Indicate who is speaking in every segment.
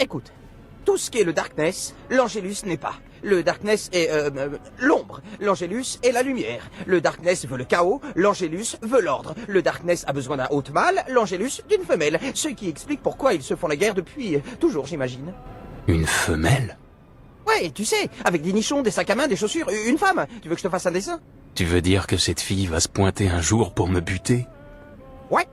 Speaker 1: Écoute, tout ce qui est le Darkness, l'Angelus n'est pas. Le Darkness est l'ombre, l'Angelus est la lumière. Le Darkness veut le chaos, l'Angelus veut l'ordre. Le Darkness a besoin d'un hôte mâle, l'Angelus d'une femelle. Ce qui explique pourquoi ils se font la guerre depuis toujours, j'imagine.
Speaker 2: Une femelle?
Speaker 1: Ouais, tu sais, avec des nichons, des sacs à main, des chaussures, une femme. Tu veux que je te fasse un dessin?
Speaker 2: Tu veux dire que cette fille va se pointer un jour pour me buter?
Speaker 1: Ouais.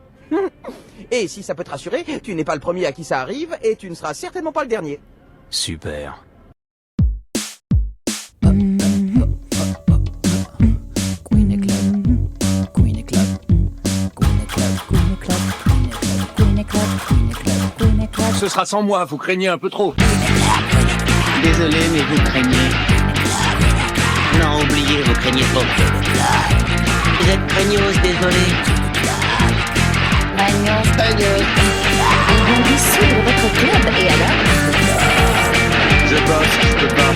Speaker 1: Et si ça peut te rassurer, tu n'es pas le premier à qui ça arrive, et tu ne seras certainement pas le dernier.
Speaker 2: Super.
Speaker 3: Ce sera sans moi, vous craignez un peu trop.
Speaker 4: Désolé, mais vous craignez. Non, oubliez, vous craignez trop. Vous êtes craignos, désolé. Craignos.
Speaker 5: Ils vont dissoudre votre club, et alors?
Speaker 3: Je bosse, je peux pas.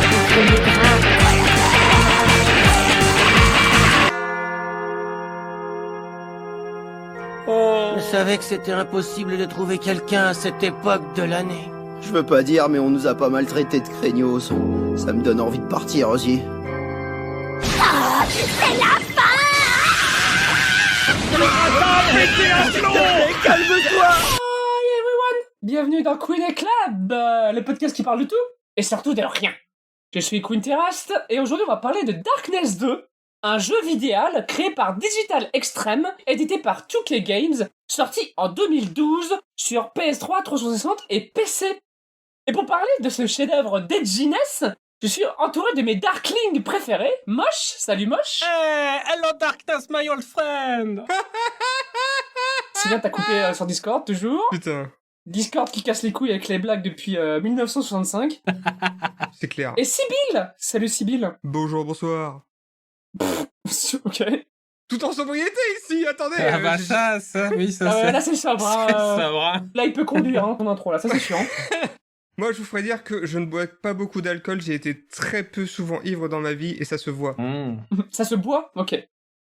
Speaker 5: Vous craignez grave.
Speaker 4: Je savais que c'était impossible de trouver quelqu'un à cette époque de l'année.
Speaker 6: Je veux pas dire, mais on nous a pas mal traités de craignos. Ça me donne envie de partir aussi.
Speaker 7: Hi everyone! Bienvenue dans Queen et Club, le podcast qui parle de tout, et surtout de rien. Je suis Queen Terrast, et aujourd'hui on va parler de Darkness 2, un jeu vidéo créé par Digital Extreme, édité par 2K Games, sorti en 2012 sur PS3, 360 et PC. Et pour parler de ce chef-d'œuvre d'edginess, je suis entouré de mes Darklings préférés. Moche, salut Moche.
Speaker 8: Hey, hello Darkness, my old friend.
Speaker 7: Sylvain t'as coupé sur Discord, toujours.
Speaker 8: Putain,
Speaker 7: Discord qui casse les couilles avec les blagues depuis 1965.
Speaker 8: c'est clair.
Speaker 7: Et Sibyl. Salut Sibyl.
Speaker 8: Bonjour, bonsoir.
Speaker 7: Ok.
Speaker 8: Tout en sobriété ici, attendez.
Speaker 9: Ah bah ça, oui, ça c'est...
Speaker 7: Là c'est sobre. Hein,
Speaker 9: Ça va.
Speaker 7: Là il peut conduire, hein, ton intro là, ça c'est sûr. Hein.
Speaker 8: Moi, je vous ferais dire que je ne bois pas beaucoup d'alcool, j'ai été très peu souvent ivre dans ma vie, et ça se voit.
Speaker 7: Ça se boit. Ok.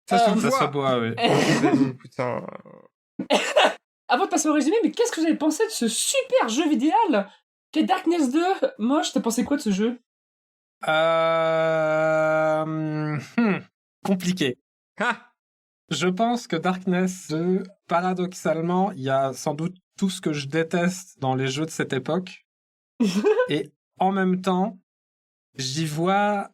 Speaker 8: Ça se
Speaker 9: Ça
Speaker 8: voit.
Speaker 9: se boit, oui.
Speaker 8: Vas-y, putain.
Speaker 7: Avant de passer au résumé, mais qu'est-ce que vous avez pensé de ce super jeu vidéo qu'est Darkness 2? Moche, t'as pensé quoi de ce jeu?
Speaker 9: Compliqué.
Speaker 8: Ah,
Speaker 9: Je pense que Darkness 2, paradoxalement, il y a sans doute tout ce que je déteste dans les jeux de cette époque. Et en même temps, j'y vois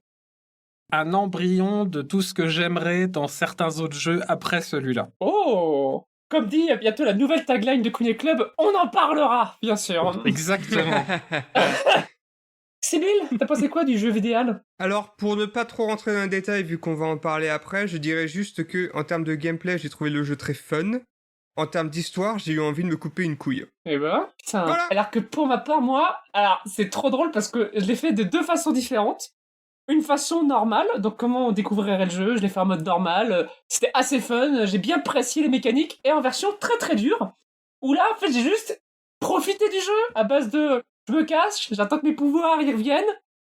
Speaker 9: un embryon de tout ce que j'aimerais dans certains autres jeux après celui-là.
Speaker 7: Oh! Comme dit bientôt la nouvelle tagline de Queen Club, on en parlera, bien sûr.
Speaker 9: Exactement.
Speaker 7: Sibyl, t'as pensé quoi du jeu vidéo?
Speaker 8: Alors, pour ne pas trop rentrer dans les détails, vu qu'on va en parler après, je dirais juste que, en termes de gameplay, j'ai trouvé le jeu très fun. En termes d'histoire, j'ai eu envie de me couper une couille.
Speaker 7: Eh ben, putain.
Speaker 8: Voilà.
Speaker 7: Alors que pour ma part, moi, alors c'est trop drôle parce que je l'ai fait de deux façons différentes. Une façon normale, donc comment on découvrirait le jeu, je l'ai fait en mode normal, c'était assez fun, j'ai bien apprécié les mécaniques, et en version très très dure, où là, en fait, j'ai juste profité du jeu à base de je me cache, j'attends que mes pouvoirs y reviennent,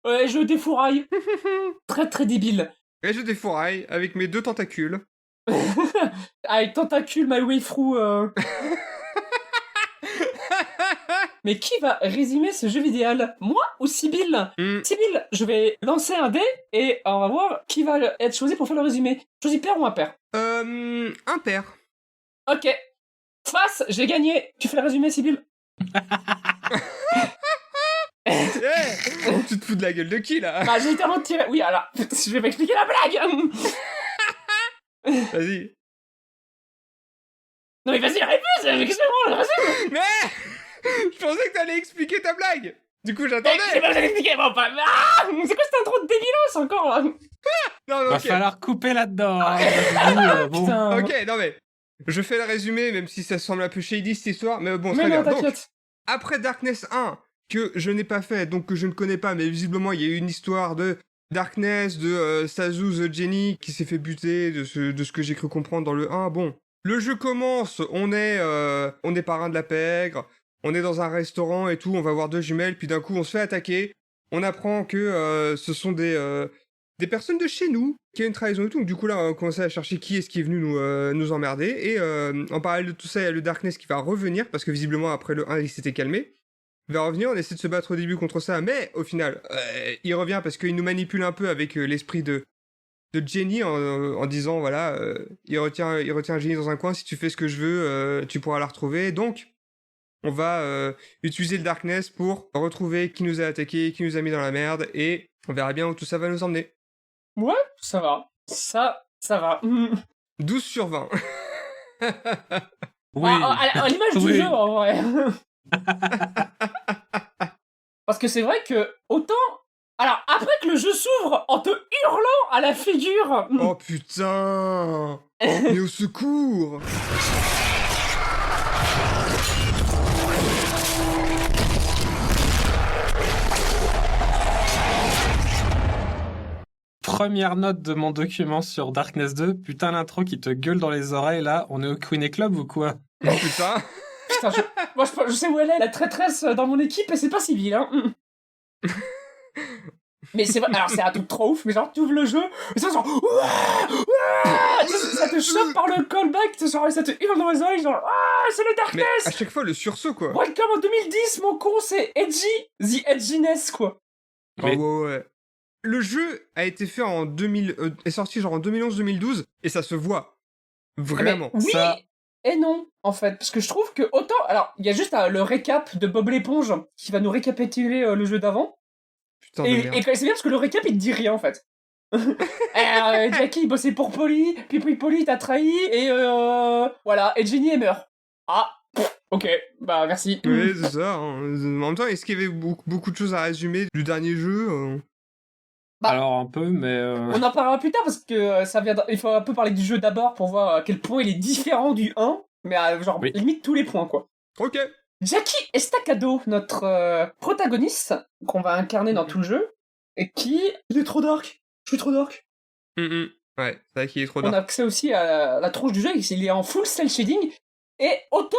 Speaker 7: et je défouraille. Très très débile.
Speaker 8: Et je défouraille avec mes 2 tentacules.
Speaker 7: Avec tentacule, my way through. Mais qui va résumer ce jeu vidéo? Moi ou Sibyl? Sibyl, je vais lancer un dé et on va voir qui va être choisi pour faire le résumé. Choisis pair ou impair?
Speaker 8: Impair.
Speaker 7: Ok. Face, j'ai gagné. Tu fais le résumé, Sibyl?
Speaker 8: Tu te fous de la gueule de qui, là?
Speaker 7: Ah, j'ai littéralement tiré. Oui, alors, je vais m'expliquer la blague.
Speaker 8: Vas-y.
Speaker 7: Non mais vas-y, réponds, qu'est-ce que c'est résume?
Speaker 8: Mais je pensais que t'allais expliquer ta blague. Du coup,
Speaker 7: J'ai
Speaker 8: j'attendais.
Speaker 7: pas besoin d'expliquer, bon, pas. Ah, c'est quoi cette intro de débilos encore, là?
Speaker 8: Non, mais
Speaker 9: Va
Speaker 8: ok.
Speaker 9: falloir couper là-dedans. Hein. Bon.
Speaker 7: Putain.
Speaker 8: Ok, non mais... Je fais le résumé, même si ça semble un peu shady, cette histoire, mais bon,
Speaker 7: Mais
Speaker 8: très
Speaker 7: non,
Speaker 8: bien. Donc,
Speaker 7: t'inquiète.
Speaker 8: après Darkness 1, que je n'ai pas fait, donc que je ne connais pas, mais visiblement, il y a eu une histoire de Darkness, de Sazu the Genie, qui s'est fait buter, de ce que j'ai cru comprendre dans le 1. Bon, le jeu commence, on est parrain de la pègre, on est dans un restaurant et tout, on va voir 2 jumelles, puis d'un coup, on se fait attaquer. On apprend que ce sont des des personnes de chez nous qui a une trahison et tout. Donc du coup là, on va commencer à chercher qui est-ce qui est venu nous emmerder. Et en parallèle de tout ça, il y a le Darkness qui va revenir, parce que visiblement après le 1, il s'était calmé. Il va revenir, on essaie de se battre au début contre ça, mais au final, il revient parce qu'il nous manipule un peu avec l'esprit de Jenny en disant, voilà, il retient Jenny dans un coin, si tu fais ce que je veux, tu pourras la retrouver. Donc, on va utiliser le Darkness pour retrouver qui nous a attaqué, qui nous a mis dans la merde, et on verra bien où tout ça va nous emmener.
Speaker 7: Ouais, ça va. Ça va.
Speaker 8: 12 sur 20.
Speaker 9: Oui.
Speaker 7: À l'image du
Speaker 9: Oui.
Speaker 7: jeu, en vrai. Parce que c'est vrai que, autant... Alors, après que le jeu s'ouvre en te hurlant à la figure...
Speaker 8: Oh putain. Mais au secours.
Speaker 9: Première note de mon document sur Darkness 2, putain l'intro qui te gueule dans les oreilles, là, on est au Queen Club ou quoi?
Speaker 8: Oh putain.
Speaker 7: Putain, moi, je sais où elle est, la traîtresse dans mon équipe, et c'est pas civil, hein. Mais c'est vrai, alors c'est un truc trop ouf, mais genre, tu ouvres le jeu, et ça genre... ça te chope par le callback, genre, ça te hurle dans les oreilles, genre... Ah, c'est le
Speaker 8: Mais
Speaker 7: Darkness.
Speaker 8: à chaque fois, le sursaut, quoi.
Speaker 7: Welcome en 2010, mon con, c'est edgy, the edginess, quoi.
Speaker 9: Mais-
Speaker 8: Ouais. Le jeu a été fait en 2000... est sorti genre en 2011-2012, et ça se voit. Vraiment.
Speaker 7: Mais oui
Speaker 9: Ça-
Speaker 7: et non, en fait, parce que je trouve que autant... Alors, il y a juste le récap de Bob l'éponge, qui va nous récapituler le jeu d'avant.
Speaker 8: Putain de merde.
Speaker 7: Et c'est bien parce que le récap il te dit rien en fait. Jackie il bossait pour Polly, puis Polly t'a trahi et voilà, et Jenny elle meurt. Ah, ok, bah merci.
Speaker 8: Oui, c'est ça. Hein. En même temps, est-ce qu'il y avait beaucoup de choses à résumer du dernier jeu
Speaker 7: Bah,
Speaker 9: Alors un peu, mais...
Speaker 7: On en parlera plus tard parce que ça viendra... Il faut un peu parler du jeu d'abord pour voir à quel point il est différent du 1, mais à genre
Speaker 9: Oui.
Speaker 7: limite tous les points quoi.
Speaker 8: Ok.
Speaker 7: Jackie Estacado, notre protagoniste qu'on va incarner dans tout le jeu, et qui... Il est trop dark. Je suis trop dark.
Speaker 8: Ouais, c'est vrai qu'il est trop
Speaker 7: On a
Speaker 8: dark.
Speaker 7: accès aussi à la tronche du jeu, il est en full cel shading, et autant,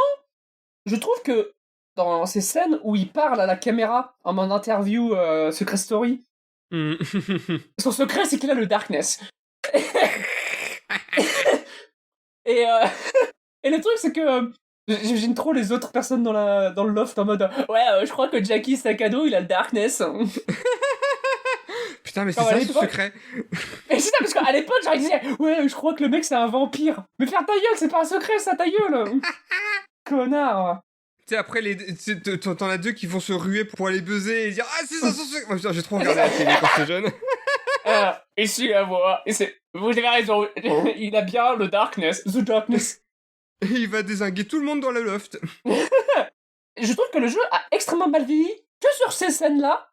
Speaker 7: je trouve que dans ces scènes où il parle à la caméra en mode interview Secret Story, son secret c'est qu'il a le Darkness. et le truc c'est que j'imagine trop les autres personnes dans le loft en mode ouais, je crois que Jackie Estacado il a le Darkness.
Speaker 8: Putain, mais c'est
Speaker 7: Genre,
Speaker 8: ça
Speaker 7: à
Speaker 8: ce
Speaker 7: l'époque-
Speaker 8: secret.
Speaker 7: Et c'est ça, parce qu'à l'époque, genre, il disait ouais, je crois que le mec c'est un vampire. Mais faire ta gueule, c'est pas un secret, ça, ta gueule. Connard.
Speaker 8: Tu sais, après, t'en as deux qui vont se ruer pour aller buzzer et dire ah, c'est ça son secret. Oh, putain, j'ai trop regardé la télé quand j'étais jeune.
Speaker 7: Et si la voix, et c'est... Vous avez raison, il a bien le Darkness, the Darkness.
Speaker 8: Et il va dézinguer tout le monde dans le loft.
Speaker 7: Je trouve que le jeu a extrêmement mal vieilli que sur ces scènes-là,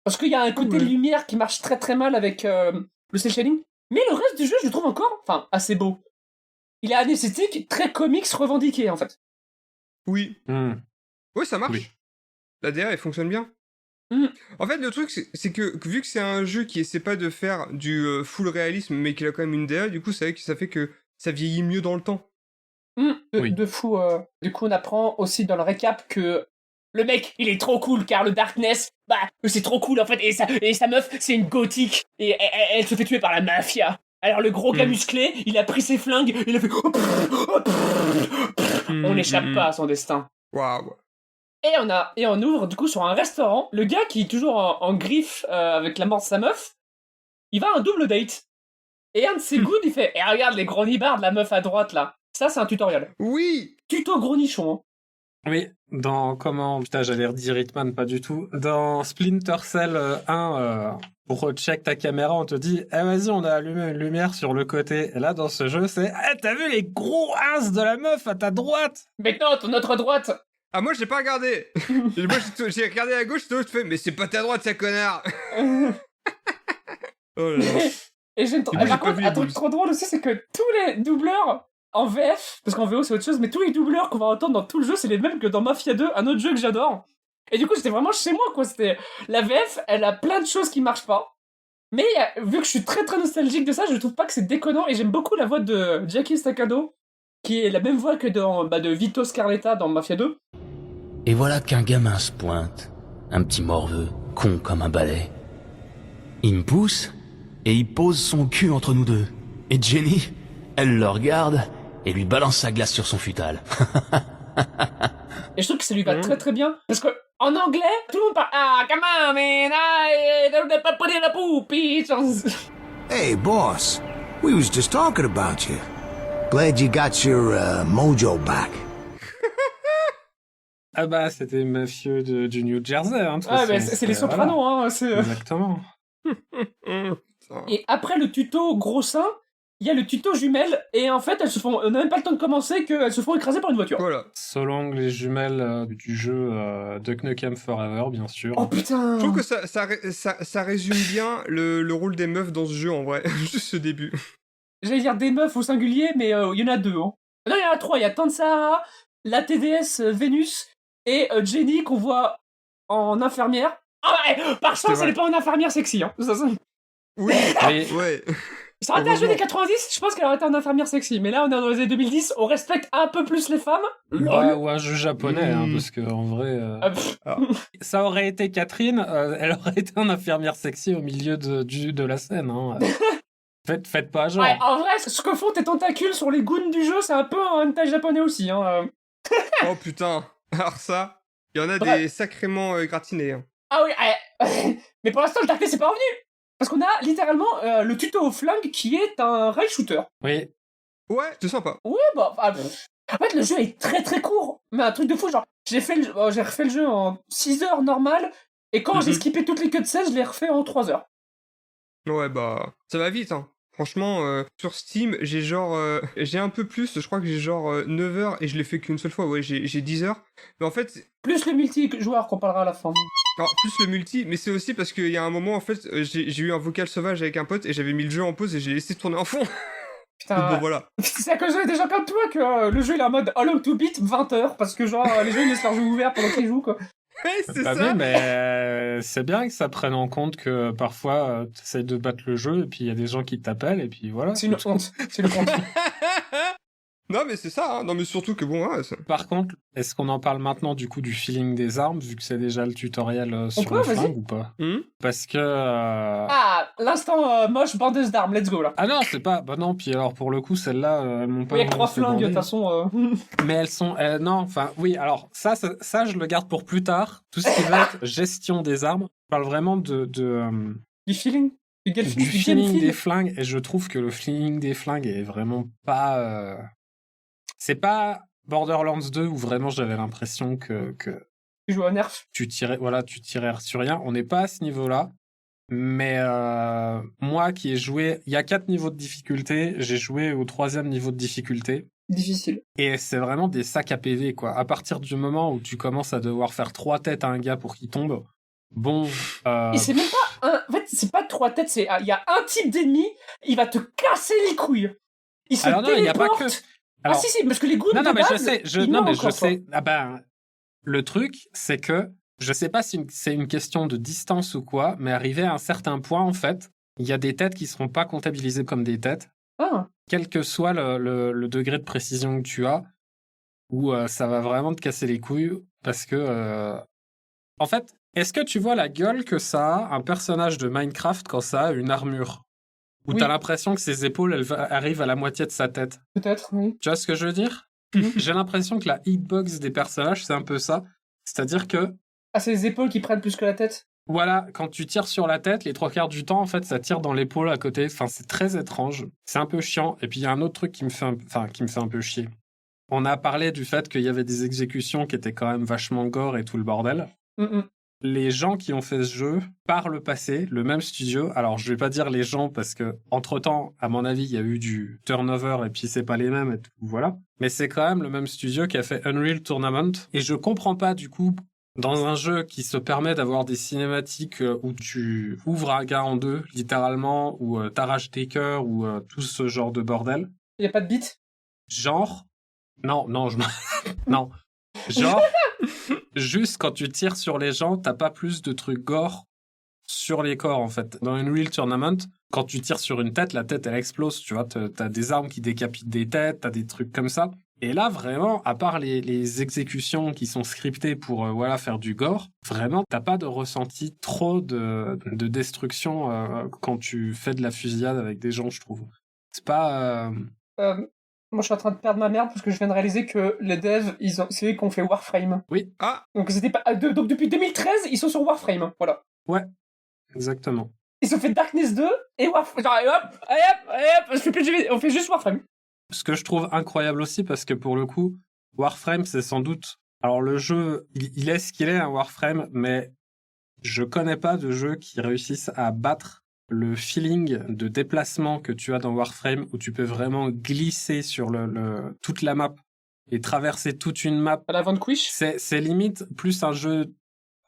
Speaker 7: parce qu'il y a un côté
Speaker 8: Ouais.
Speaker 7: lumière qui marche très très mal avec le cel shading, mais le reste du jeu, je le trouve encore, enfin, assez beau. Il a une esthétique très comics revendiquée, en fait.
Speaker 8: Oui. Ouais, ça marche.
Speaker 9: Oui.
Speaker 8: La DA, elle fonctionne bien. En fait, le truc, c'est que vu que c'est un jeu qui essaie pas de faire du full réalisme, mais qu'il a quand même une DA, du coup, ça fait que ça vieillit mieux dans le temps.
Speaker 9: Oui.
Speaker 7: De fou. Du coup, on apprend aussi dans le récap que le mec, il est trop cool, car le Darkness, bah, c'est trop cool, en fait, et sa meuf, c'est une gothique, et elle se fait tuer par la mafia. Alors le gros gars musclé, il a pris ses flingues, il a fait... On n'échappe pas à son destin.
Speaker 8: Waouh.
Speaker 7: Et on ouvre du coup sur un restaurant. Le gars qui est toujours en griffe avec la mort de sa meuf, il va à un double date. Et un de ses goods, il fait « Eh regarde les gros nibards de la meuf à droite là. » Ça c'est un tutoriel.
Speaker 8: Oui.
Speaker 7: Tuto gros nichon. Hein.
Speaker 9: Oui, dans comment... Putain, j'allais redire Hitman, pas du tout. Dans Splinter Cell 1, pour check ta caméra, on te dit « Eh vas-y, on a allumé une lumière sur le côté. » Et là, dans ce jeu, c'est « Eh, t'as vu les gros ins de la meuf à ta droite ?»
Speaker 7: Maintenant, ton autre droite.
Speaker 8: Ah, moi, j'ai pas regardé. Moi, j'ai regardé à gauche, l'autre fait « Mais c'est pas ta droite, ça connard !» Oh là là.
Speaker 7: Et j'ai
Speaker 8: moi, j'ai
Speaker 7: par
Speaker 8: pas
Speaker 7: contre,
Speaker 8: vu les
Speaker 7: un truc
Speaker 8: boobs.
Speaker 7: trop drôle aussi, c'est que tous les doubleurs en VF, parce qu'en VO c'est autre chose, mais tous les doubleurs qu'on va entendre dans tout le jeu, c'est les mêmes que dans Mafia 2, un autre jeu que j'adore. Et du coup, j'étais vraiment chez moi, quoi. C'était la VF, elle a plein de choses qui marchent pas. Mais vu que je suis très très nostalgique de ça, je trouve pas que c'est déconnant, et j'aime beaucoup la voix de Jackie Estacado, qui est la même voix que de Vito Scarletta dans Mafia 2.
Speaker 2: Et voilà qu'un gamin se pointe, un petit morveux, con comme un balai. Il me pousse, et il pose son cul entre nous deux. Et Jenny, elle le regarde et lui balance sa glace sur son futal.
Speaker 7: Et je trouve que ça lui va très très bien. Parce que en anglais, tout le monde parle Ah, come on, man, I pas put la poupie.
Speaker 10: Hey, boss. We was just talking about you. Glad you got your mojo back.
Speaker 9: Ah bah, c'était mafieux du New Jersey, hein, de toute
Speaker 7: Ouais,
Speaker 9: façon.
Speaker 7: mais c'est les Sopranos,
Speaker 9: voilà.
Speaker 7: hein. C'est...
Speaker 9: Exactement.
Speaker 7: Et après le tuto gros sein, il y a le tuto jumelles, et en fait, elles se font... On n'a même pas le temps de commencer qu'elles se font écraser par une voiture.
Speaker 8: Voilà.
Speaker 9: Selon les jumelles du jeu Duck Nukem Forever, bien sûr.
Speaker 7: Oh putain.
Speaker 8: Je trouve que ça résume bien le rôle des meufs dans ce jeu, en vrai. Juste ce début.
Speaker 7: J'allais dire des meufs au singulier, mais il y en a deux. Hein. Non, il y en a trois. Il y a Tansara, la TDS Vénus, et Jenny qu'on voit en infirmière. Ah ouais, par chance, elle est pas en infirmière sexy. Hein.
Speaker 8: Oui,
Speaker 9: Et-
Speaker 8: ouais.
Speaker 7: Ça aurait été un jeu des 90, je pense qu'elle aurait été en infirmière sexy. Mais là, on est dans les années 2010, on respecte un peu plus les femmes.
Speaker 9: Bah, ou un jeu japonais, hein, parce que en vrai, ça aurait été Catherine, elle aurait été une infirmière sexy au milieu de la scène. Hein. Faites pas genre.
Speaker 7: Ouais, en vrai, ce que font tes tentacules sur les goons du jeu, c'est un peu un hentai japonais aussi. Hein.
Speaker 8: Oh putain. Alors ça, il y en a
Speaker 7: Ouais.
Speaker 8: des sacrément gratinés. Hein.
Speaker 7: Ah oui, mais pour l'instant, le Darkness c'est pas revenu. Parce qu'on a littéralement le tuto au flingue qui est un rail shooter.
Speaker 9: Oui.
Speaker 8: Ouais, c'est sympa.
Speaker 7: Ouais, bah. En fait, le jeu est très très court. Mais un truc de fou, genre, j'ai refait le jeu en 6 heures normal. Et quand j'ai skippé toutes les cutscenes, je l'ai refait en 3 heures.
Speaker 8: Ouais, bah, ça va vite, hein. Franchement, sur Steam, j'ai genre... j'ai un peu plus, je crois que j'ai genre 9 heures et je l'ai fait qu'une seule fois, ouais, j'ai 10 heures. Mais en fait...
Speaker 7: Plus le multijoueur qu'on parlera à la fin.
Speaker 8: Alors, plus le multi, mais c'est aussi parce qu'il y a un moment, en fait, j'ai eu un vocal sauvage avec un pote et j'avais mis le jeu en pause et j'ai laissé tourner en fond.
Speaker 7: Putain,
Speaker 8: Bon,
Speaker 7: ouais.
Speaker 8: voilà.
Speaker 7: C'est à cause des gens comme toi que le jeu il est en mode Hollow to beat 20 heures. Parce que genre, les gens ils laissent leur jeu ouvert pendant qu'ils jouent, quoi.
Speaker 8: Ouais, c'est
Speaker 9: Bah
Speaker 8: ça.
Speaker 9: oui, mais c'est bien que ça prenne en compte que parfois tu essayes de battre le jeu et puis il y a des gens qui t'appellent et puis voilà.
Speaker 7: C'est une honte. C'est une honte.
Speaker 8: Non, mais c'est ça, hein. Non, mais surtout que bon, ouais, ça...
Speaker 9: Par contre, est-ce qu'on en parle maintenant du coup du feeling des armes vu que c'est déjà le tutoriel sur
Speaker 7: peut,
Speaker 9: le
Speaker 7: vas-y.
Speaker 9: flingue ou pas? Parce que
Speaker 7: Ah, l'instant moche bandeuse d'armes, let's go là.
Speaker 9: ah non, c'est pas bah non, puis alors pour le coup celles-là elles m'ont pas
Speaker 7: Il y a que 3
Speaker 9: vraiment fait
Speaker 7: flingues, de
Speaker 9: bander.
Speaker 7: toute façon.
Speaker 9: Mais elles sont non, enfin oui, alors ça je le garde pour plus tard. Tout ce qui va être gestion des armes, je parle vraiment de
Speaker 7: Du feeling. Du
Speaker 9: du feeling des flingues et je trouve que le feeling des flingues est vraiment pas c'est pas Borderlands 2 où vraiment j'avais l'impression que
Speaker 7: Tu joues à nerf.
Speaker 9: tu tirais sur rien. On n'est pas à ce niveau-là. Mais moi qui ai joué, il y a 4 niveaux de difficulté, j'ai joué au 3e niveau de difficulté.
Speaker 7: Difficile.
Speaker 9: Et c'est vraiment des sacs à PV, quoi. À partir du moment où tu commences à devoir faire 3 têtes à un gars pour qu'il tombe, bon...
Speaker 7: Et c'est même pas un... En fait, c'est pas 3 têtes, c'est... Il y a un type d'ennemi, il va te casser les couilles. Il se
Speaker 9: Alors non, il n'y a pas
Speaker 7: téléporte.
Speaker 9: que... Alors,
Speaker 7: Ah si, parce que les goûts
Speaker 9: non,
Speaker 7: de
Speaker 9: mais
Speaker 7: base,
Speaker 9: je sais,
Speaker 7: ils
Speaker 9: non,
Speaker 7: manquent
Speaker 9: mais je
Speaker 7: encore,
Speaker 9: sais. Ah ben, le truc, c'est que je sais pas si c'est une question de distance ou quoi, mais arrivé à un certain point, en fait, il y a des têtes qui seront pas comptabilisées comme des têtes,
Speaker 7: Ah.
Speaker 9: quel que soit le degré de précision que tu as, où ça va vraiment te casser les couilles, parce que, en fait, est-ce que tu vois la gueule que ça a un personnage de Minecraft quand ça a une armure? Où
Speaker 7: Oui.
Speaker 9: t'as l'impression que ses épaules arrivent à la moitié de sa tête.
Speaker 7: Peut-être, oui.
Speaker 9: Tu vois ce que je veux dire? J'ai l'impression que la hitbox des personnages, c'est un peu ça. C'est-à-dire que,
Speaker 7: Ah, c'est les épaules qui prennent plus que la tête.
Speaker 9: voilà, quand tu tires sur la tête, les 3/4 du temps, en fait, ça tire dans l'épaule à côté. Enfin, c'est très étrange. C'est un peu chiant. Et puis, il y a un autre truc qui me fait un peu chier. On a parlé du fait qu'il y avait des exécutions qui étaient quand même vachement gore et tout le bordel. Les gens qui ont fait ce jeu, par le passé, le même studio, alors je vais pas dire les gens parce que, entre-temps, à mon avis, il y a eu du turnover et puis c'est pas les mêmes et tout, voilà. Mais c'est quand même le même studio qui a fait Unreal Tournament. Et je comprends pas, du coup, dans un jeu qui se permet d'avoir des cinématiques où tu ouvres un gars en deux, littéralement, ou t'arraches tes cœurs, ou tout ce genre de bordel.
Speaker 7: Il y a pas de beat.
Speaker 9: Genre, non, non, genre, juste quand tu tires sur les gens, t'as pas plus de trucs gore sur les corps, en fait. Dans Unreal Tournament, quand tu tires sur une tête, la tête, elle explose, tu vois. T'as des armes qui décapitent des têtes, t'as des trucs comme ça. Et là, vraiment, à part les exécutions qui sont scriptées pour faire du gore, vraiment, t'as pas de ressenti trop de destruction quand tu fais de la fusillade avec des gens, je trouve. C'est pas...
Speaker 7: Moi, je suis en train de perdre ma merde parce que je viens de réaliser que les devs, c'est eux qui ont fait Warframe.
Speaker 9: Oui.
Speaker 8: Ah,
Speaker 7: Donc, donc depuis 2013, ils sont sur Warframe. Voilà.
Speaker 9: Ouais, exactement.
Speaker 7: Ils ont fait Darkness 2 et Warframe. Genre, on fait juste Warframe.
Speaker 9: Ce que je trouve incroyable aussi, parce que pour le coup, Warframe, c'est sans doute... Alors, le jeu, il est ce qu'il est, un Warframe, mais je connais pas de jeu qui réussisse à battre le feeling de déplacement que tu as dans Warframe, où tu peux vraiment glisser sur toute la map et traverser toute une map.
Speaker 7: À la Vanquish.
Speaker 9: C'est limite plus un jeu,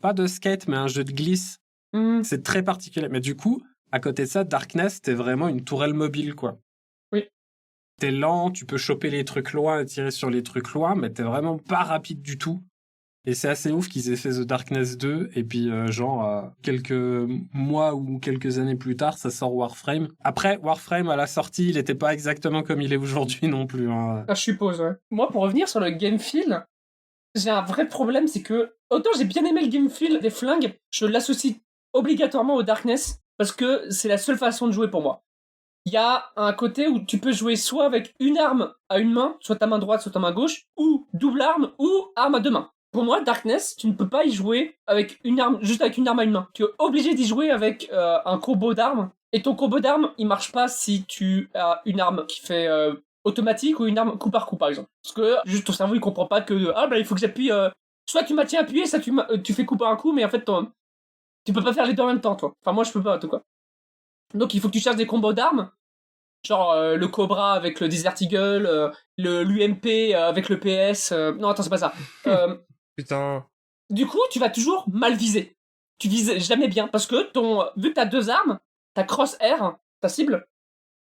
Speaker 9: pas de skate, mais un jeu de glisse. C'est très particulier. Mais du coup, à côté de ça, Darkness, t'es vraiment une tourelle mobile, quoi.
Speaker 7: Oui.
Speaker 9: T'es lent, tu peux choper les trucs loin et tirer sur les trucs loin, mais t'es vraiment pas rapide du tout. Et c'est assez ouf qu'ils aient fait The Darkness 2, et puis quelques mois ou quelques années plus tard, ça sort Warframe. Après, Warframe, à la sortie, il était pas exactement comme il est aujourd'hui non plus. Hein.
Speaker 7: Ah, je suppose, ouais. Moi, pour revenir sur le game feel, j'ai un vrai problème, c'est que, autant j'ai bien aimé le game feel des flingues, je l'associe obligatoirement au Darkness, parce que c'est la seule façon de jouer pour moi. Il y a un côté où tu peux jouer soit avec une arme à une main, soit ta main droite, soit ta main gauche, ou double arme, ou arme à deux mains. Pour moi, Darkness, tu ne peux pas y jouer avec une arme, juste avec une arme à une main. Tu es obligé d'y jouer avec un combo d'armes. Et ton combo d'armes, il marche pas si tu as une arme qui fait automatique ou une arme coup par coup, par exemple. Parce que juste ton cerveau, il comprend pas que il faut que j'appuie. Soit tu maintiens appuyé, soit tu fais coup par un coup, mais en fait, tu peux pas faire les deux en même temps, toi. Enfin, moi, je peux pas, en tout cas. Donc, il faut que tu cherches des combos d'armes. Genre le Cobra avec le Desert Eagle, l'UMP avec le PS. Non, attends, c'est pas ça.
Speaker 8: putain.
Speaker 7: Du coup, tu vas toujours mal viser. Tu vises jamais bien parce que vu que t'as deux armes, ta cross-air, ta cible,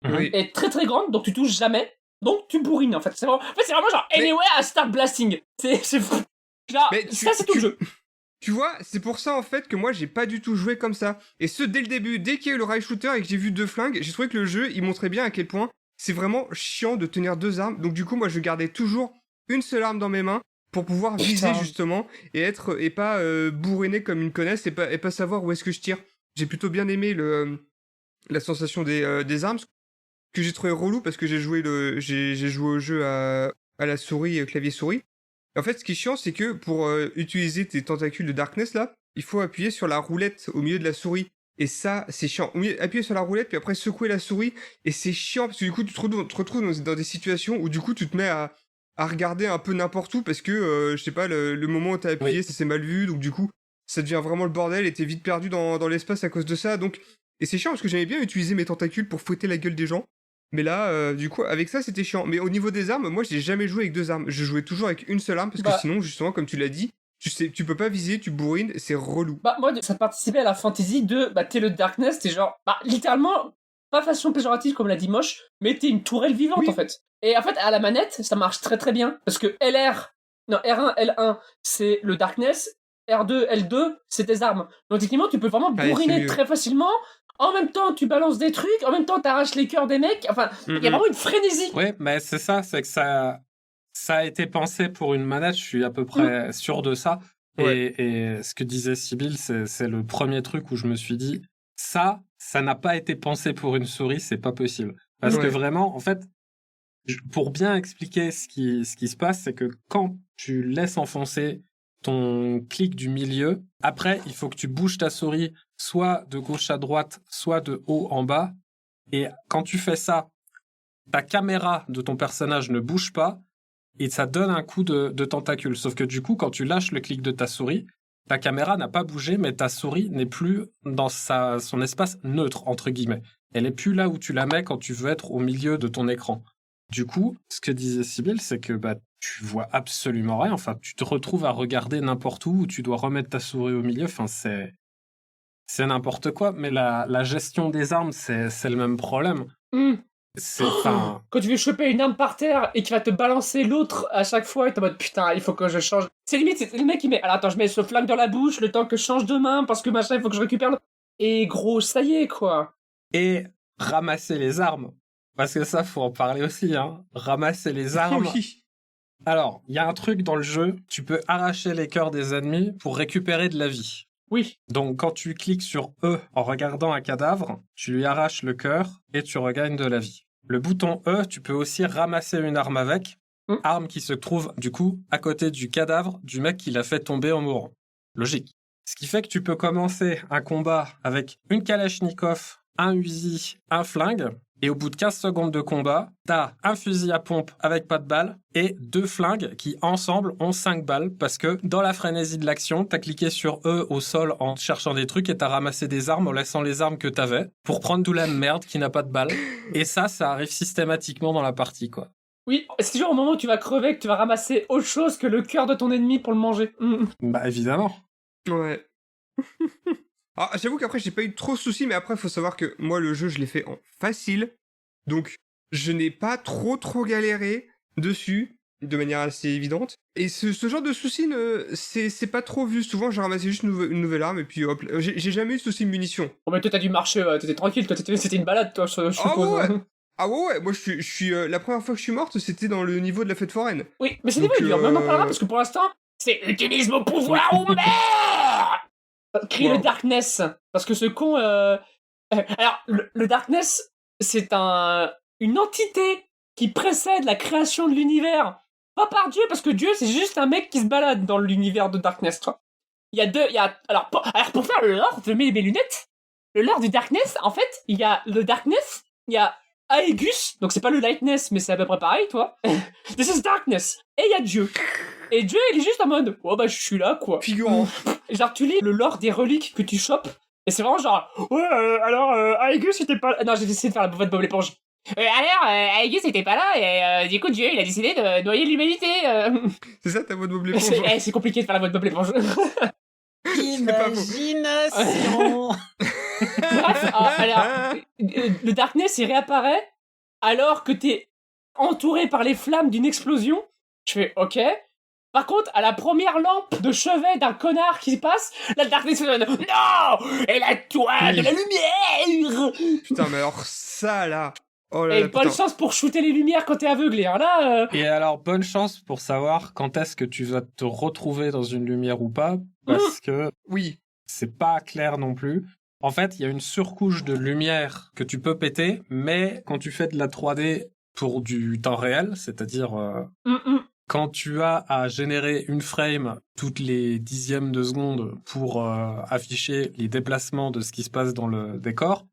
Speaker 8: Oui.
Speaker 7: est très très grande, donc tu touches jamais. Donc tu bourrines en fait. C'est vraiment genre anywhere à start blasting. C'est fou. Genre, ça c'est tout le jeu.
Speaker 8: Tu vois, c'est pour ça en fait que moi j'ai pas du tout joué comme ça. Et ce dès le début, dès qu'il y a eu le rail shooter et que j'ai vu deux flingues, j'ai trouvé que le jeu il montrait bien à quel point c'est vraiment chiant de tenir deux armes. Donc du coup moi je gardais toujours une seule arme dans mes mains pour pouvoir viser justement et pas bourriné comme une connasse et pas savoir où est-ce que je tire. J'ai plutôt bien aimé la sensation des armes, que j'ai trouvé relou parce que j'ai joué au jeu à la souris, clavier souris. En fait, ce qui est chiant, c'est que pour utiliser tes tentacules de Darkness, là, il faut appuyer sur la roulette au milieu de la souris. Et ça, c'est chiant. Appuyer sur la roulette, puis après secouer la souris. Et c'est chiant, parce que du coup, tu te retrouves dans des situations où du coup, tu te mets à regarder un peu n'importe où, parce que, je sais pas, le moment où t'as appuyé, ça s'est mal vu, donc du coup, ça devient vraiment le bordel, et t'es vite perdu dans l'espace à cause de ça. Donc, et c'est chiant, parce que j'aimais bien utiliser mes tentacules pour fouetter la gueule des gens. Mais là, du coup, avec ça, c'était chiant. Mais au niveau des armes, moi, j'ai jamais joué avec deux armes. Je jouais toujours avec une seule arme, parce que sinon, justement, comme tu l'as dit, tu peux pas viser, tu bourrines, c'est relou.
Speaker 7: Moi, ça participait à la fantaisie de, t'es le Darkness, t'es genre, littéralement, pas façon péjorative comme l'a dit Moche, mais t'es une tourelle vivante, en fait. Et en fait, à la manette, ça marche très très bien, parce que R1, L1, c'est le Darkness, R2, L2, c'est tes armes. Donc, techniquement, tu peux vraiment bourriner très facilement. En même temps, tu balances des trucs, en même temps, t'arraches les cœurs des mecs. Enfin, il y a vraiment une frénésie.
Speaker 9: Ouais, mais c'est ça, c'est que ça a été pensé pour une manette, je suis à peu près sûr de ça. Ouais. Et ce que disait Sybille, c'est le premier truc où je me suis dit, ça n'a pas été pensé pour une souris, c'est pas possible. Parce que vraiment, en fait, pour bien expliquer ce qui se passe, c'est que quand tu laisses enfoncer ton clic du milieu, après, il faut que tu bouges ta souris soit de gauche à droite, soit de haut en bas. Et quand tu fais ça, ta caméra de ton personnage ne bouge pas et ça donne un coup de tentacule. Sauf que du coup, quand tu lâches le clic de ta souris, ta caméra n'a pas bougé, mais ta souris n'est plus dans son espace neutre, entre guillemets. Elle est plus là où tu la mets quand tu veux être au milieu de ton écran. Du coup, ce que disait Sybille, c'est que tu vois absolument rien. Enfin, tu te retrouves à regarder n'importe où tu dois remettre ta souris au milieu. Enfin, c'est n'importe quoi. Mais la gestion des armes, c'est le même problème.
Speaker 7: Quand tu veux choper une arme par terre et qu'il va te balancer l'autre à chaque fois, et t'es en mode putain, il faut que je change. C'est limite, c'est le mec qui met alors attends, je mets ce flingue dans la bouche le temps que je change de main parce que machin, il faut que je récupère le. Et gros, ça y est quoi.
Speaker 9: Et ramasser les armes. Parce que ça, faut en parler aussi, hein. Ramasser les armes. Alors, il y a un truc dans le jeu, tu peux arracher les cœurs des ennemis pour récupérer de la vie.
Speaker 7: Oui.
Speaker 9: Donc, quand tu cliques sur E en regardant un cadavre, tu lui arraches le cœur et tu regagnes de la vie. Le bouton E, tu peux aussi ramasser une arme avec, arme qui se trouve, du coup, à côté du cadavre du mec qui l'a fait tomber en mourant. Logique. Ce qui fait que tu peux commencer un combat avec une Kalachnikov, un Uzi, un flingue, et au bout de 15 secondes de combat, t'as un fusil à pompe avec pas de balles et 2 flingues qui, ensemble, ont 5 balles parce que dans la frénésie de l'action, t'as cliqué sur E au sol en cherchant des trucs et t'as ramassé des armes en laissant les armes que t'avais pour prendre toute la merde qui n'a pas de balles. Et ça arrive systématiquement dans la partie, quoi.
Speaker 7: Oui, c'est toujours au moment où tu vas crever que tu vas ramasser autre chose que le cœur de ton ennemi pour le manger.
Speaker 9: Bah, évidemment.
Speaker 8: Ouais. Alors, j'avoue qu'après, j'ai pas eu trop de soucis, mais après, faut savoir que moi, le jeu, je l'ai fait en facile. Donc, je n'ai pas trop galéré dessus, de manière assez évidente. Et ce genre de soucis, c'est pas trop vu. Souvent, j'ai ramassé juste une nouvelle arme, et puis hop, j'ai jamais eu de soucis de munitions.
Speaker 7: Oh, mais toi, t'as dû marcher, t'étais tranquille, toi, c'était une balade, toi, je suppose.
Speaker 8: Ah ouais, moi, je suis la première fois que je suis morte, c'était dans le niveau de la fête foraine.
Speaker 7: Oui, mais c'est niveau dur, mais on en parlera, parce que pour l'instant, c'est « Utilise mon pouvoir ou meurs !» Crie le Darkness, parce que ce con... Alors, le Darkness, c'est une entité qui précède la création de l'univers. Pas par Dieu, parce que Dieu, c'est juste un mec qui se balade dans l'univers de Darkness, toi. Alors, pour faire le lore, je mets mes lunettes. Le lore du Darkness, en fait, il y a le Darkness, il y a Aegus, donc c'est pas le Lightness, mais c'est à peu près pareil, toi. This is Darkness. Et il y a Dieu. Et Dieu, il est juste en mode, oh bah je suis là, quoi.
Speaker 8: Figurant.
Speaker 7: Genre, tu lis le lore des reliques que tu chopes, et c'est vraiment genre, ouais, alors, Aegus, était pas là. Non, j'ai décidé de faire la voix de Bob l'éponge. Alors, Aegus était pas là, et du coup, Dieu, il a décidé de noyer l'humanité.
Speaker 8: C'est ça ta voix de Bob l'éponge?
Speaker 7: C'est compliqué de faire la voix de Bob l'éponge.
Speaker 9: Imagination.
Speaker 7: Bref, alors, le Darkness, il réapparaît alors que t'es entouré par les flammes d'une explosion. Je fais, ok. Par contre, à la première lampe de chevet d'un connard qui passe, là, le Darkness fait non! Et la toile de la lumière!
Speaker 8: Putain, mais alors ça, là... Oh là
Speaker 7: et
Speaker 8: là,
Speaker 7: bonne
Speaker 8: putain.
Speaker 7: chance pour shooter les lumières quand t'es aveuglé, hein, là...
Speaker 9: Et alors, bonne chance pour savoir quand est-ce que tu vas te retrouver dans une lumière ou pas, parce que...
Speaker 8: Oui.
Speaker 9: C'est pas clair non plus. En fait, il y a une surcouche de lumière que tu peux péter, mais quand tu fais de la 3D pour du temps réel, c'est-à-dire quand tu as à générer une frame toutes les dixièmes de seconde pour afficher les déplacements de ce qui se passe dans le décor,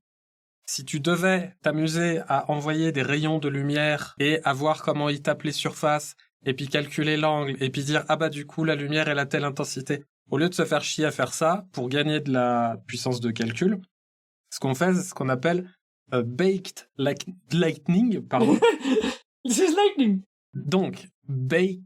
Speaker 9: si tu devais t'amuser à envoyer des rayons de lumière et à voir comment ils tapent les surfaces, et puis calculer l'angle, et puis dire « Ah bah du coup, la lumière est à telle intensité », au lieu de se faire chier à faire ça, pour gagner de la puissance de calcul, ce qu'on fait, c'est ce qu'on appelle baked lightning, pardon.
Speaker 7: This is lightning.
Speaker 9: Donc, baked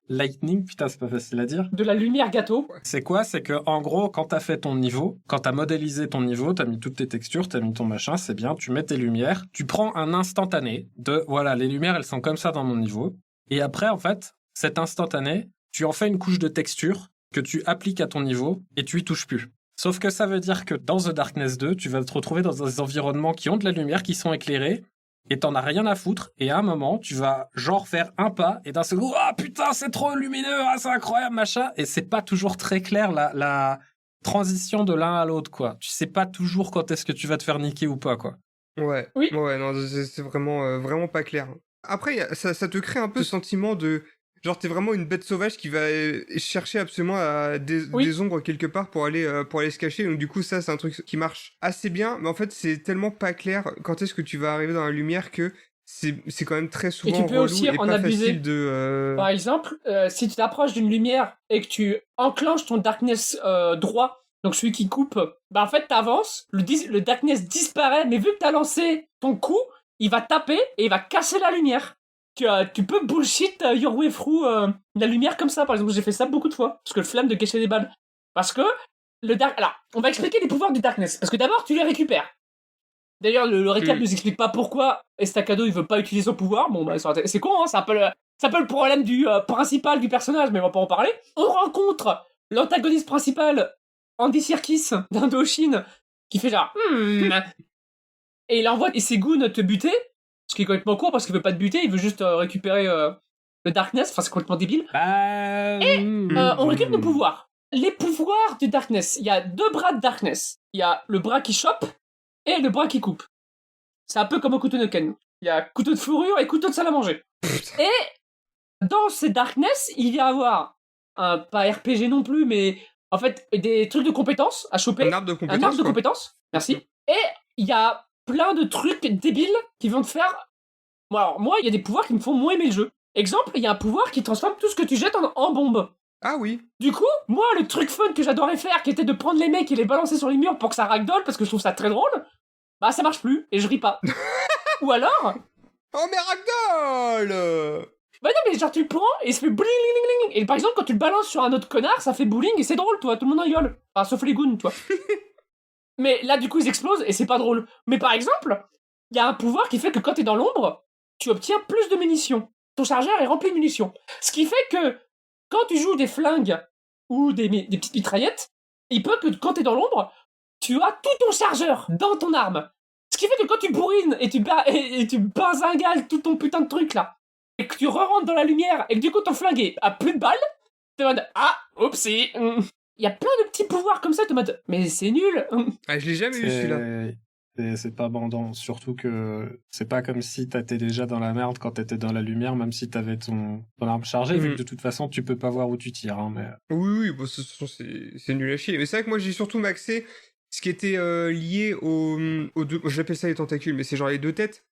Speaker 9: lightning, putain, c'est pas facile à dire.
Speaker 7: De la lumière gâteau.
Speaker 9: C'est quoi? C'est que, en gros, quand t'as fait ton niveau, quand t'as modélisé ton niveau, t'as mis toutes tes textures, t'as mis ton machin, c'est bien, tu mets tes lumières, tu prends un instantané de, voilà, les lumières, elles sont comme ça dans mon niveau. Et après, en fait, cet instantané, tu en fais une couche de texture que tu appliques à ton niveau et tu y touches plus. Sauf que ça veut dire que dans The Darkness 2, tu vas te retrouver dans des environnements qui ont de la lumière, qui sont éclairés, et t'en as rien à foutre, et à un moment, tu vas genre faire un pas, et d'un seul coup, ah putain, c'est trop lumineux, ah, c'est incroyable, machin, et c'est pas toujours très clair la transition de l'un à l'autre, quoi. Tu sais pas toujours quand est-ce que tu vas te faire niquer ou pas, quoi.
Speaker 8: Ouais.
Speaker 7: Oui.
Speaker 8: Ouais, non, c'est vraiment, vraiment pas clair. Après, ça te crée un peu ce sentiment de... Genre, t'es vraiment une bête sauvage qui va chercher absolument des ombres quelque part pour aller se cacher. Donc, du coup, ça, c'est un truc qui marche assez bien. Mais en fait, c'est tellement pas clair quand est-ce que tu vas arriver dans la lumière que c'est quand même très souvent
Speaker 7: et tu peux
Speaker 8: relou
Speaker 7: aussi
Speaker 8: et
Speaker 7: en
Speaker 8: pas
Speaker 7: abuser.
Speaker 8: facile de...
Speaker 7: Par exemple, si tu t'approches d'une lumière et que tu enclenches ton Darkness droit, donc celui qui coupe, bah en fait, t'avances, le Darkness disparaît, mais vu que t'as lancé ton coup, il va taper et il va casser la lumière. Tu peux bullshit your way through la lumière comme ça, par exemple. J'ai fait ça beaucoup de fois, parce que le flamme de cacher des balles. Parce que le Dark... Alors, on va expliquer les pouvoirs du Darkness, parce que d'abord, tu les récupères. D'ailleurs, le récap nous explique pas pourquoi Estacado, il veut pas utiliser son pouvoir. Bon, bah, c'est con, hein, c'est un peu le problème du principal du personnage, mais on va pas en parler. On rencontre l'antagoniste principal, Andy Serkis, d'Indochine, qui fait genre... Et il envoie ses goons te buter, ce qui est complètement court parce qu'il veut pas te buter, il veut juste récupérer le Darkness, enfin c'est complètement débile.
Speaker 9: Bah...
Speaker 7: On récupère nos pouvoirs. Les pouvoirs du Darkness, il y a 2 bras de Darkness. Il y a le bras qui chope et le bras qui coupe. C'est un peu comme au couteau no Ken. Il y a couteau de fourrure et couteau de salle à manger. Et dans ces Darkness, il va y avoir pas RPG non plus, mais en fait des trucs de compétences à choper.
Speaker 8: Un arbre de compétences.
Speaker 7: Un arbre de compétences, merci. Et il y a plein de trucs débiles qui vont te faire... Bon, alors, moi, il y a des pouvoirs qui me font moins aimer le jeu. Exemple, il y a un pouvoir qui transforme tout ce que tu jettes en bombe.
Speaker 8: Ah oui.
Speaker 7: Du coup, moi, le truc fun que j'adorais faire, qui était de prendre les mecs et les balancer sur les murs pour que ça ragdoll, parce que je trouve ça très drôle, bah ça marche plus, et je ris pas. Ou alors...
Speaker 8: Oh mais Ragdoll.
Speaker 7: Bah non, mais genre tu le prends, et il se fait bling, bling, bling. Et par exemple, quand tu le balances sur un autre connard, ça fait bowling, et c'est drôle, toi, tout le monde rigole. Enfin, sauf les goons, toi. Mais là, du coup, ils explosent, et c'est pas drôle. Mais par exemple, il y a un pouvoir qui fait que quand t'es dans l'ombre, tu obtiens plus de munitions. Ton chargeur est rempli de munitions. Ce qui fait que, quand tu joues des flingues, ou des petites mitraillettes, il peut que quand t'es dans l'ombre, tu as tout ton chargeur dans ton arme. Ce qui fait que quand tu bourrines, et tu bazinguales tout ton putain de truc, là, et que tu re-rentres dans la lumière, et que du coup ton flingue a plus de balles, t'es en mode, ah, oupsie. Il y a plein de petits pouvoirs comme ça, t'es en mode, mais c'est nul.
Speaker 8: Ah, je l'ai jamais vu celui-là.
Speaker 9: Et c'est pas bandant, surtout que c'est pas comme si t'étais déjà dans la merde quand t'étais dans la lumière, même si t'avais ton arme chargée, vu que de toute façon tu peux pas voir où tu tires. Hein, mais...
Speaker 8: Oui, bon, c'est nul à chier. Mais c'est vrai que moi j'ai surtout maxé ce qui était lié aux deux... J'appelle ça les tentacules, mais c'est genre les 2 têtes.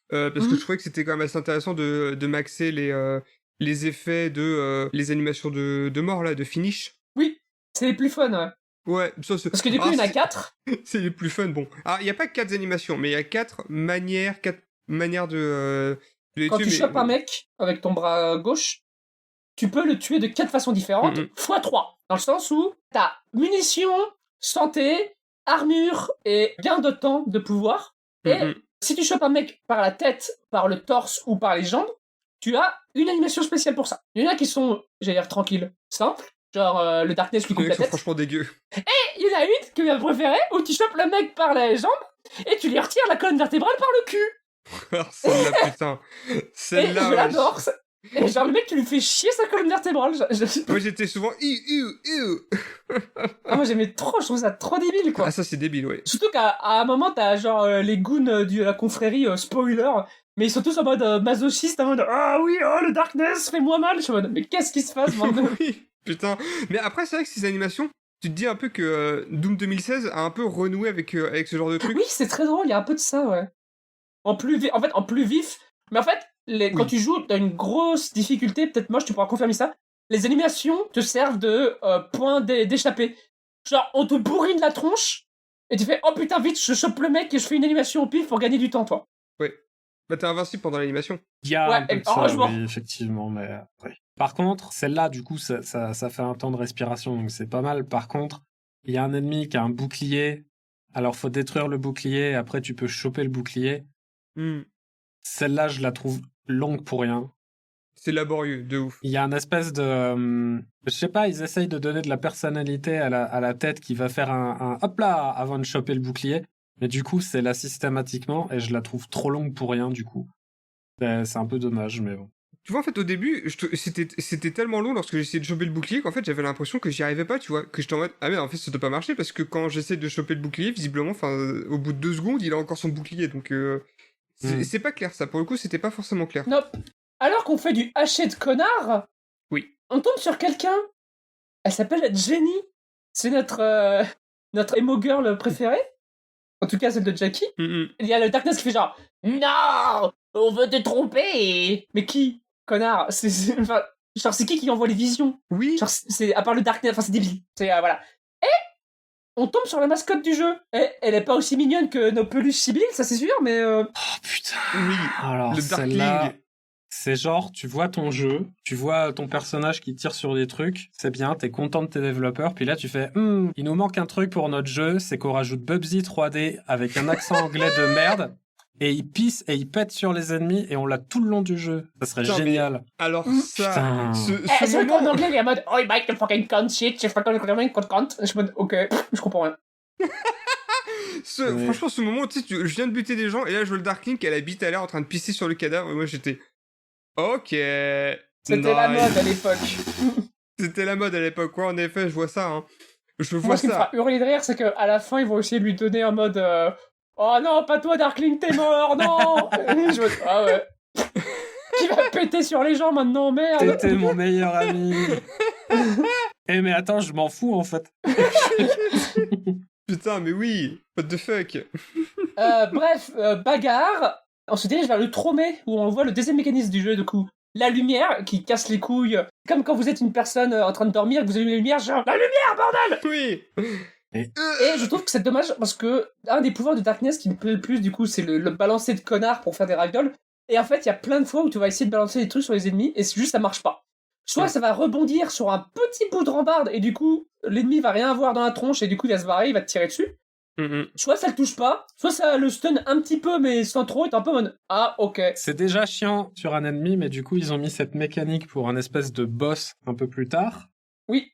Speaker 8: Parce que je trouvais que c'était quand même assez intéressant de maxer les effets de... les animations de mort, là, de finish.
Speaker 7: Oui, c'est les plus fun, ouais.
Speaker 8: Ouais, ça c'est...
Speaker 7: Parce que du coup, il y en a 4.
Speaker 8: C'est les plus fun, bon. Alors, il n'y a pas 4 animations, mais il y a 4 manières de les
Speaker 7: Quand
Speaker 8: tuer,
Speaker 7: tu chopes un mec avec ton bras gauche, tu peux le tuer de 4 façons différentes, x 3. Dans le sens où t'as munitions, santé, armure et gain de temps de pouvoir. Et si tu chopes un mec par la tête, par le torse ou par les jambes, tu as une animation spéciale pour ça. Il y en a qui sont, j'allais dire, tranquilles, simples. Genre le Darkness lui coupe la tête.
Speaker 8: Franchement dégueu.
Speaker 7: Et il y en a une que j'ai préférée où tu chopes le mec par les jambes et tu lui retires la colonne vertébrale par le cul.
Speaker 8: Alors celle-là, putain. Celle-là,
Speaker 7: et je l'adore. Et genre le mec, tu lui fais chier sa colonne vertébrale.
Speaker 8: Moi j'étais souvent
Speaker 7: Ah, moi j'aimais trop, je trouve ça trop débile quoi.
Speaker 8: Ah ça c'est débile, ouais.
Speaker 7: Surtout qu'à un moment t'as genre les goons de la confrérie spoiler, mais ils sont tous en mode masochiste, en mode ah oui, oh le Darkness fais-moi mal. Je suis en mode mais qu'est-ce qui se passe maintenant?
Speaker 8: Oui. Putain, mais après c'est vrai que ces animations, tu te dis un peu que Doom 2016 a un peu renoué avec ce genre de truc.
Speaker 7: Oui, c'est très drôle, il y a un peu de ça, ouais. En plus vif, mais en fait, quand tu joues, t'as une grosse difficulté, peut-être moche, tu pourras confirmer ça, les animations te servent de point d'échappée. Genre, on te bourrine la tronche, et tu fais, oh putain, vite, je chope le mec et je fais une animation au pif pour gagner du temps, toi.
Speaker 8: Ouais. Bah t'es invincible pendant l'animation.
Speaker 9: Il y a un peu de ça, oui, effectivement, mais... Ouais. Par contre, celle-là, du coup, ça fait un temps de respiration, donc c'est pas mal. Par contre, il y a un ennemi qui a un bouclier, alors faut détruire le bouclier, après tu peux choper le bouclier. Celle-là, je la trouve longue pour rien.
Speaker 8: C'est laborieux, de ouf.
Speaker 9: Il y a une espèce de... je sais pas, ils essayent de donner de la personnalité à la tête qui va faire un hop là avant de choper le bouclier. Mais du coup, c'est là systématiquement, et je la trouve trop longue pour rien, du coup. C'est un peu dommage, mais bon.
Speaker 8: Tu vois, en fait, au début, c'était tellement long lorsque j'essayais de choper le bouclier qu'en fait, j'avais l'impression que j'y arrivais pas, tu vois. Que j'étais en mode, ah mais en fait, ça doit pas marcher parce que quand j'essaie de choper le bouclier, visiblement, au bout de 2 secondes, il a encore son bouclier. Donc, c'est pas clair, ça. Pour le coup, c'était pas forcément clair.
Speaker 7: Non. Alors qu'on fait du haché de connard,
Speaker 8: oui.
Speaker 7: On tombe sur quelqu'un. Elle s'appelle Jenny. C'est notre emo girl préférée. En tout cas, celle de Jackie. Il y a le Darkness qui fait genre, non, on veut te tromper. Mais qui? Connard, enfin, genre c'est qui envoie les visions?
Speaker 8: Oui.
Speaker 7: Genre c'est à part le Darkness, enfin c'est débile. C'est voilà. Et on tombe sur la mascotte du jeu. Et elle est pas aussi mignonne que nos peluches Sibyl, ça c'est sûr, mais
Speaker 9: Oh putain.
Speaker 8: Oui.
Speaker 9: Alors
Speaker 8: le
Speaker 9: celle-là, c'est genre tu vois ton jeu, tu vois ton personnage qui tire sur des trucs, c'est bien, t'es content de tes développeurs, puis là tu fais il nous manque un truc pour notre jeu, c'est qu'on rajoute Bubsy 3D avec un accent anglais de merde. Et il pisse et il pète sur les ennemis et on l'a tout le long du jeu. Ça serait génial.
Speaker 8: Alors ça,
Speaker 7: ce moment... en anglais, il est en mode oh, il make the fucking cunt shit, je suis en mode ok, je comprends rien.
Speaker 8: Franchement, ce moment, tu sais, je viens de buter des gens et là je vois le Darkling qui a la bite à l'air en train de pisser sur le cadavre et moi j'étais ok.
Speaker 7: C'était la
Speaker 8: Nice.
Speaker 7: mode à l'époque.
Speaker 8: C'était la mode à l'époque, quoi, en effet, je vois ça, hein. Je
Speaker 7: Moi,
Speaker 8: vois
Speaker 7: ce qui me fera
Speaker 8: ça.
Speaker 7: hurler de rire, c'est qu'à la fin, ils vont essayer de lui donner un mode oh non, pas toi, Darkling, t'es mort, non. Je me dis, ah ouais. Qui va péter sur les gens maintenant, merde.
Speaker 9: T'étais mon meilleur ami. Eh mais attends, je m'en fous en fait.
Speaker 8: Putain, mais oui, what the fuck.
Speaker 7: Bref, bagarre. On se dirige vers le Tromé, où on voit le deuxième mécanisme du jeu, du coup. La lumière qui casse les couilles. Comme quand vous êtes une personne en train de dormir, que vous allumez la lumière, genre la lumière, bordel.
Speaker 8: Oui.
Speaker 7: Et je trouve que c'est dommage parce que un des pouvoirs de Darkness qui me plaît le plus, du coup, c'est le balancer de connard pour faire des ragdolls. Et en fait, il y a plein de fois où tu vas essayer de balancer des trucs sur les ennemis et c'est juste ça marche pas. Soit ça va rebondir sur un petit bout de rambarde et du coup, l'ennemi va rien avoir dans la tronche et du coup, il va se barrer, il va te tirer dessus. Soit ça le touche pas, soit ça le stun un petit peu mais sans trop, et t'es un peu en mode ah ok.
Speaker 9: C'est déjà chiant sur un ennemi, mais du coup, ils ont mis cette mécanique pour un espèce de boss un peu plus tard.
Speaker 7: Oui.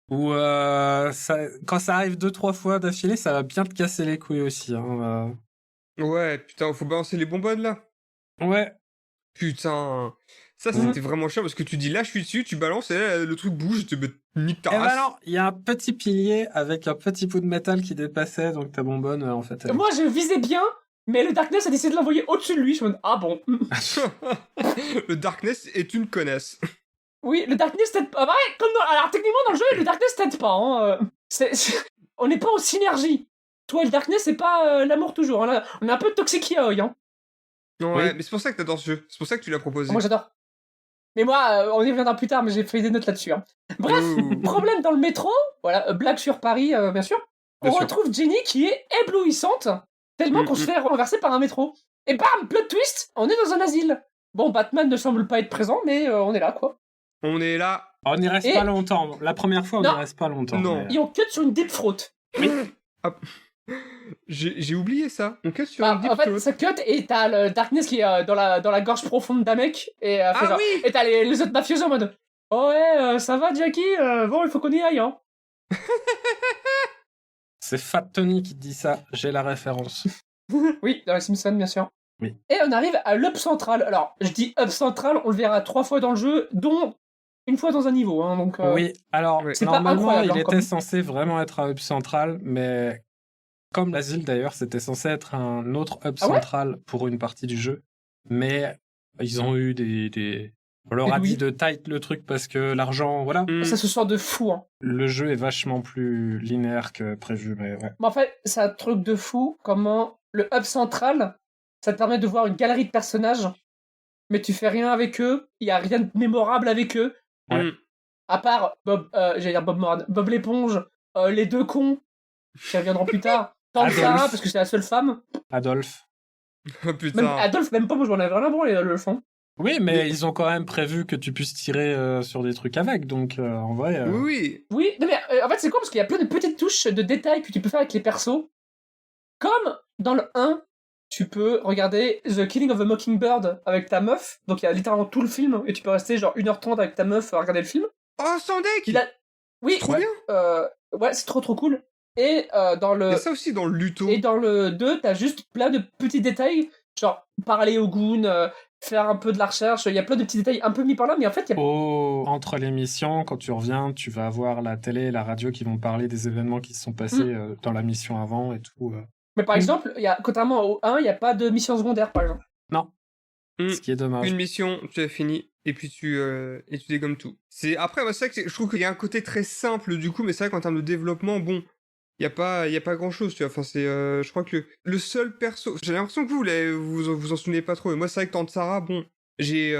Speaker 9: Où quand ça arrive 2-3 fois d'affilée, ça va bien te casser les couilles aussi. Hein.
Speaker 8: Ouais, putain, faut balancer les bonbonnes, là.
Speaker 9: Ouais.
Speaker 8: Putain. Ça, c'était vraiment chiant, parce que tu dis, là, je suis dessus, tu balances, et là, le truc bouge, tu nique ta
Speaker 9: Et
Speaker 8: race.
Speaker 9: ben non, il y a un petit pilier avec un petit bout de métal qui dépassait, donc ta bonbonne, en fait...
Speaker 7: Moi je visais bien, mais le Darkness a décidé de l'envoyer au-dessus de lui, je me dis ah bon.
Speaker 8: Le Darkness est une connasse.
Speaker 7: Oui, le Darkness t'aide pas. Bah ouais, alors techniquement dans le jeu, le Darkness t'aide pas. Hein. On n'est pas en synergie. Toi et le Darkness, c'est pas l'amour toujours. Hein. Là, on est un peu toxic yaoi. Hein.
Speaker 8: Ouais,
Speaker 9: Oui.
Speaker 8: mais c'est pour ça que t'adores ce jeu. C'est pour ça que tu l'as proposé.
Speaker 7: Moi j'adore. Mais moi, on y reviendra plus tard, mais j'ai fait des notes là-dessus. Hein. Bref, problème dans le métro. Voilà, blague sur Paris, bien sûr. On
Speaker 8: Bien sûr.
Speaker 7: retrouve Jenny qui est éblouissante, tellement qu'on se fait renverser par un métro. Et bam, plot twist, on est dans un asile. Bon, Batman ne semble pas être présent, mais on est là, quoi.
Speaker 8: On est là.
Speaker 9: On n'y reste
Speaker 7: Et-
Speaker 9: pas longtemps. La première fois, on n'y
Speaker 7: Non.
Speaker 9: reste pas longtemps.
Speaker 8: Non.
Speaker 9: mais-
Speaker 7: Et on cut sur une deep throat.
Speaker 8: Ah. J'ai oublié ça. On casse sur
Speaker 7: Bah,
Speaker 8: une deep
Speaker 7: en fait,
Speaker 8: throat.
Speaker 7: ça cut et t'as le Darkness qui est dans la gorge profonde d'un mec et fait
Speaker 8: Ah
Speaker 7: genre-
Speaker 8: oui.
Speaker 7: et t'as les autres mafieux en mode oh ouais, ça va Jackie, bon il faut qu'on y aille hein.
Speaker 9: C'est Fat Tony qui dit ça, j'ai la référence.
Speaker 7: Oui, dans les Simpsons bien sûr.
Speaker 9: Oui.
Speaker 7: Et on arrive à l'Hub Central. Alors, je dis Hub Central, on le verra 3 fois dans le jeu, dont une fois dans un niveau. Hein, donc,
Speaker 9: Oui, alors,
Speaker 8: Ouais.
Speaker 7: C'est pas
Speaker 9: normalement,
Speaker 7: incroyable,
Speaker 9: il
Speaker 7: hein,
Speaker 9: était
Speaker 7: comme-
Speaker 9: censé vraiment être un hub central, mais comme l'asile d'ailleurs, c'était censé être un autre hub
Speaker 7: Ah ouais
Speaker 9: central pour une partie du jeu. Mais ils ont eu des... On leur a
Speaker 7: Des
Speaker 9: dit
Speaker 7: douilles.
Speaker 9: de tight le truc parce que l'argent, voilà.
Speaker 7: Ça se sort de fou. Hein.
Speaker 9: Le jeu est vachement plus linéaire que prévu, mais ouais.
Speaker 7: Mais en fait, c'est un truc de fou comment le Hub Central, ça te permet de voir une galerie de personnages, mais tu fais rien avec eux, il y a rien de mémorable avec eux.
Speaker 9: Ouais.
Speaker 7: À part Bob, j'allais dire Bob Moran, Bob l'éponge, les deux cons, qui reviendront plus tard. Tante
Speaker 9: Adolphe.
Speaker 7: Sarah, parce que c'est la seule femme.
Speaker 9: Adolphe.
Speaker 8: Oh,
Speaker 7: Même
Speaker 8: putain.
Speaker 7: Adolphe, même pas, moi je m'en avais rien à branler, le fond.
Speaker 9: Oui, mais ils ont quand même prévu que tu puisses tirer sur des trucs avec, donc en vrai...
Speaker 8: Oui, oui.
Speaker 7: Oui, non mais en fait c'est cool parce qu'il y a plein de petites touches de détails que tu peux faire avec les persos. Comme dans le 1, tu peux regarder The Killing of a Mockingbird avec ta meuf, donc il y a littéralement tout le film, et tu peux rester genre 1h30 avec ta meuf à regarder le film.
Speaker 8: Oh, sans deck.
Speaker 7: Il a... Oui,
Speaker 8: Trop bien.
Speaker 7: ouais, c'est trop cool. Et dans
Speaker 8: Il y
Speaker 7: le...
Speaker 8: a ça aussi dans le Luto.
Speaker 7: Et dans le 2, t'as juste plein de petits détails, genre parler au goon, faire un peu de la recherche, il y a plein de petits détails un peu mis par là, mais en fait, il y a...
Speaker 9: Entre les missions, quand tu reviens, tu vas avoir la télé et la radio qui vont parler des événements qui se sont passés dans la mission avant et tout.
Speaker 7: Mais par exemple, il y a, contrairement au 1, il n'y a pas de mission secondaire, par exemple.
Speaker 9: Ce qui est dommage.
Speaker 8: Une mission, tu as fini, et puis tu dégommes tout. Après, moi, c'est vrai que je trouve qu'il y a un côté très simple, du coup, mais c'est vrai qu'en termes de développement, bon, il y a pas grand-chose, tu vois. Enfin, c'est, je crois que le seul perso... J'ai l'impression que vous en souvenez pas trop, et moi, c'est vrai que Tante Sarah, bon, je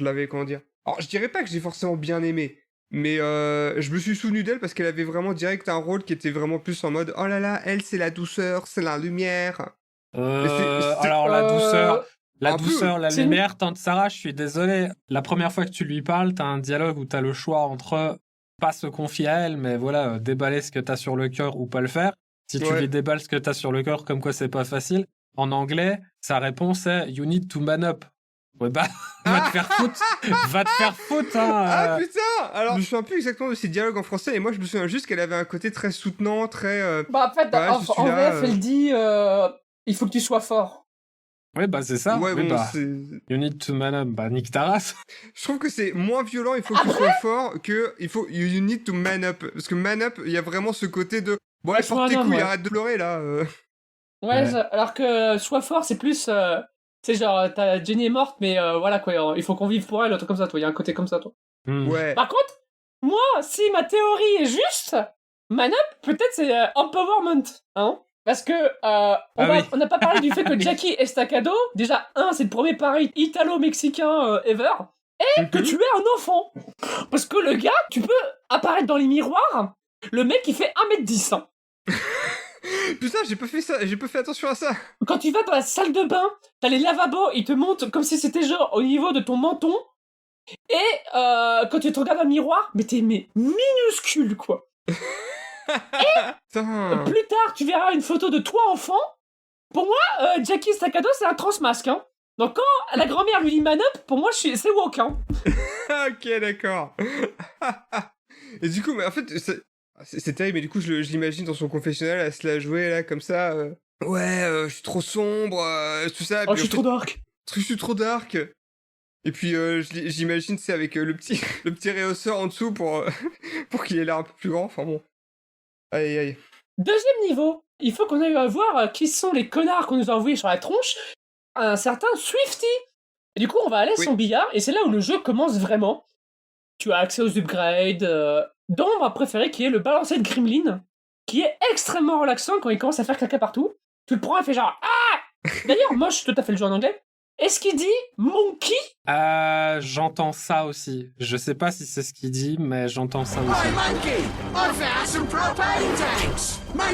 Speaker 8: l'avais, comment dire... Alors, je dirais pas que j'ai forcément bien aimé, mais je me suis souvenu d'elle parce qu'elle avait vraiment direct un rôle qui était vraiment plus en mode « Oh là là, elle, c'est la douceur, c'est la lumière ».
Speaker 9: Alors, la douceur... La
Speaker 8: un peu.
Speaker 9: douceur, la
Speaker 7: C'est
Speaker 9: lumière, Tante Sarah, je suis désolé. La première fois que tu lui parles, t'as un dialogue où t'as le choix entre pas se confier à elle, mais voilà, déballer ce que t'as sur le cœur ou pas le faire. Si tu
Speaker 8: Ouais.
Speaker 9: lui déballes ce que t'as sur le cœur, comme quoi c'est pas facile, en anglais, sa réponse est « You need to man up ». Ouais bah, va te faire foutre. Va te faire foutre, hein.
Speaker 8: Ah putain! Alors, je me souviens plus exactement de ces dialogues en français, et moi je me souviens juste qu'elle avait un côté très soutenant, très...
Speaker 7: Bah, en fait,
Speaker 8: Ouais, je suis
Speaker 7: en
Speaker 8: là,
Speaker 7: VF, elle dit il faut que tu sois fort.
Speaker 9: Ouais, bah c'est ça.
Speaker 8: Ouais,
Speaker 9: Oui,
Speaker 8: bon,
Speaker 9: bah,
Speaker 8: c'est...
Speaker 9: you need to man up. Bah, nique ta race.
Speaker 8: Je trouve que c'est moins violent, il faut que tu sois fort, que il faut you need to man up. Parce que man up, il y a vraiment ce côté de bon, allez,
Speaker 7: sois
Speaker 8: porte tes
Speaker 7: un homme,
Speaker 8: couilles,
Speaker 7: ouais.
Speaker 8: arrête de pleurer là.
Speaker 7: Ouais, alors que sois fort, c'est plus... c'est genre, Jenny est morte, mais voilà quoi, il faut qu'on vive pour elle, un truc comme ça, toi. Il y a un côté comme ça, toi.
Speaker 8: Ouais.
Speaker 7: Par contre, moi, si ma théorie est juste, Man Up, peut-être c'est empowerment, hein. Parce que on n'a pas parlé du fait que Jackie Estacado, déjà, c'est le premier pari italo-mexicain ever, et que tu es un enfant. Parce que le gars, tu peux apparaître dans les miroirs, le mec il fait 1m10. Hein.
Speaker 8: Putain, j'ai pas fait ça, j'ai pas fait attention à ça.
Speaker 7: Quand tu vas dans la salle de bain, t'as les lavabos, ils te montent comme si c'était genre au niveau de ton menton, et quand tu te regardes dans le miroir, mais t'es minuscule quoi. Plus tard, tu verras une photo de toi enfant. Pour moi, Jackie Estacado, c'est un transmasque. Hein. Donc quand la grand-mère lui dit man up, pour moi, c'est woke. Hein.
Speaker 8: Ok, d'accord. Et du coup, mais en fait, c'est terrible, mais du coup, je l'imagine dans son confessionnal à se la jouer là, comme ça. Ouais, je suis trop sombre, tout ça.
Speaker 7: Oh, je suis trop dark.
Speaker 8: Je suis trop dark. Et puis, j'imagine, c'est avec le petit réhausseur en dessous pour qu'il ait l'air un peu plus grand. Enfin bon. Aïe, aïe.
Speaker 7: Deuxième niveau, il faut qu'on aille voir qui sont les connards qu'on nous a envoyés sur la tronche. Un certain Swifty. Et du coup, on va aller à son billard, et c'est là où le jeu commence vraiment. Tu as accès aux upgrades, dont ma préférée qui est le balancier de Gremlin, qui est extrêmement relaxant quand il commence à faire caca partout. Tu le prends et fait genre ah. D'ailleurs, moi je suis tout à fait le jeu en anglais. Est-ce qu'il dit monkey?
Speaker 9: J'entends ça aussi. Je sais pas si c'est ce qu'il dit, mais j'entends ça aussi.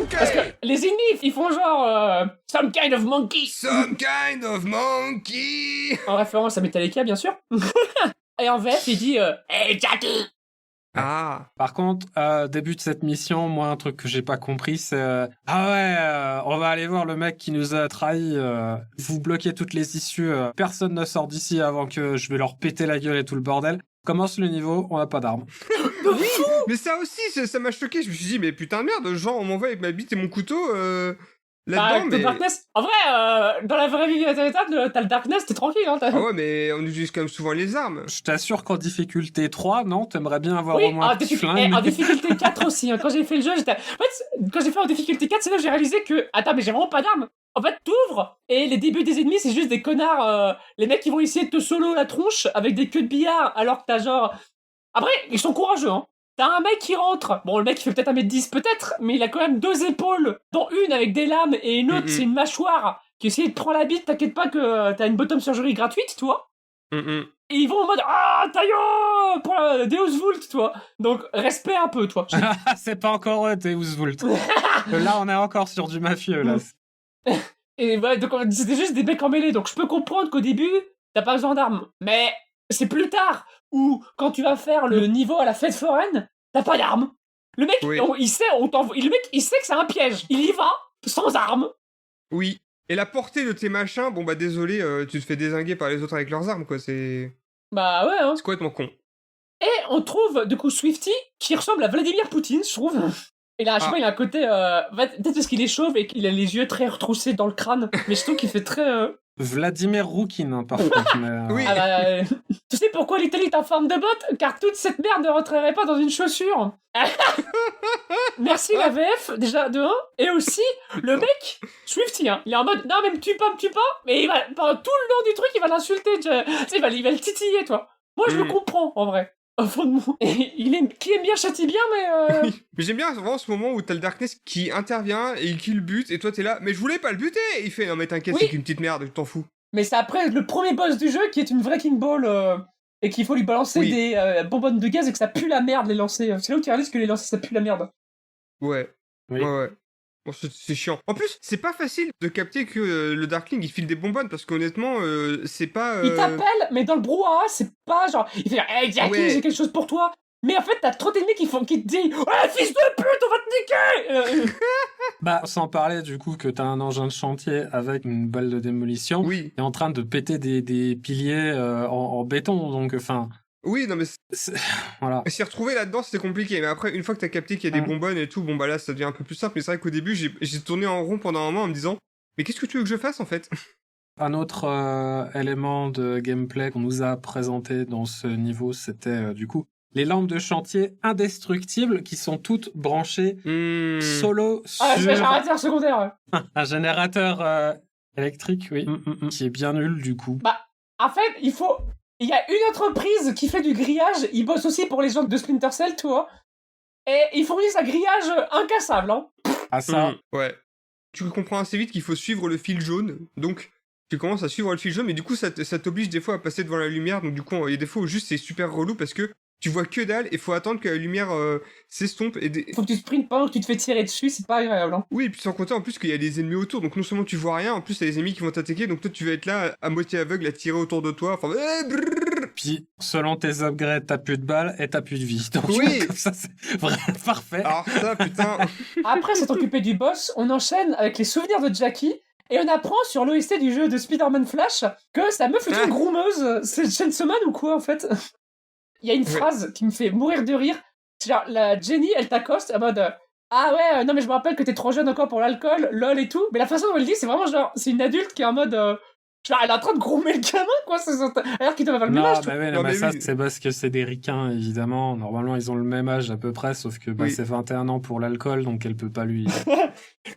Speaker 7: Parce que les ennemis, ils font genre some kind of monkey.
Speaker 8: Some kind of monkey.
Speaker 7: En référence à Metallica, bien sûr. Et en VF, il dit hey Jackie.
Speaker 9: Par contre, début de cette mission, moi, un truc que j'ai pas compris, c'est on va aller voir le mec qui nous a trahis. Vous bloquez toutes les issues. Personne ne sort d'ici avant que je vais leur péter la gueule et tout le bordel. Commence le niveau, on n'a pas d'armes.
Speaker 8: Oui, mais ça aussi, ça m'a choqué. Je me suis dit, mais putain de merde, genre, on m'envoie avec ma bite et mon couteau là-dedans, mais...
Speaker 7: Darkness. En vrai, dans la vraie vie, t'as le Darkness, t'es tranquille. Hein,
Speaker 8: Ah ouais, mais on utilise quand même souvent les armes.
Speaker 9: Je t'assure qu'en difficulté 3, non, t'aimerais bien avoir au moins un petit flingue.
Speaker 7: En difficulté 4 aussi. Hein, quand j'ai fait le jeu, j'étais... En fait, quand j'ai fait en difficulté 4, c'est là que j'ai réalisé que... Attends, mais j'ai vraiment pas d'armes. En fait, t'ouvres, et les débuts des ennemis, c'est juste des connards... les mecs qui vont essayer de te solo la tronche avec des queues de billard, alors que t'as genre... Après, ils sont courageux, hein. T'as un mec qui rentre, bon le mec il fait peut-être 1m10 peut-être, mais il a quand même 2 épaules, dont une avec des lames et une autre c'est une mâchoire qui essaie de prendre la bite, t'inquiète pas que t'as une bottom surgery gratuite, toi. Et ils vont en mode taillot pour la Deus Vult, toi. Donc respect un peu, toi.
Speaker 9: C'est pas encore Deus Vult. Là on est encore sur du mafieux là.
Speaker 7: Et ouais, donc c'était juste des mecs emmêlés, donc je peux comprendre qu'au début t'as pas besoin d'armes, mais c'est plus tard. Ou quand tu vas faire le niveau à la fête foraine, t'as pas d'armes. Le mec, il sait, le mec, il sait que c'est un piège. Il y va sans armes.
Speaker 8: Oui. Et la portée de tes machins, bon bah désolé, tu te fais dézinguer par les autres avec leurs armes, quoi. C'est.
Speaker 7: Bah ouais. Hein.
Speaker 8: C'est complètement con.
Speaker 7: Et on trouve du coup Swifty qui ressemble à Vladimir Poutine, je trouve. Et là, je sais pas, il a un côté, peut-être parce qu'il est chauve et qu'il a les yeux très retroussés dans le crâne, mais je trouve qu'il fait très.
Speaker 9: Vladimir Roukin, hein, par contre. Mais,
Speaker 8: Oui.
Speaker 7: Tu sais pourquoi l'Italie est en forme de botte? Car toute cette merde ne rentrerait pas dans une chaussure. Merci la VF, déjà, de 1. Et aussi, le mec, Swifty, hein, il est en mode, non mais me tue pas, mais il va, pendant tout le long du truc, il va l'insulter, tu sais, il va le titiller, toi. Moi, je le comprends, en vrai. Au fond de moi. Et qui aime bien châtie bien, mais...
Speaker 8: Mais j'aime bien vraiment ce moment où t'as le Darkness qui intervient et qui le bute, et toi t'es là, mais je voulais pas le buter. Et il fait, non mais t'inquiète, c'est qu'une petite merde, je t'en fous.
Speaker 7: Mais c'est après le premier boss du jeu qui est une vraie King Ball, et qu'il faut lui balancer des bonbonnes de gaz et que ça pue la merde les lancer. C'est là où tu réalises que les lancer ça pue la merde.
Speaker 8: Ouais.
Speaker 9: Oui.
Speaker 8: Ouais. Bon, c'est chiant. En plus, c'est pas facile de capter que le Darkling il file des bonbonnes parce qu'honnêtement, c'est pas.
Speaker 7: Il t'appelle, mais dans le brouhaha, c'est pas genre. Il fait hey Jackie, j'ai quelque chose pour toi. Mais en fait, t'as trop d'ennemis qui te disent ouais, fils de pute, on va te niquer.
Speaker 9: Bah, sans parler du coup que t'as un engin de chantier avec une balle de démolition,
Speaker 8: oui.
Speaker 9: et en train de péter des piliers en béton, donc enfin.
Speaker 8: Oui, non mais
Speaker 9: voilà.
Speaker 8: S'y retrouver là-dedans, c'était compliqué. Mais après, une fois que t'as capté qu'il y a des bonbonnes et tout, bon bah là, ça devient un peu plus simple. Mais c'est vrai qu'au début, j'ai tourné en rond pendant un moment en me disant, mais qu'est-ce que tu veux que je fasse en fait?
Speaker 9: Un autre élément de gameplay qu'on nous a présenté dans ce niveau, c'était du coup les lampes de chantier indestructibles qui sont toutes branchées solo
Speaker 7: Ah,
Speaker 9: sur
Speaker 7: générateur secondaire.
Speaker 9: un générateur électrique, oui, qui est bien nul du coup.
Speaker 7: Bah, en fait, il y a une entreprise qui fait du grillage, ils bossent aussi pour les gens de Splinter Cell, tu vois. Et ils fournissent un grillage incassable, hein.
Speaker 9: Ah ça,
Speaker 8: Ouais. Tu comprends assez vite qu'il faut suivre le fil jaune, donc tu commences à suivre le fil jaune, mais du coup ça t'oblige des fois à passer devant la lumière, donc du coup il y a des fois où juste c'est super relou parce que tu vois que dalle et faut attendre que la lumière s'estompe et
Speaker 7: Faut que tu sprintes pendant que tu te fais tirer dessus, c'est pas agréable, hein.
Speaker 8: oui, et puis sans compter en plus qu'il y a des ennemis autour, donc non seulement tu vois rien, en plus t'as des ennemis qui vont t'attaquer, donc toi tu vas être là à moitié aveugle à tirer autour de toi, enfin
Speaker 9: puis selon tes upgrades, t'as plus de balles et t'as plus de vie. Donc
Speaker 8: Oui.
Speaker 9: comme ça, c'est vraiment parfait.
Speaker 8: alors ça putain.
Speaker 7: Après s'être occupé du boss, on enchaîne avec les souvenirs de Jackie, et on apprend sur l'OST du jeu de Spider-Man Flash que sa meuf est une groumeuse. C'est Chainsaw Man ou quoi, en fait? Il y a une phrase qui me fait mourir de rire. C'est genre, la Jenny, elle t'accoste en mode ah ouais, non mais je me rappelle que t'es trop jeune encore pour l'alcool, lol et tout. Mais la façon dont elle dit, c'est vraiment genre, c'est une adulte qui est en mode genre, elle est en train de groomer le gamin, quoi. Alors qu'il doit avoir le même
Speaker 9: Non,
Speaker 7: âge.
Speaker 9: bah ouais,
Speaker 8: Non,
Speaker 9: mais
Speaker 8: mais
Speaker 9: ça,
Speaker 8: oui.
Speaker 9: c'est parce que c'est des ricains, évidemment. Normalement, ils ont le même âge à peu près, sauf que bah,
Speaker 8: Oui.
Speaker 9: c'est 21 ans pour l'alcool, donc elle peut pas lui...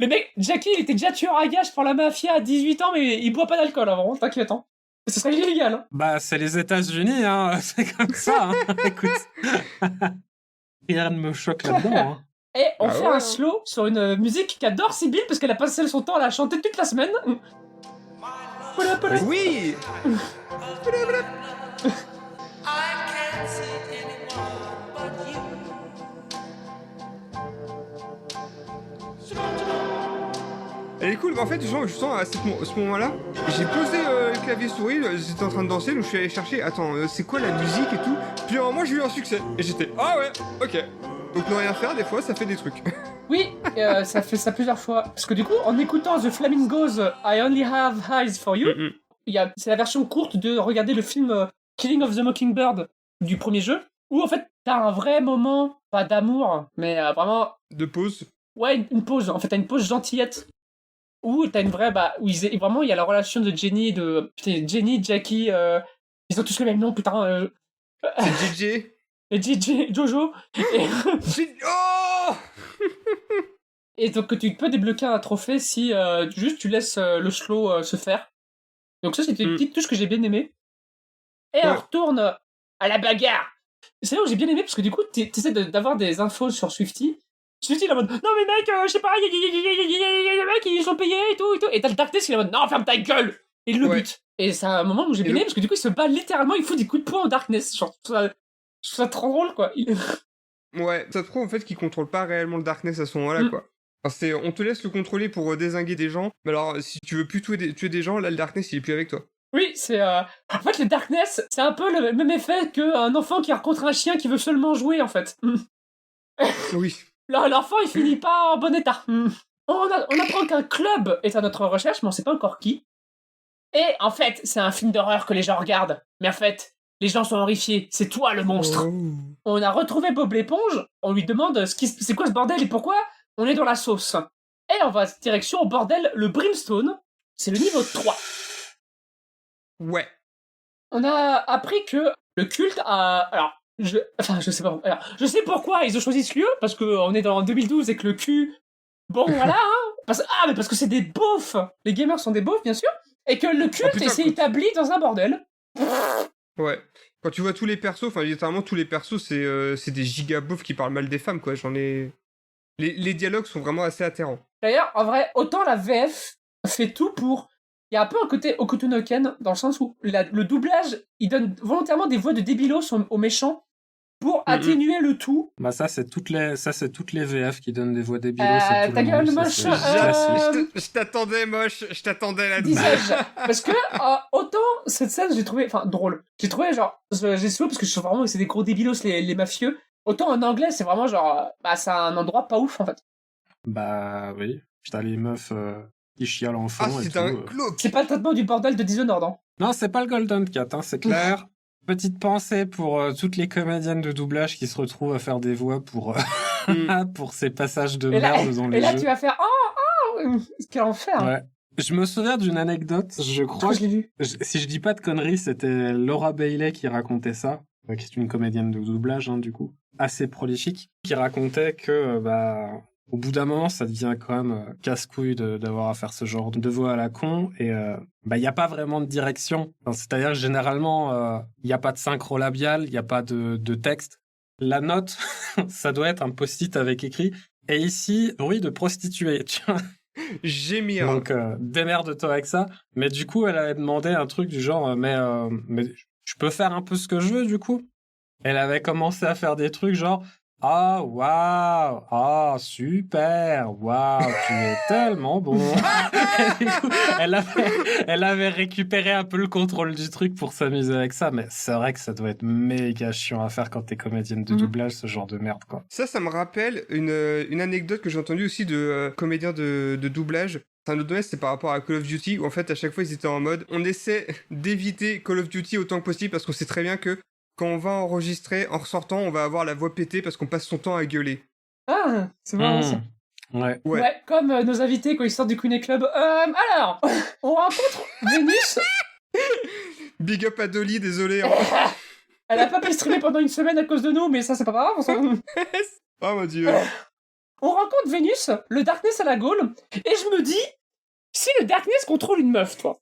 Speaker 7: Le mec, Jackie, il était déjà tueur à gages pour la mafia à 18 ans, mais il boit pas d'alcool avant, t'inquiète, hein. Ce serait illégal, hein.
Speaker 9: Bah, c'est les États-Unis, hein. C'est comme ça, hein. Écoute. Rien ne me choque là-dedans, hein.
Speaker 7: Et on
Speaker 8: Ah
Speaker 7: fait
Speaker 8: ouais.
Speaker 7: un slow sur une musique qu'adore Sibyl parce qu'elle a passé son temps à la chanter toute la semaine.
Speaker 8: Oui. Elle est cool, mais en fait, justement à ce moment-là, j'ai posé le clavier souris, j'étais en train de danser, donc je suis allé chercher, attends, c'est quoi la musique et tout. Puis à un moment, j'ai eu un succès, et j'étais, ah ouais, ok. Donc ne rien faire, des fois, ça fait des trucs.
Speaker 7: Oui, ça fait ça plusieurs fois. Parce que du coup, en écoutant The Flamingos, I Only Have Eyes for You, c'est la version courte de regarder le film Killing of the Mockingbird du premier jeu, où en fait, t'as un vrai moment, pas d'amour, mais vraiment,
Speaker 8: De pause.
Speaker 7: ouais, une pause. En fait, t'as une pause gentillette. Où t'as une vraie, où vraiment, il y a la relation de Jenny, Jenny, Jackie, ils ont tous le même nom, putain,
Speaker 8: C'est JJ.
Speaker 7: et JJ, Jojo. Et,
Speaker 8: Oh.
Speaker 7: et donc, tu peux débloquer un trophée si juste tu laisses le slow se faire. Donc ça, c'était une petite touche que j'ai bien aimée. Et on retourne à la bagarre. C'est là où j'ai bien aimé, parce que du coup, t'essaies d'avoir des infos sur Swifty. Swifty, il est en mode, non mais mec, je sais pas, il y a des mecs, ils sont payés et tout. Et t'as le Darkness, il est en mode, non, ferme ta gueule. Et il le bute. Et c'est un moment où j'ai bien aimé, parce que du coup, il se bat littéralement, il fout des coups de poing au Darkness. Genre, je trouve ça trop drôle, quoi.
Speaker 8: Ouais, ça te prouve en fait qu'il contrôle pas réellement le Darkness à ce moment-là, quoi. Enfin, on te laisse le contrôler pour dézinguer des gens, mais alors si tu veux plus tuer des gens, là le Darkness il est plus avec toi.
Speaker 7: Oui, c'est en fait le Darkness, c'est un peu le même effet qu'un enfant qui rencontre un chien qui veut seulement jouer en fait.
Speaker 8: Oui.
Speaker 7: L'enfant il finit pas en bon état. On apprend qu'un club est à notre recherche, mais on sait pas encore qui. Et en fait, c'est un film d'horreur que les gens regardent. Mais en fait, les gens sont horrifiés. C'est toi le monstre.
Speaker 8: Oh.
Speaker 7: On a retrouvé Bob l'éponge. On lui demande c'est quoi ce bordel et pourquoi on est dans la sauce. Et on va direction au bordel le Brimstone. C'est le niveau 3.
Speaker 8: Ouais.
Speaker 7: On a appris que le culte a... Alors, je sais pas... Alors, je sais pourquoi ils ont choisi ce lieu, parce qu'on est dans 2012 et que le cul... Bon, voilà, hein. Mais parce que c'est des beaufs. Les gamers sont des beaufs, bien sûr. Et que le culte s'est établi dans un bordel.
Speaker 8: Ouais. Quand tu vois tous les persos, enfin littéralement tous les persos, c'est des giga beaufs qui parlent mal des femmes, quoi. Les dialogues sont vraiment assez atterrants.
Speaker 7: D'ailleurs, en vrai, autant la VF fait tout pour... Il y a un peu un côté Okutonoken, dans le sens où le doublage, il donne volontairement des voix de débilos aux méchants pour atténuer le tout.
Speaker 9: Bah ça, c'est toutes les VF qui donnent des voix débiles.
Speaker 7: Ta gueule, moche.
Speaker 8: Je t'attendais, moche. Je t'attendais là-dessus.
Speaker 7: Disais-je. Parce que, autant, cette scène, j'ai trouvé, drôle. J'ai trouvé, j'ai souvent, parce que je trouve vraiment que c'est des gros débilos, les mafieux. Autant en anglais, c'est vraiment c'est un endroit pas ouf, en fait.
Speaker 9: Bah oui. T'as les meufs qui chialent en fond et
Speaker 8: c'est
Speaker 9: tout.
Speaker 8: un glauque.
Speaker 7: C'est pas le traitement du bordel de Dishonored, hein.
Speaker 9: Non, c'est pas le Golden Cat, hein, c'est clair. Petite pensée pour toutes les comédiennes de doublage qui se retrouvent à faire des voix pour pour ces passages de merde dans les jeux.
Speaker 7: Et là, tu vas faire quel enfer.
Speaker 9: Ouais. Je me souviens d'une anecdote, je crois
Speaker 7: Je l'ai vu.
Speaker 9: si je dis pas de conneries, c'était Laura Bailey qui racontait ça, qui est une comédienne de doublage, du coup, assez prolifique, qui racontait que, au bout d'un moment, ça devient quand même casse-couille d'avoir à faire ce genre de voix à la con, et il y a pas vraiment de direction. Enfin, c'est-à-dire que généralement, il y a pas de synchro labial, il y a pas de texte. La note, ça doit être un post-it avec écrit, et ici, bruit de prostituée, tu vois.
Speaker 8: Gémir.
Speaker 9: Donc, démerde-toi avec ça. Mais du coup, elle avait demandé un truc du genre, mais je peux faire un peu ce que je veux, du coup. Elle avait commencé à faire des trucs genre, ah, waouh, ah, super, waouh, tu es tellement bon. Et du coup, elle avait récupéré un peu le contrôle du truc pour s'amuser avec ça, mais c'est vrai que ça doit être méga chiant à faire quand t'es comédienne de doublage, ce genre de merde, quoi.
Speaker 8: Ça me rappelle une anecdote que j'ai entendue aussi de comédiens de doublage. C'est un autre domaine, c'est par rapport à Call of Duty, où en fait, à chaque fois, ils étaient en mode, on essaie d'éviter Call of Duty autant que possible, parce qu'on sait très bien que quand on va enregistrer, en ressortant, on va avoir la voix pétée parce qu'on passe son temps à gueuler.
Speaker 7: Ah, c'est marrant ça.
Speaker 9: Ouais.
Speaker 7: Ouais, comme nos invités quand ils sortent du Queen Club. Alors, on rencontre Vénus.
Speaker 8: Big up à Dolly, désolé.
Speaker 7: Elle a pas pu streamer pendant une semaine à cause de nous, mais ça c'est pas grave.
Speaker 8: Oh mon dieu.
Speaker 7: On rencontre Vénus, le Darkness à la Gaule, et je me dis, si le Darkness contrôle une meuf, toi,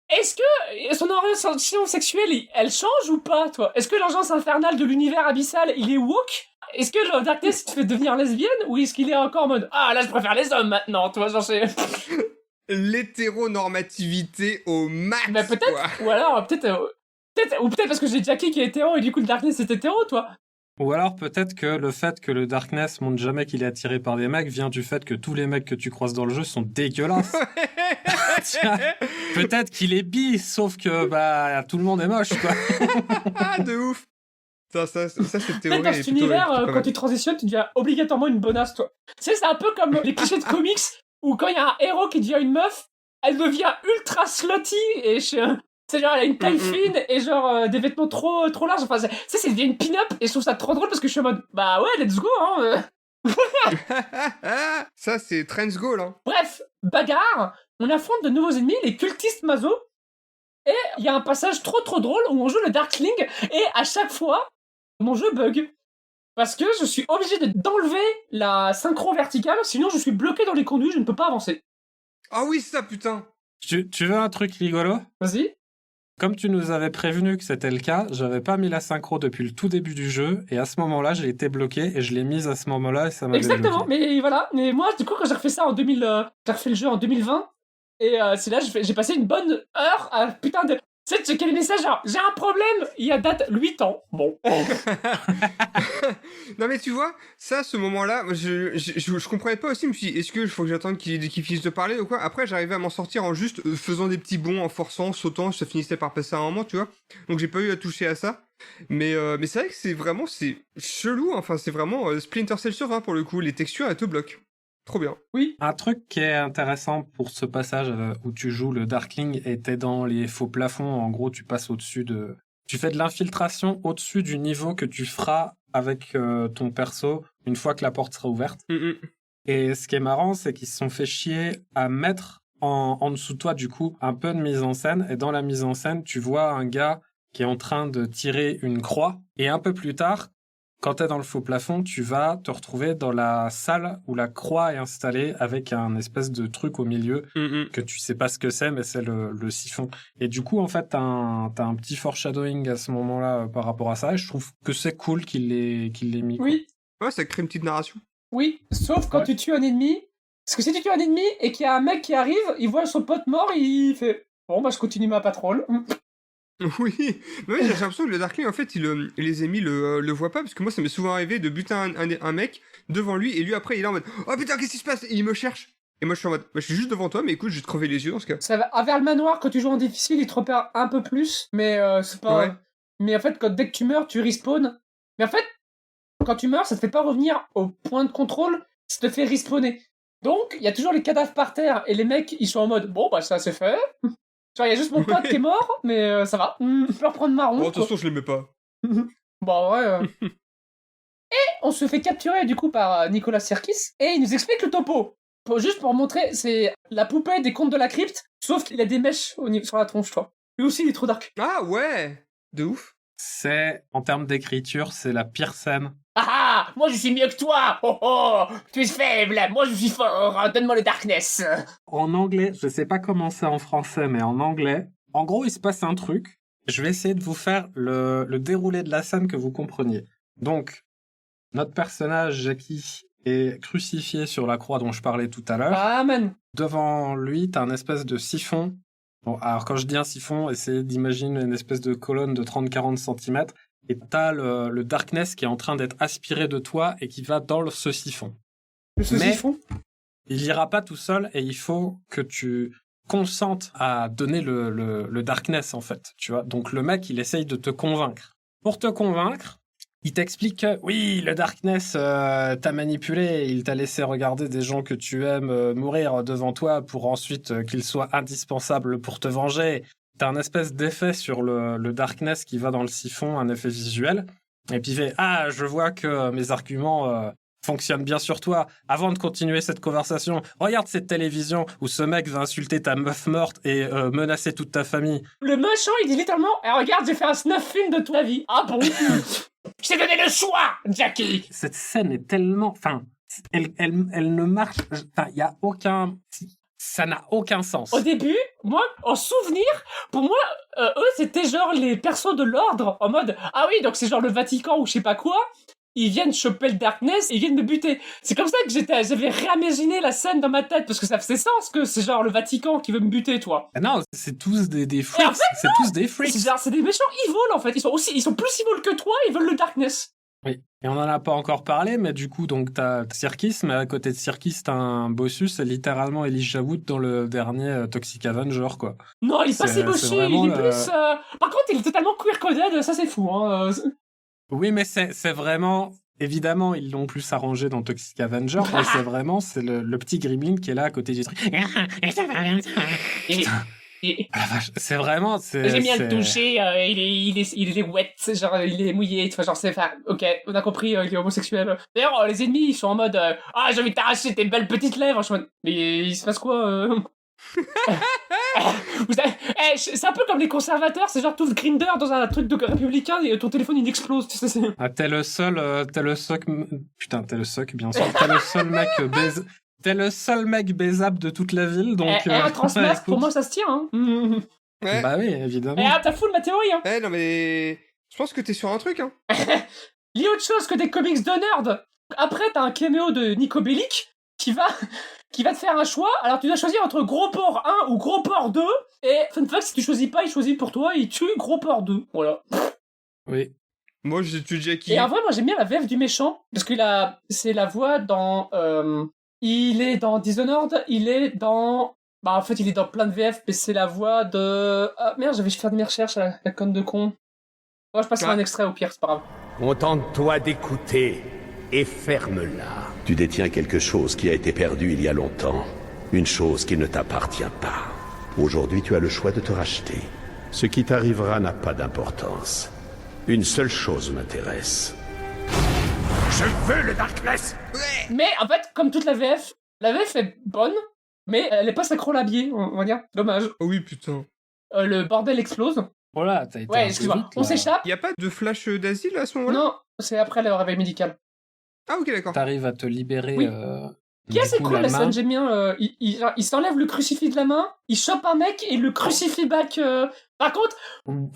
Speaker 7: est-ce que son orientation sexuelle, elle change ou pas, toi? Est-ce que l'urgence infernale de l'univers abyssal, il est woke? Est-ce que le Darkness te fait devenir lesbienne? Ou est-ce qu'il est encore en mode, ah là je préfère les hommes maintenant, tu vois, genre c'est...
Speaker 8: L'hétéronormativité au max,
Speaker 7: Mais peut-être,
Speaker 8: quoi.
Speaker 7: ou alors peut-être parce que j'ai Jackie qui est hétéro et du coup le Darkness est hétéro, toi.
Speaker 9: Ou alors peut-être que le fait que le Darkness montre jamais qu'il est attiré par des mecs vient du fait que tous les mecs que tu croises dans le jeu sont dégueulasses. Tiens, peut-être qu'il est bi, sauf que tout le monde est moche, quoi.
Speaker 8: Ah, de ouf. Ça cette
Speaker 7: Peut-être
Speaker 8: théorie
Speaker 7: dans
Speaker 8: est
Speaker 7: cet
Speaker 8: plutôt
Speaker 7: univers,
Speaker 8: pas
Speaker 7: quand
Speaker 8: mal.
Speaker 7: tu transitionnes, tu deviens obligatoirement une bonasse, toi. Tu sais, c'est un peu comme les clichés de comics où quand il y a un héros qui devient une meuf, elle devient ultra slutty et c'est genre elle a une taille fine et genre des vêtements trop larges. Enfin, c'est devient une pin-up et je trouve ça trop drôle parce que je suis en mode bah ouais, let's go, hein.
Speaker 8: Ça, c'est Trends Go, là.
Speaker 7: Bref, bagarre, on affronte de nouveaux ennemis, les cultistes Mazo, et il y a un passage trop drôle où on joue le Darkling, et à chaque fois, mon jeu bug. Parce que je suis obligé d'enlever la synchro verticale, sinon je suis bloqué dans les conduits, je ne peux pas avancer.
Speaker 8: Ah oui, ça, putain.
Speaker 9: Tu veux un truc rigolo?
Speaker 7: Vas-y.
Speaker 9: Comme tu nous avais prévenu que c'était le cas, j'avais pas mis la synchro depuis le tout début du jeu, et à ce moment-là, j'ai été bloqué, et je l'ai mise à ce moment-là, et ça m'avait
Speaker 7: Exactement,
Speaker 9: bloqué.
Speaker 7: mais voilà. Mais moi, du coup, quand j'ai refait ça en j'ai refait le jeu en 2020, et c'est là, j'ai passé une bonne heure à putain de... Tu sais, checker les messages, genre, j'ai un problème, il y a date 8 ans. Bon.
Speaker 8: Non mais tu vois, ça, ce moment-là, je comprenais pas aussi, je me suis dit, est-ce que faut que j'attende qu'il finisse de parler ou quoi? Après, j'arrivais à m'en sortir en juste faisant des petits bonds, en forçant, sautant, ça finissait par passer à un moment, tu vois. Donc j'ai pas eu à toucher à ça. Mais c'est vrai que c'est chelou, enfin c'est vraiment Splinter Cell sur 20 pour le coup, les textures elles te bloquent. Trop bien.
Speaker 7: Oui.
Speaker 9: Un truc qui est intéressant pour ce passage où tu joues le Darkling et t'es dans les faux plafonds, en gros tu passes au-dessus de... Tu fais de l'infiltration au-dessus du niveau que tu feras avec ton perso une fois que la porte sera ouverte. Et ce qui est marrant, c'est qu'ils se sont fait chier à mettre en dessous de toi, du coup, un peu de mise en scène. Et dans la mise en scène, tu vois un gars qui est en train de tirer une croix. Et un peu plus tard, quand t'es dans le faux plafond, tu vas te retrouver dans la salle où la croix est installée avec un espèce de truc au milieu que tu sais pas ce que c'est, mais c'est le siphon. Et du coup, en fait, t'as un petit foreshadowing à ce moment-là par rapport à ça. Et je trouve que c'est cool qu'il l'ait mis.
Speaker 7: Oui.
Speaker 8: Ouais, ça crée une petite narration.
Speaker 7: Oui, sauf quand tu tues un ennemi. Parce que si tu tues un ennemi et qu'il y a un mec qui arrive, il voit son pote mort, il fait bon, bah je continue ma patrouille.
Speaker 8: Oui, mais j'ai l'impression que le Darkling, en fait, les ennemis le voient pas, parce que moi, ça m'est souvent arrivé de buter un mec devant lui, et lui, après, il est en mode « Oh putain, qu'est-ce qui se passe ?» Et il me cherche. Et moi, je suis en mode « Je suis juste devant toi, mais écoute, je vais te crever les yeux dans ce cas. »
Speaker 7: Ça va, vers le manoir, quand tu joues en difficile, il te repère un peu plus, mais c'est pas...
Speaker 8: Ouais.
Speaker 7: Mais en fait, dès que tu meurs, tu respawns. Mais en fait, quand tu meurs, ça te fait pas revenir au point de contrôle, ça te fait respawner. Donc, il y a toujours les cadavres par terre, et les mecs, ils sont en mode « Bon, bah ça c'est fait. » Genre, il y a juste mon pote qui est mort, mais ça va. Je peux reprendre ma ronde.
Speaker 8: Bon, attention, je l'aimais pas.
Speaker 7: Bon, ouais. Et on se fait capturer, du coup, par Nicolas Sirkis, et il nous explique le topo. Juste pour montrer, c'est la poupée des contes de la crypte, sauf qu'il a des mèches sur la tronche, toi. Lui aussi, il est trop dark.
Speaker 8: Ah ouais, de ouf.
Speaker 9: C'est, en termes d'écriture, c'est la pire scène.
Speaker 7: Ah, moi je suis mieux que toi. Oh oh, tu es faible, moi je suis fort. Donne-moi le darkness.
Speaker 9: En anglais, je sais pas comment c'est en français, mais en anglais, en gros, il se passe un truc. Je vais essayer de vous faire le déroulé de la scène que vous compreniez. Donc, notre personnage, Jackie, est crucifié sur la croix dont je parlais tout à l'heure.
Speaker 7: Amen.
Speaker 9: Devant lui, t'as un espèce de siphon. Bon, alors quand je dis un siphon, essayez d'imaginer une espèce de colonne de 30-40 cm. Et t'as le darkness qui est en train d'être aspiré de toi et qui va dans ce siphon.
Speaker 7: Le siphon.
Speaker 9: Il ira pas tout seul et il faut que tu consentes à donner le darkness, en fait. Tu vois. Donc le mec, il essaye de te convaincre. Pour te convaincre, il t'explique que oui, le darkness t'a manipulé, il t'a laissé regarder des gens que tu aimes mourir devant toi pour ensuite qu'ils soient indispensables pour te venger. T'as un espèce d'effet sur le darkness qui va dans le siphon, un effet visuel. Et puis il fait « Ah, je vois que mes arguments fonctionnent bien sur toi. Avant de continuer cette conversation, regarde cette télévision où ce mec va insulter ta meuf morte et menacer toute ta famille. »
Speaker 7: Le méchant, il dit littéralement « Regarde, j'ai fait un snuff film de toute la vie. » Ah bon? Je t'ai donné le choix, Jackie.
Speaker 9: Cette scène est tellement... Enfin, elle ne marche... Enfin, il y a aucun... Ça n'a aucun sens.
Speaker 7: Au début, moi, en souvenir, pour moi, eux, c'était genre les persos de l'ordre, en mode « Ah oui, donc c'est genre le Vatican ou je sais pas quoi. » Ils viennent choper le darkness et ils viennent me buter. C'est comme ça que j'avais réimaginé la scène dans ma tête, parce que ça faisait sens que c'est genre le Vatican qui veut me buter, toi.
Speaker 9: Non, c'est tous des freaks.
Speaker 7: En fait,
Speaker 9: c'est tous des freaks.
Speaker 7: C'est des méchants evil, en fait. Ils sont plus evil que toi, ils veulent le darkness.
Speaker 9: Oui, et on en a pas encore parlé, mais du coup, donc t'as Sirkis, mais à côté de Sirkis, t'as un bossus, c'est littéralement Elijah Wood dans le dernier Toxic Avenger, quoi.
Speaker 7: Non, il est pas si bossu, il est plus... Par contre, il est totalement queer-coded, ça c'est fou, hein.
Speaker 9: Oui, mais c'est vraiment... Évidemment, ils l'ont plus arrangé dans Toxic Avenger, mais c'est vraiment le petit gremlin qui est là à côté du truc. Ah, la vache, c'est vraiment...
Speaker 7: J'aime bien le toucher, il est wet, genre il est mouillé, tu vois, genre c'est... Enfin, ok, on a compris, il est homosexuel. D'ailleurs, les ennemis, ils sont en mode ah, j'ai envie de t'arracher tes belles petites lèvres. Je suis en mode, mais il se passe quoi c'est un peu comme les conservateurs, c'est genre tout le Grindr dans un truc de républicain et ton téléphone il explose, tu sais.
Speaker 9: Ah, t'es le seul putain, t'es le suck, bien sûr. T'es le seul mec T'es le seul mec baisable de toute la ville, donc...
Speaker 7: un transmasque, pour moi, ça se tient, hein.
Speaker 8: Ouais.
Speaker 9: Bah oui, évidemment.
Speaker 7: T'as full ma théorie, hein.
Speaker 8: Non mais... Je pense que t'es sur un truc, hein.
Speaker 7: Il y a autre chose que des comics de nerd. Après, t'as un caméo de Nico Bellic qui va te faire un choix. Alors, tu dois choisir entre Gros Porc 1 ou Gros Porc 2. Et, fun fact, si tu choisis pas, il choisit pour toi, il tue Gros Porc 2. Voilà.
Speaker 9: Oui.
Speaker 8: Moi, je tue Jackie.
Speaker 7: Et en vrai, moi, j'aime bien la VF du méchant. Parce que c'est la voix dans... il est dans Dishonored, il est dans... Bah, en fait, il est dans plein de VF, mais c'est la voix de... Ah, merde, j'avais fait de mes recherches, la conne de con. Moi, je passerai un extrait au pire, c'est pas grave.
Speaker 11: Contente-toi d'écouter et ferme-la. Tu détiens quelque chose qui a été perdu il y a longtemps. Une chose qui ne t'appartient pas. Aujourd'hui, tu as le choix de te racheter. Ce qui t'arrivera n'a pas d'importance. Une seule chose m'intéresse. Je veux le Darkness!
Speaker 7: Mais en fait, comme toute la VF est bonne, mais elle est pas sacro-labiée, on va dire. Dommage.
Speaker 8: Oh oui, putain.
Speaker 7: Le bordel explose.
Speaker 9: Voilà, t'as été
Speaker 7: ouais, excuse-moi. On s'échappe.
Speaker 8: Y a pas de flash d'asile à ce moment-là?
Speaker 7: Non, c'est après le réveil médical.
Speaker 8: Ah ok, d'accord.
Speaker 9: T'arrives à te libérer...
Speaker 7: Oui. Qui est assez cool la scène, j'aime bien. Il s'enlève le crucifix de la main, il chope un mec et le crucifix back. Par contre...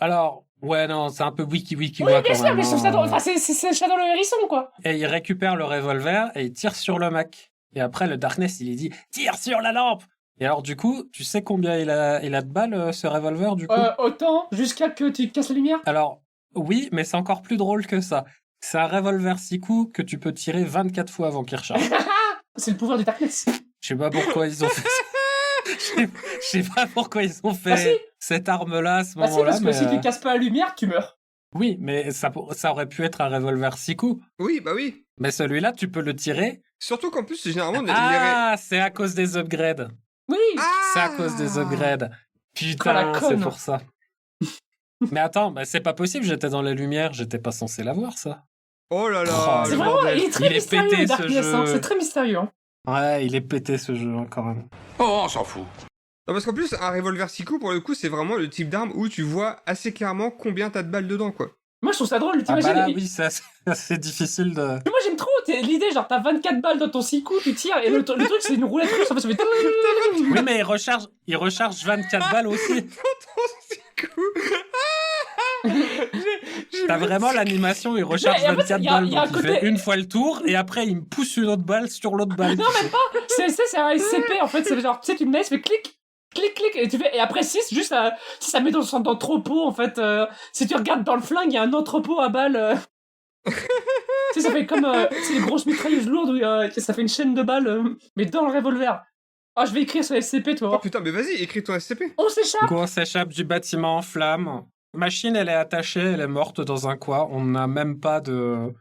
Speaker 9: Alors... Ouais, non, c'est un peu wiki
Speaker 7: oui, bien sûr, mais c'est Shadow le hérisson, quoi.
Speaker 9: Et il récupère le revolver et il tire sur le mec. Et après, le Darkness, il lui dit « Tire sur la lampe !» Et alors, du coup, tu sais combien il a de balles, ce revolver, du coup?
Speaker 7: Autant, jusqu'à que tu casses la lumière.
Speaker 9: Alors, oui, mais c'est encore plus drôle que ça. C'est un revolver 6 coups que tu peux tirer 24 fois avant qu'il recharge.
Speaker 7: C'est le pouvoir du Darkness.
Speaker 9: Je sais pas pourquoi ils ont fait ça. Je sais pas pourquoi ils ont fait cette arme-là à ce moment-là.
Speaker 7: Parce que si tu casses pas la lumière, tu meurs.
Speaker 9: Oui, mais ça aurait pu être un revolver 6 coups.
Speaker 8: Oui, bah oui.
Speaker 9: Mais celui-là, tu peux le tirer.
Speaker 8: Surtout qu'en plus, c'est généralement...
Speaker 9: C'est à cause des upgrades.
Speaker 7: Oui.
Speaker 9: C'est à cause des upgrades. Putain, c'est pour ça. Mais attends, c'est pas possible, j'étais dans la lumière, j'étais pas censé l'avoir, ça.
Speaker 8: Oh là là.
Speaker 7: C'est vraiment... Il est très mystérieux,
Speaker 9: pété,
Speaker 7: le Darkness,
Speaker 9: ce jeu.
Speaker 7: C'est très mystérieux.
Speaker 9: Ouais, il est pété, ce jeu, quand même.
Speaker 3: Oh, on s'en fout.
Speaker 8: Non, parce qu'en plus, un revolver Siku, pour le coup, c'est vraiment le type d'arme où tu vois assez clairement combien t'as de balles dedans, quoi.
Speaker 7: Moi, je trouve ça drôle,
Speaker 9: Ah
Speaker 7: t'imagines.
Speaker 9: bah là, oui, c'est difficile de...
Speaker 7: Moi, j'aime trop l'idée, genre, t'as 24 balles dans ton 6 coups, tu tires, et le truc, c'est une roulette russe, en fait, ça fait...
Speaker 9: Oui, mais il recharge 24 balles aussi. T'as vraiment l'animation, il recharge
Speaker 7: Ouais, et en fait,
Speaker 9: 24
Speaker 7: y a-
Speaker 9: balles,
Speaker 7: y a
Speaker 9: donc
Speaker 7: un
Speaker 9: il
Speaker 7: côté-
Speaker 9: fait une fois le tour, et après il me pousse une autre balle sur l'autre balle.
Speaker 7: Non, même pas. C'est un SCP, en fait, c'est genre, tu sais, tu mets, ça fait clic, clic, clic, et tu fais, et après 6, juste, si ça met dans son entrepôt, en fait, si tu regardes dans le flingue, il y a un entrepôt à balles, tu sais, ça fait comme, c'est les grosses mitrailleuses lourdes où ça fait une chaîne de balles, mais dans le revolver. Ah, je vais écrire sur SCP, tu vas
Speaker 8: Oh
Speaker 7: voir.
Speaker 8: putain, mais vas-y, écris ton SCP.
Speaker 7: On s'échappe.
Speaker 9: Du coup, on s'échappe du bâtiment en flammes. Machine, elle est attachée, elle est morte dans un coin. On n'a même pas de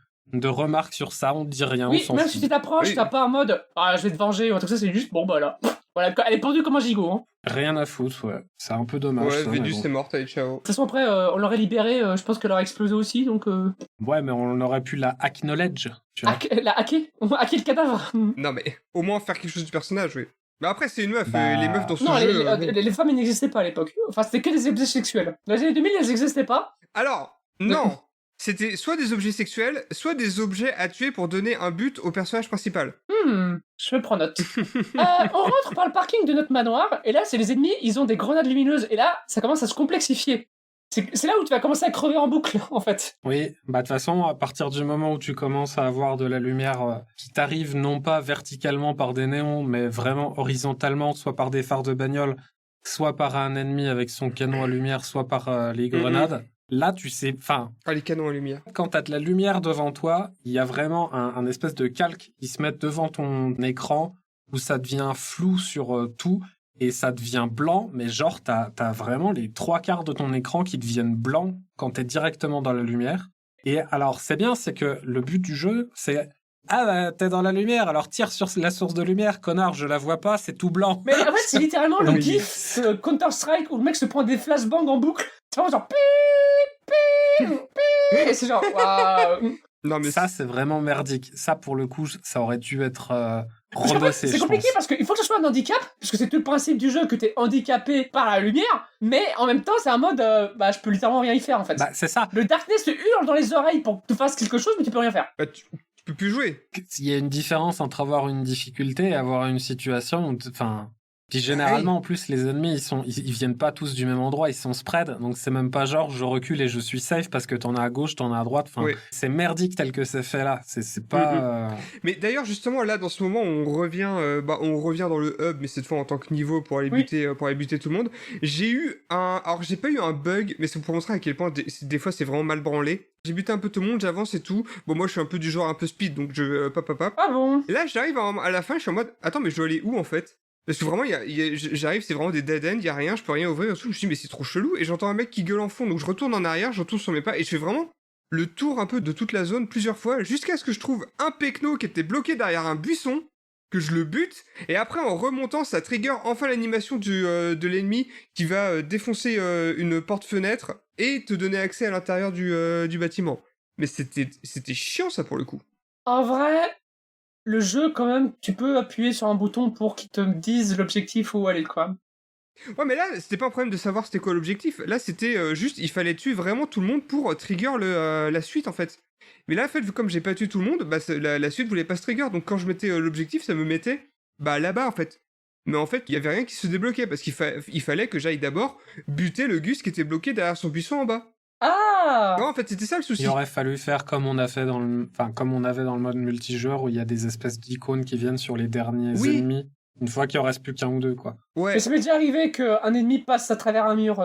Speaker 9: remarques sur ça, on dit rien, on
Speaker 7: Oui,
Speaker 9: s'en
Speaker 7: même
Speaker 9: fout.
Speaker 7: si tu t'approches,
Speaker 8: Oui.
Speaker 7: t'as pas un mode, ah, je vais te venger, ou un truc, ça, c'est juste, bon, bah là. Voilà, elle est pendue comme un gigot, hein.
Speaker 9: Rien à foutre, ouais. C'est un peu dommage.
Speaker 8: Ouais,
Speaker 9: ça, mais
Speaker 8: Védus
Speaker 9: bon.
Speaker 8: c'est morte, allez, ciao.
Speaker 7: De toute façon, après, on l'aurait libérée, je pense qu'elle aurait explosé aussi, donc...
Speaker 9: Ouais, mais on aurait pu la acknowledge, tu vois.
Speaker 7: La hacker. On va hacker le cadavre.
Speaker 8: Non, mais au moins faire quelque chose du personnage, oui. Mais après, c'est une meuf,
Speaker 9: Bah,
Speaker 8: les meufs dans ce
Speaker 7: Non,
Speaker 8: jeu... bon.
Speaker 7: les femmes, elles n'existaient pas à l'époque. Enfin, c'était que des objets sexuels. Dans les années 2000, elles n'existaient pas.
Speaker 8: Alors, non. C'était soit des objets sexuels, soit des objets à tuer pour donner un but au personnage principal.
Speaker 7: Je prends note. On rentre par le parking de notre manoir, et là, c'est les ennemis, ils ont des grenades lumineuses, et là, ça commence à se complexifier. C'est là où tu vas commencer à crever en boucle, en fait.
Speaker 9: Oui, bah de toute façon, à partir du moment où tu commences à avoir de la lumière qui t'arrive non pas verticalement par des néons, mais vraiment horizontalement, soit par des phares de bagnole, soit par un ennemi avec son canon à lumière, soit par les grenades, là, tu sais... Enfin,
Speaker 8: Ah, les canons à lumière.
Speaker 9: quand t'as de la lumière devant toi, il y a vraiment un espèce de calque qui se met devant ton écran où ça devient flou sur tout et ça devient blanc, mais genre t'as vraiment les 3/4 de ton écran qui deviennent blancs quand t'es directement dans la lumière. Et alors c'est bien, c'est que le but du jeu, c'est ah bah t'es dans la lumière, alors tire sur la source de lumière, connard, je la vois pas, c'est tout blanc.
Speaker 7: Mais en fait, c'est littéralement le
Speaker 9: Oui.
Speaker 7: gif de Counter-Strike où le mec se prend des flashbangs en boucle. C'est vraiment genre... Et c'est genre... Waouh.
Speaker 8: Non, mais
Speaker 9: Ça c'est vraiment merdique. Ça pour le coup, ça aurait dû être
Speaker 7: Parce qu'en fait,
Speaker 9: rebossé,
Speaker 7: c'est
Speaker 9: je
Speaker 7: compliqué
Speaker 9: pense.
Speaker 7: parce qu'il faut que ce soit un handicap, parce que c'est tout le principe du jeu que t'es handicapé par la lumière, mais en même temps, c'est un mode, bah, je peux littéralement rien y faire, en fait.
Speaker 9: Bah c'est ça.
Speaker 7: Le Darkness te hurle dans les oreilles pour que tu fasses quelque chose, mais tu peux rien faire.
Speaker 8: bah, tu peux plus jouer.
Speaker 9: Il y a une différence entre avoir une difficulté et avoir une situation où enfin, puis généralement en plus les ennemis ils viennent pas tous du même endroit, ils sont spread, donc c'est même pas genre je recule et je suis safe parce que t'en as à gauche, t'en as à droite, enfin
Speaker 8: Oui.
Speaker 9: c'est merdique tel que c'est fait là, c'est pas
Speaker 8: Mais d'ailleurs, justement, là, dans ce moment, on revient dans le hub, mais cette fois en tant que niveau pour aller
Speaker 7: Oui.
Speaker 8: buter tout le monde. Alors, j'ai pas eu un bug, mais c'est pour montrer à quel point des fois c'est vraiment mal branlé. J'ai buté un peu tout le monde, j'avance et tout. Bon, moi, je suis un peu du genre un peu speed, donc je pop.
Speaker 7: Ah bon?
Speaker 8: Et là, j'arrive à la fin, je suis en mode, attends, mais je dois aller où en fait? Parce que vraiment, j'arrive, c'est vraiment des dead end, y a rien, je peux rien ouvrir et tout. Je me suis dit, mais c'est trop chelou. Et j'entends un mec qui gueule en fond, donc je retourne en arrière, je retourne sur mes pas, et je fais vraiment le tour un peu de toute la zone plusieurs fois, jusqu'à ce que je trouve un pecno qui était bloqué derrière un buisson, que je le bute, et après, en remontant, ça trigger enfin l'animation de l'ennemi qui va défoncer une porte-fenêtre et te donner accès à l'intérieur du bâtiment. Mais c'était chiant, ça, pour le coup.
Speaker 7: En vrai, le jeu, quand même, tu peux appuyer sur un bouton pour qu'il te dise l'objectif où aller, quoi.
Speaker 8: Ouais, mais là, c'était pas un problème de savoir c'était quoi l'objectif. Là, c'était juste, il fallait tuer vraiment tout le monde pour trigger la suite, en fait. Mais là, en fait, vu comme j'ai pas tué tout le monde, bah, la suite voulait pas se trigger. Donc, quand je mettais l'objectif, ça me mettait, bah, là-bas, en fait. Mais en fait, il y avait rien qui se débloquait, parce qu'il fallait que j'aille d'abord buter le Gus qui était bloqué derrière son buisson en bas.
Speaker 7: Ah!
Speaker 8: Non, en fait, c'était ça le souci.
Speaker 9: il aurait fallu faire comme on a fait comme on avait dans le mode multijoueur où il y a des espèces d'icônes qui viennent sur les derniers
Speaker 8: Oui.
Speaker 9: ennemis une fois qu'il en reste plus qu'un ou deux quoi.
Speaker 8: Ouais.
Speaker 7: Mais ça m'est déjà arrivé qu'un ennemi passe à travers un mur.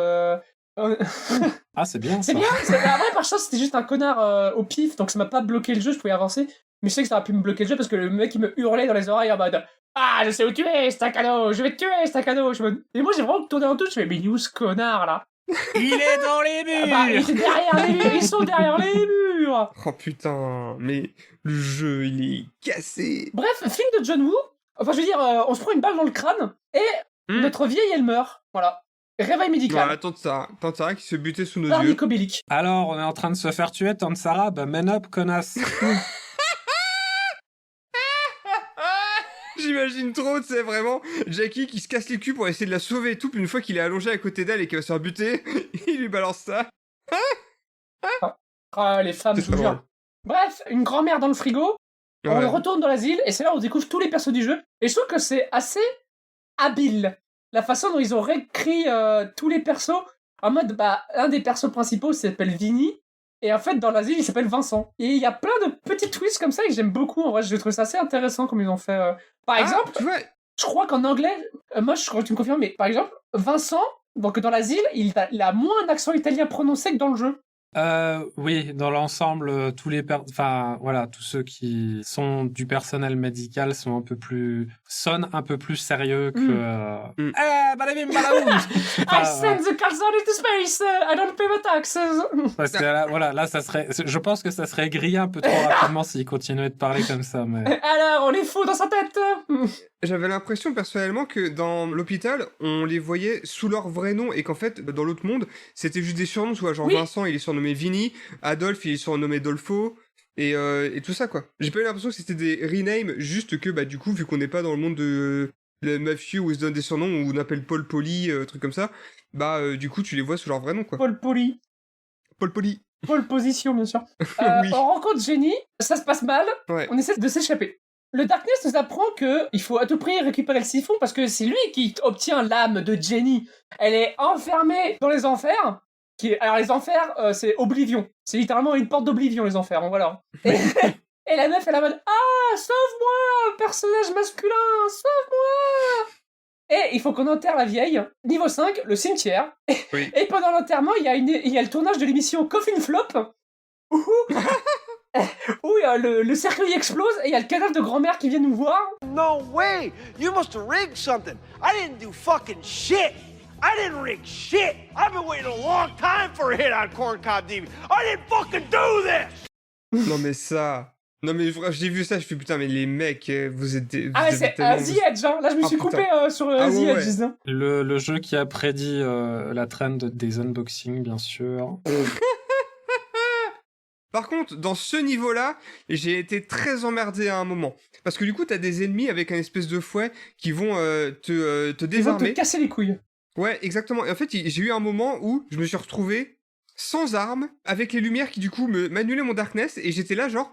Speaker 9: Ah c'est bien ça.
Speaker 7: C'est bien! Après, par chance, c'était juste un connard au pif, donc ça m'a pas bloqué le jeu, je pouvais avancer. Mais je sais que ça aurait pu me bloquer le jeu parce que le mec il me hurlait dans les oreilles en mode ah, je sais où tu es, c'est un cadeau, je vais te tuer, c'est un cadeau. Et moi j'ai vraiment tourné en touche, je fais mais il est où ce connard là?
Speaker 9: Il est dans les murs.
Speaker 7: Bah, il était derrière les murs, ils sont derrière les murs!
Speaker 8: Oh putain, mais le jeu, il est cassé.
Speaker 7: Bref, film de John Woo, enfin je veux dire, on se prend une balle dans le crâne et notre vieille elle meurt. Voilà. Réveil médical.
Speaker 8: Voilà, tante Sarah qui se butait sous nos
Speaker 7: Par
Speaker 8: yeux.
Speaker 7: Nico Bellic.
Speaker 9: Alors on est en train de se faire tuer, tante Sarah, bah man up connasse.
Speaker 8: J'imagine trop, tu sais, vraiment, Jackie qui se casse les culs pour essayer de la sauver et tout, puis une fois qu'il est allongé à côté d'elle et qu'il va se faire buter, il lui balance ça.
Speaker 7: Ah, les femmes,
Speaker 8: C'est
Speaker 7: je vous
Speaker 8: très
Speaker 7: jure. Bref, une grand-mère dans le frigo, on
Speaker 8: Ouais.
Speaker 7: retourne dans l'asile, et c'est là où on découvre tous les persos du jeu. Et je trouve que c'est assez habile, la façon dont ils ont réécrit tous les persos, en mode, un des persos principaux s'appelle Vinny, et en fait, dans l'asile, il s'appelle Vincent. Et il y a plein de petits twists comme ça que j'aime beaucoup, en vrai, je trouve ça assez intéressant comme ils ont fait. Par exemple,
Speaker 8: tu vois,
Speaker 7: je crois qu'en anglais, moi je crois que tu me confirmes, mais par exemple, Vincent, donc dans l'asile, il a moins un accent italien prononcé que dans le jeu.
Speaker 9: Oui, dans l'ensemble, tous ceux qui sont du personnel médical sonnent un peu plus sérieux que. Badabim, badaboum.
Speaker 7: I send the calzone into space, I don't pay my taxes.
Speaker 9: Parce que là, ça serait. Je pense que ça serait grillé un peu trop rapidement s'il continuait de parler comme ça, mais.
Speaker 7: Alors, on est fou dans sa tête.
Speaker 8: j'avais l'impression personnellement que dans l'hôpital, on les voyait sous leur vrai nom et qu'en fait, dans l'autre monde, c'était juste des surnoms, soit genre
Speaker 7: Oui.
Speaker 8: Vincent, il est surnommé Vinny, Adolphe, il est surnommé Dolfo, et tout ça, quoi. J'ai pas eu l'impression que c'était des renames, juste que, du coup, vu qu'on n'est pas dans le monde de le mafieux où ils se donnent des surnoms, où on appelle Paul Poli, truc comme ça, du coup, tu les vois sous leur vrai nom, quoi.
Speaker 7: Paul Poli.
Speaker 8: Paul Poli.
Speaker 7: Paul Position, bien sûr.
Speaker 8: Oui.
Speaker 7: On rencontre Jenny, ça se passe mal,
Speaker 8: Ouais.
Speaker 7: on essaie de s'échapper. Le Darkness nous apprend que il faut à tout prix récupérer le siphon parce que c'est lui qui obtient l'âme de Jenny. Elle est enfermée dans les enfers. Alors les enfers, c'est Oblivion. C'est littéralement une porte d'Oblivion, les enfers, hein, voilà. Et la meuf, elle est en mode « Ah, sauve-moi, personnage masculin, sauve-moi !» Et il faut qu'on enterre la vieille. Niveau 5, le cimetière.
Speaker 8: Oui.
Speaker 7: Et pendant l'enterrement, il y a le tournage de l'émission Coffin Flop, où le cercueil explose et il y a le cadavre de grand-mère qui vient nous voir.
Speaker 12: No way! You must have rigged something. I didn't do fucking shit. I didn't rig shit. I've been waiting a long time for a hit on Corncob TV. I didn't fucking do this!
Speaker 8: Non mais ça... Non mais j'ai vu ça, je fais putain mais les mecs, vous êtes...
Speaker 7: Ah mais c'est The Edge, hein. Là je me suis coupé sur The Edge. Hein.
Speaker 9: Le jeu qui a prédit la trend des unboxings, bien sûr.
Speaker 8: Par contre, dans ce niveau-là, j'ai été très emmerdé à un moment. Parce que du coup, t'as des ennemis avec un espèce de fouet qui vont te désarmer.
Speaker 7: Ils vont te casser les couilles.
Speaker 8: Ouais, exactement. Et en fait, j'ai eu un moment où je me suis retrouvé sans armes, avec les lumières qui du coup m'annulaient mon darkness, et j'étais là genre...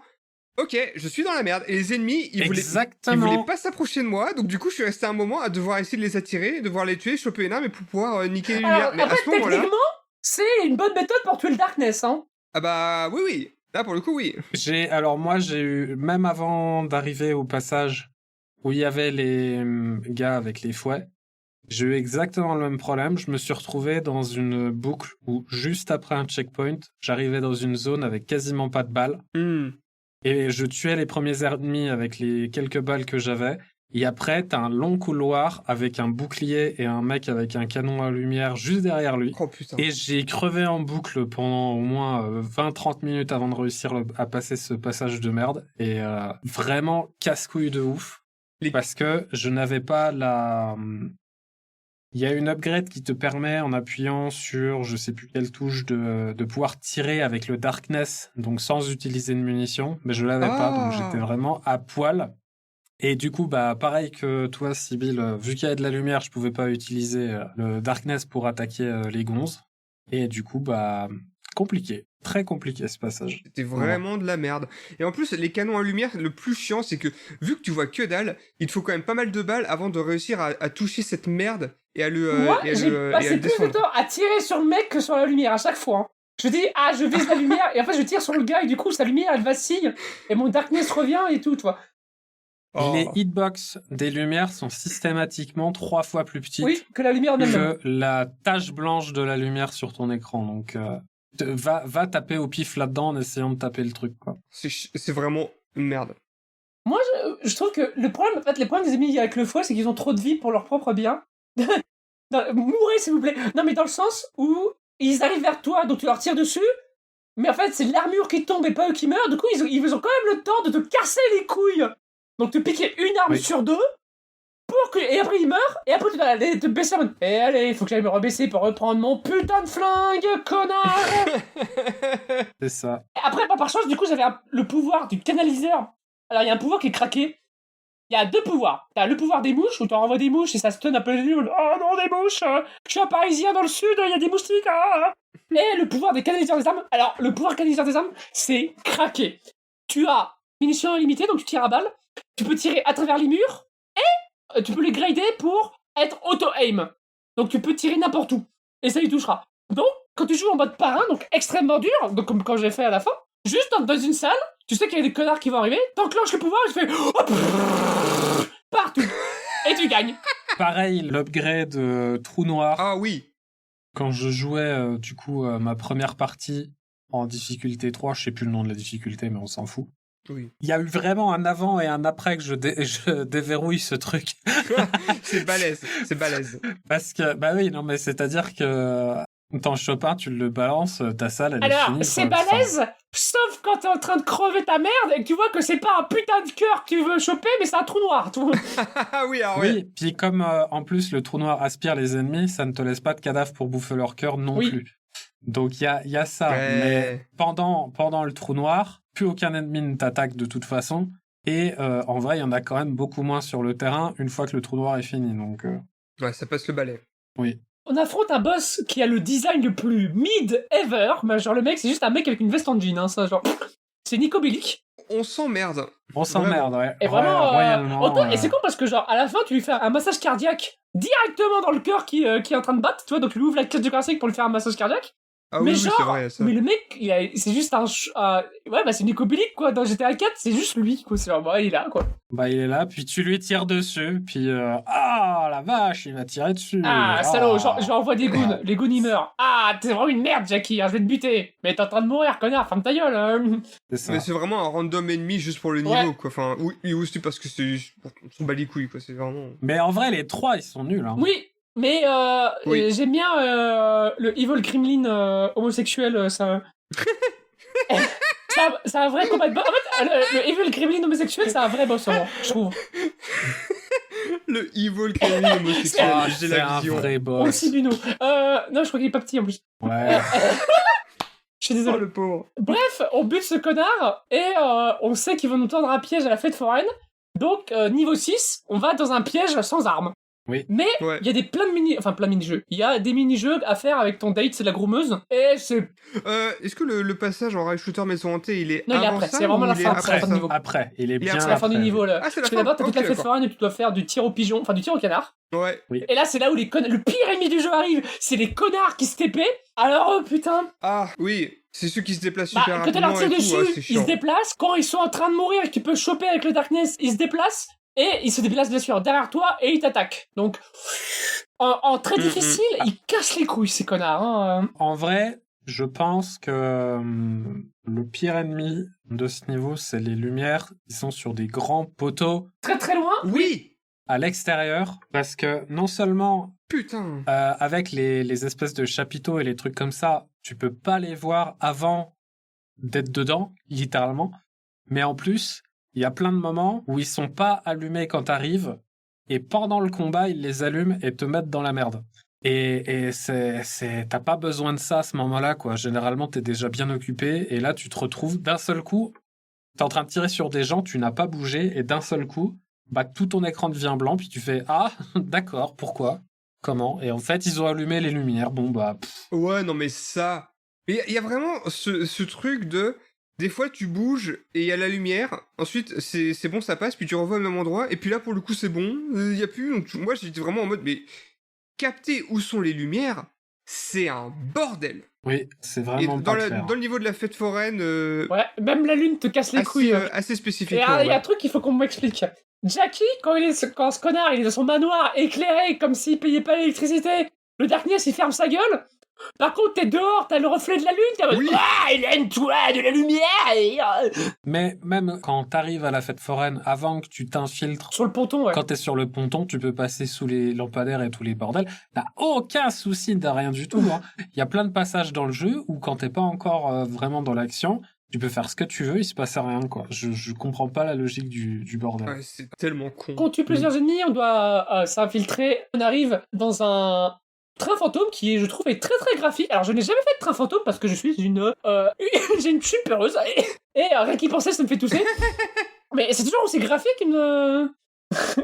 Speaker 8: Ok, je suis dans la merde. Et les ennemis, ils voulaient pas s'approcher de moi, donc du coup, je suis resté un moment à devoir essayer de les attirer, devoir les tuer, choper une arme et pour pouvoir niquer les lumières.
Speaker 7: Alors, après, techniquement, c'est une bonne méthode pour tuer le Darkness, hein.
Speaker 8: Ah bah, oui. Là, pour le coup, oui.
Speaker 9: Moi, j'ai eu, même avant d'arriver au passage où il y avait les gars avec les fouets, j'ai eu exactement le même problème. Je me suis retrouvé dans une boucle où, juste après un checkpoint, j'arrivais dans une zone avec quasiment pas de balles. Et je tuais les premiers ennemis avec les quelques balles que j'avais. Et après, t'as un long couloir avec un bouclier et un mec avec un canon à lumière juste derrière lui.
Speaker 8: Oh putain.
Speaker 9: Et j'ai crevé en boucle pendant au moins 20-30 minutes avant de réussir à passer ce passage de merde. Et vraiment casse-couille de ouf. Parce que je n'avais pas la... Il y a une upgrade qui te permet, en appuyant sur je sais plus quelle touche, de pouvoir tirer avec le Darkness, donc sans utiliser de munitions. Mais je l'avais pas, donc j'étais vraiment à poil. Et du coup, pareil que toi, Sybille, vu qu'il y a de la lumière, je pouvais pas utiliser le Darkness pour attaquer les gonzes. Et du coup, compliqué. Très compliqué, ce passage.
Speaker 8: C'était vraiment de la merde. Et en plus, les canons à lumière, le plus chiant, c'est que, vu que tu vois que dalle, il te faut quand même pas mal de balles avant de réussir à toucher cette merde et à le
Speaker 7: Moi, j'ai passé plus de temps à tirer sur le mec que sur la lumière, à chaque fois. Hein. Je dis, je vise la lumière, et en fait, je tire sur le gars, et du coup, sa lumière, elle vacille, et mon Darkness revient, et tout, tu vois.
Speaker 9: Les hitbox des lumières sont systématiquement 3 fois plus petites
Speaker 7: que la lumière
Speaker 9: que la tache blanche de la lumière sur ton écran. Donc, va taper au pif là-dedans en essayant de taper le truc, quoi.
Speaker 8: C'est vraiment une merde.
Speaker 7: Moi, je trouve que les problèmes des ennemis avec le fouet, c'est qu'ils ont trop de vie pour leur propre bien. Mourez, s'il vous plaît. Non, mais dans le sens où ils arrivent vers toi, donc tu leur tires dessus, mais en fait, c'est l'armure qui tombe et pas eux qui meurent. Du coup, ils ont quand même le temps de te casser les couilles. Donc, te piquer une arme sur deux, et après, ils meurent, et après, tu dois aller te baisser en mode, allez, il faut que j'aille me rebaisser pour reprendre mon putain de flingue, connard.
Speaker 9: C'est ça.
Speaker 7: Après, par chance, du coup, j'avais le pouvoir du canaliseur. Alors, il y a un pouvoir qui est craqué. il y a 2 pouvoirs. T'as le pouvoir des mouches, où t'en renvoies des mouches et ça se tonne un peu les yeux. Oh non, des mouches, je suis un parisien dans le sud, il y a des moustiques. Et le pouvoir des canaliseurs des âmes. Alors, le pouvoir canaliseur des âmes, c'est craquer. Tu as munitions illimitées, donc tu tires à balle. Tu peux tirer à travers les murs. Et tu peux les grader pour être auto-aim. Donc tu peux tirer n'importe où. Et ça y touchera. Donc, quand tu joues en mode parrain, donc extrêmement dur, donc comme quand j'ai fait à la fin, juste dans une salle, tu sais qu'il y a des connards qui vont arriver, t'enclenches le pouvoir et tu fais partout. Et tu gagnes.
Speaker 9: Pareil, l'upgrade trou noir.
Speaker 8: Ah oui.
Speaker 9: Quand je jouais, ma première partie en difficulté 3, je sais plus le nom de la difficulté, mais on s'en fout.
Speaker 8: Oui.
Speaker 9: Il y a eu vraiment un avant et un après que je déverrouille ce truc.
Speaker 8: C'est balèze.
Speaker 9: Parce que, bah oui, non, mais c'est-à-dire que ton Chopin, tu le balances, ta salle, elle est finie.
Speaker 7: Alors, c'est balèze, sauf quand t'es en train de crever ta merde et que tu vois que c'est pas un putain de cœur que tu veux choper, mais c'est un trou noir.
Speaker 8: Ah oui, alors
Speaker 9: oui, puis comme en plus le trou noir aspire les ennemis, ça ne te laisse pas de cadavre pour bouffer leur cœur non plus. Donc il y a ça.
Speaker 8: Ouais.
Speaker 9: Mais pendant le trou noir, plus aucun ennemi ne t'attaque de toute façon. Et en vrai, il y en a quand même beaucoup moins sur le terrain une fois que le trou noir est fini. Donc,
Speaker 8: ouais, ça passe le balai.
Speaker 9: Oui.
Speaker 7: On affronte un boss qui a le design le plus mid ever. Bah, genre le mec, c'est juste un mec avec une veste en jean. Hein, ça, genre... C'est Nico Bellic.
Speaker 8: On s'emmerde.
Speaker 9: On s'emmerde, ouais.
Speaker 7: Et vraiment,
Speaker 9: royalement,
Speaker 7: et c'est con parce que genre à la fin tu lui fais un massage cardiaque directement dans le cœur qui est en train de battre, tu vois, donc tu lui ouvres la cage du thoracique pour lui faire un massage cardiaque.
Speaker 8: Ah
Speaker 7: mais
Speaker 8: oui,
Speaker 7: genre,
Speaker 8: c'est vrai, ça.
Speaker 7: mais le mec, c'est juste un, ouais, bah c'est Nico Bellic quoi. Dans GTA 4, c'est juste lui quoi. C'est genre, bah il est là quoi.
Speaker 9: Bah il est là, puis tu lui tires dessus, puis ah la vache, il m'a tiré dessus.
Speaker 7: Ah salaud, je lui envoie des goons, les goons ils meurent. Ah t'es vraiment une merde Jackie, hein, je vais te buter. Mais t'es en train de mourir connard, ferme ta gueule. Hein.
Speaker 8: Mais c'est vraiment un random ennemi juste pour le niveau quoi. Enfin, oui aussi parce que c'est on s'en bat les couilles quoi. C'est vraiment.
Speaker 9: Mais en vrai les 3 ils sont nuls. Hein.
Speaker 7: Oui. Mais j'aime bien le Evil Gremlin homosexuel, ça... c'est un vrai combat de boss. En fait, le Evil Gremlin homosexuel, c'est un vrai boss, je trouve.
Speaker 8: Le Evil Gremlin homosexuel, j'ai la vision.
Speaker 9: C'est un vrai boss.
Speaker 7: Aussi Bino. Non, je crois qu'il est pas petit en plus.
Speaker 9: Ouais.
Speaker 7: Je suis désolé.
Speaker 8: Oh, le pauvre.
Speaker 7: Bref, on bute ce connard et on sait qu'il va nous tendre un piège à la fête foraine. Donc, niveau 6, on va dans un piège sans armes.
Speaker 9: Oui.
Speaker 7: Mais il y a plein de mini-jeux. Il y a des mini-jeux à faire avec ton date, c'est la groumeuse. Et c'est...
Speaker 8: Est-ce que le passage en rail shooter maison hantée, il est
Speaker 7: non, il est
Speaker 8: avant
Speaker 7: après.
Speaker 8: ça,
Speaker 7: C'est vraiment la fin,
Speaker 8: après,
Speaker 7: du niveau.
Speaker 9: Après, il est bien
Speaker 7: C'est la fin du niveau là.
Speaker 8: Ah, c'est la
Speaker 7: Parce que
Speaker 8: fin.
Speaker 7: d'abord, t'as toute la fête
Speaker 8: d'accord.
Speaker 7: foraine et tu dois faire du tir au pigeon, enfin du tir au canard.
Speaker 8: Ouais.
Speaker 9: Oui.
Speaker 7: Et là, c'est là où le pire ennemi du jeu arrive. C'est les connards qui se TP. Alors, oh putain.
Speaker 8: Ah, oui. C'est ceux qui se déplacent
Speaker 7: Bah,
Speaker 8: super
Speaker 7: quand tu
Speaker 8: rapidement
Speaker 7: leur tires
Speaker 8: et tout,
Speaker 7: dessus,
Speaker 8: ouais, c'est
Speaker 7: ils
Speaker 8: chiant.
Speaker 7: se déplacent. Quand ils sont en train de mourir et que tu peux choper avec le Darkness, ils se déplacent. Et ils se déplacent bien sûr derrière toi et ils t'attaquent. Donc, en très difficile, ils cassent les couilles ces connards. Hein.
Speaker 9: En vrai, je pense que le pire ennemi de ce niveau, c'est les lumières qui sont sur des grands poteaux.
Speaker 7: Très très loin.
Speaker 8: Oui.
Speaker 9: À l'extérieur, parce que non seulement
Speaker 8: Putain.
Speaker 9: avec les espèces de chapiteaux et les trucs comme ça, tu peux pas les voir avant d'être dedans, littéralement, mais en plus, il y a plein de moments où ils sont pas allumés quand t'arrives, et pendant le combat, ils les allument et te mettent dans la merde. Et t'as pas besoin de ça à ce moment-là, quoi. Généralement, t'es déjà bien occupé, et là, tu te retrouves d'un seul coup, t'es en train de tirer sur des gens, tu n'as pas bougé, et d'un seul coup, bah, tout ton écran devient blanc, puis tu fais « Ah, d'accord, pourquoi ? Comment ?» Et en fait, ils ont allumé les lumières, bon bah...
Speaker 8: Ouais, non mais ça... Il y a vraiment ce truc de... Des fois, tu bouges et il y a la lumière. Ensuite, c'est bon, ça passe. Puis tu revois au même endroit. Et puis là, pour le coup, c'est bon. Il y a plus. Donc, moi, j'étais vraiment en mode, mais capter où sont les lumières, c'est un bordel.
Speaker 9: Oui, c'est vraiment
Speaker 8: et
Speaker 9: pas clair.
Speaker 8: dans le niveau de la fête foraine...
Speaker 7: Ouais, même la lune te casse les couilles.
Speaker 8: Assez spécifique.
Speaker 7: Et il y a un truc qu'il faut qu'on m'explique. Jackie, quand ce connard, il est dans son manoir éclairé comme s'il payait pas l'électricité, le Darkness, il ferme sa gueule. Par contre, t'es dehors, t'as le reflet de la lune, t'es en mode, ah, Hélène-toi de la lumière.
Speaker 9: Mais même quand t'arrives à la fête foraine, avant que tu t'infiltres...
Speaker 7: Sur le ponton, ouais.
Speaker 9: Quand t'es sur le ponton, tu peux passer sous les lampadaires et tous les bordels. T'as aucun souci de rien du tout. Hein. Il y a plein de passages dans le jeu où quand t'es pas encore vraiment dans l'action, tu peux faire ce que tu veux, il se passe rien, quoi. Je comprends pas la logique du bordel.
Speaker 8: Ouais, c'est tellement con.
Speaker 7: Quand on tue plusieurs ennemis, on doit s'infiltrer. On arrive dans un... train fantôme qui, je trouve, est très très graphique. Alors, je n'ai jamais fait de train fantôme parce que je suis une... j'ai une chute peureuse. Et rien qu'y penser, ça me fait tousser. Mais c'est toujours aussi graphique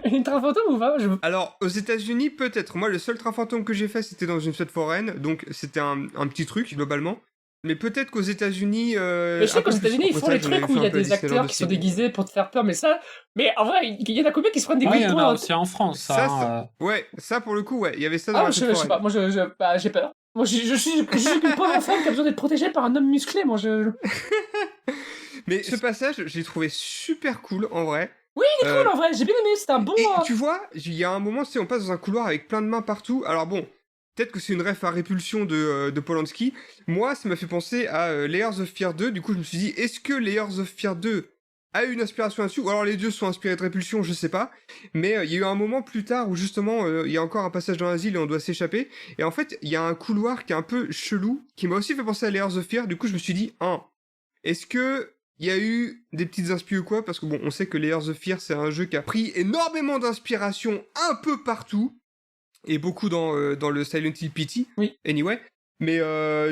Speaker 7: Une train fantôme ou pas?
Speaker 8: Alors, aux États-Unis, peut-être. Moi, le seul train fantôme que j'ai fait, c'était dans une fête foraine, donc c'était un petit truc, globalement. Mais peut-être qu'aux États-Unis.
Speaker 7: Mais je sais qu'aux États-Unis, ils font les trucs où il y a des acteurs qui sont déguisés pour te faire peur, mais ça. Mais en vrai, il y en a combien qui se prennent des coups de
Speaker 9: il y en
Speaker 7: poing
Speaker 9: a aussi en France, ça.
Speaker 8: Ouais, ça pour le coup, ouais. Il y avait ça dans la fête
Speaker 7: je sais
Speaker 8: foraine.
Speaker 7: pas, moi j'ai peur. Moi je suis qu'une pauvre femme qui a besoin d'être protégée par un homme musclé, moi je.
Speaker 8: Mais ce passage, je l'ai trouvé super cool en vrai.
Speaker 7: Oui, il est cool en vrai, j'ai bien aimé, c'était un bon.
Speaker 8: Et tu vois, il y a un moment, tu sais, on passe dans un couloir avec plein de mains partout. Alors bon, peut-être que c'est une ref à Répulsion de Polanski. Moi, ça m'a fait penser à Layers of Fear 2. Du coup, je me suis dit, est-ce que Layers of Fear 2 a eu une inspiration là-dessus? Ou alors les deux sont inspirés de Répulsion, je sais pas. Mais il y a eu un moment plus tard où justement, il y a encore un passage dans l'asile et on doit s'échapper. Et en fait, il y a un couloir qui est un peu chelou, qui m'a aussi fait penser à Layers of Fear. Du coup, je me suis dit, est-ce que il y a eu des petites inspirations ou quoi? Parce que bon, on sait que Layers of Fear, c'est un jeu qui a pris énormément d'inspiration un peu partout. Et beaucoup dans le Silent Hill PT.
Speaker 7: Oui.
Speaker 8: Anyway. Mais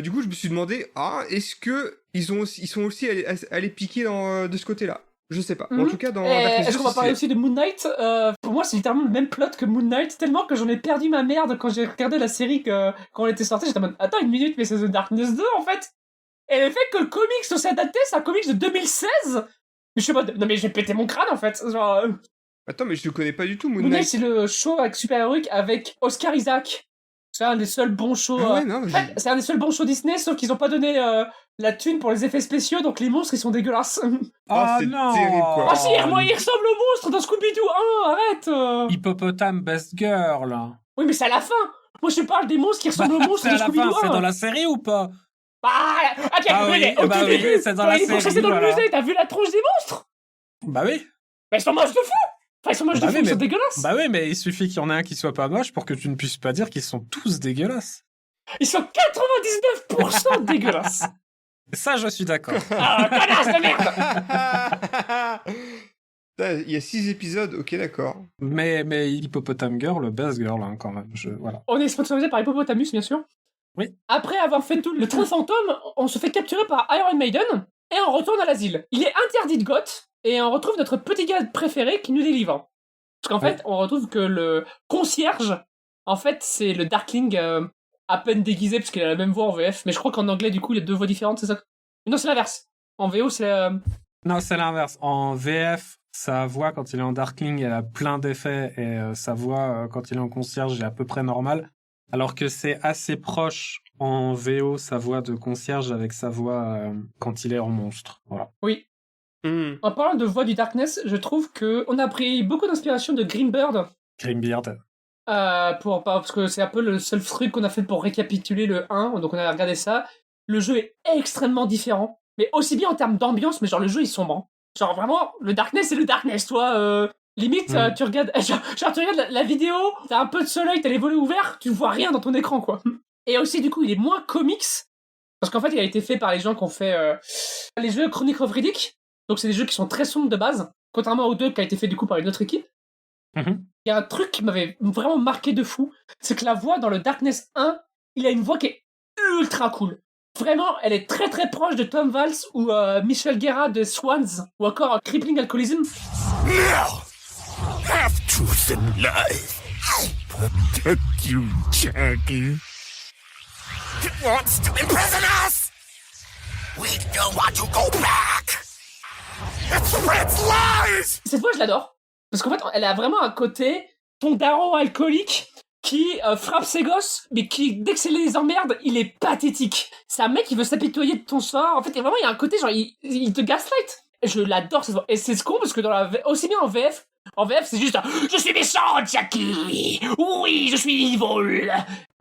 Speaker 8: du coup, je me suis demandé, est-ce que ils sont aussi allés piquer de ce côté-là? Je sais pas. En tout cas, dans
Speaker 7: est-ce qu'on va parler aussi de Moon Knight? Pour moi, c'est littéralement le même plot que Moon Knight, tellement que j'en ai perdu ma merde quand j'ai regardé la série quand elle était sortie. J'étais en mode, attends une minute, mais c'est The Darkness 2 en fait. Et le fait que le comics soit adapté, c'est un comics de 2016. Mais je sais pas, non mais j'ai pété mon crâne en fait. Genre.
Speaker 8: Attends, mais je le connais pas du tout, Moon
Speaker 7: Knight.
Speaker 8: Knight.
Speaker 7: C'est le show avec super-héroïque avec Oscar Isaac. C'est un des seuls bons shows. C'est un des seuls bons shows Disney, sauf qu'ils ont pas donné la thune pour les effets spéciaux, donc les monstres ils sont dégueulasses.
Speaker 8: C'est terrible quoi.
Speaker 7: Ah si, moi il ressemble au monstre dans Scooby-Doo 1, arrête.
Speaker 9: Hippopotame Best Girl.
Speaker 7: Oui, mais c'est à la fin. Moi je parle des monstres qui ressemblent aux monstres de Scooby-Doo 1.
Speaker 9: C'est dans la série ou pas?
Speaker 7: Oui,
Speaker 9: c'est dans la série.
Speaker 7: C'est dans le musée, t'as vu la tronche des monstres?
Speaker 9: Bah oui.
Speaker 7: Mais ils sont moches de fou. Enfin, ils sont moches de fou, ils sont dégueulasses.
Speaker 9: Bah oui, mais il suffit qu'il y en ait un qui soit pas moche pour que tu ne puisses pas dire qu'ils sont tous dégueulasses.
Speaker 7: Ils sont 99% dégueulasses.
Speaker 9: Ça, je suis d'accord.
Speaker 7: Ah, connasse de merde.
Speaker 8: Il y a 6 épisodes, ok, d'accord.
Speaker 9: Mais Hippopotame Girl, Best Girl, hein, quand même. Voilà.
Speaker 7: On est sponsorisé par Hippopotamus, bien sûr.
Speaker 9: Oui.
Speaker 7: Après avoir fait tout le train fantôme, on se fait capturer par Iron Maiden et on retourne à l'asile. Il est interdit de Goth et on retrouve notre petit gars préféré qui nous délivre. Parce qu'en fait, on retrouve que le concierge, en fait, c'est le Darkling à peine déguisé parce qu'il a la même voix en VF. Mais je crois qu'en anglais, du coup, il y a 2 voix différentes, c'est ça? Non, c'est l'inverse. En VO, c'est...
Speaker 9: Non, c'est l'inverse. En VF, sa voix, quand il est en Darkling, elle a plein d'effets et sa voix, quand il est en concierge, est à peu près normale. Alors que c'est assez proche en VO, sa voix de concierge avec sa voix quand il est en monstre. Voilà.
Speaker 7: Oui. En parlant de voix du Darkness, je trouve qu'on a pris beaucoup d'inspiration de Greenbird.
Speaker 9: Greenbeard.
Speaker 7: Parce que c'est un peu le seul truc qu'on a fait pour récapituler le 1, donc on a regardé ça. Le jeu est extrêmement différent, mais aussi bien en termes d'ambiance, mais genre le jeu est sombre. Genre vraiment, le Darkness c'est le Darkness, toi. Limite, tu regardes, tu regardes la vidéo, t'as un peu de soleil, t'as les volets ouverts, tu vois rien dans ton écran, quoi. Et aussi, du coup, il est moins comics, parce qu'en fait, il a été fait par les gens qui ont fait les jeux Chronicle of Riddick, donc c'est des jeux qui sont très sombres de base, contrairement aux 2 qui a été fait du coup par une autre équipe. Il y a un truc qui m'avait vraiment marqué de fou, c'est que la voix dans le Darkness 1, il a une voix qui est ultra cool. Vraiment, elle est très très proche de Tom Valls ou Michel Guerra de Swans, ou encore Crippling Alcoholism.
Speaker 13: No! Half-truths and lies. Protect you, Jackie. It wants to imprison us! We don't want to go back! It spreads lies!
Speaker 7: Cette voix, je l'adore. Parce qu'en fait, elle a vraiment un côté ton daron alcoolique qui frappe ses gosses, mais qui, dès que c'est les emmerdes, il est pathétique. C'est un mec qui veut s'apitoyer de ton sort. En fait, vraiment, il y a un côté, genre, il te gaslight. Je l'adore, cette voix. Et c'est ce con, parce que aussi bien en VF, c'est juste je suis méchant, Jackie! Oui, je suis evil!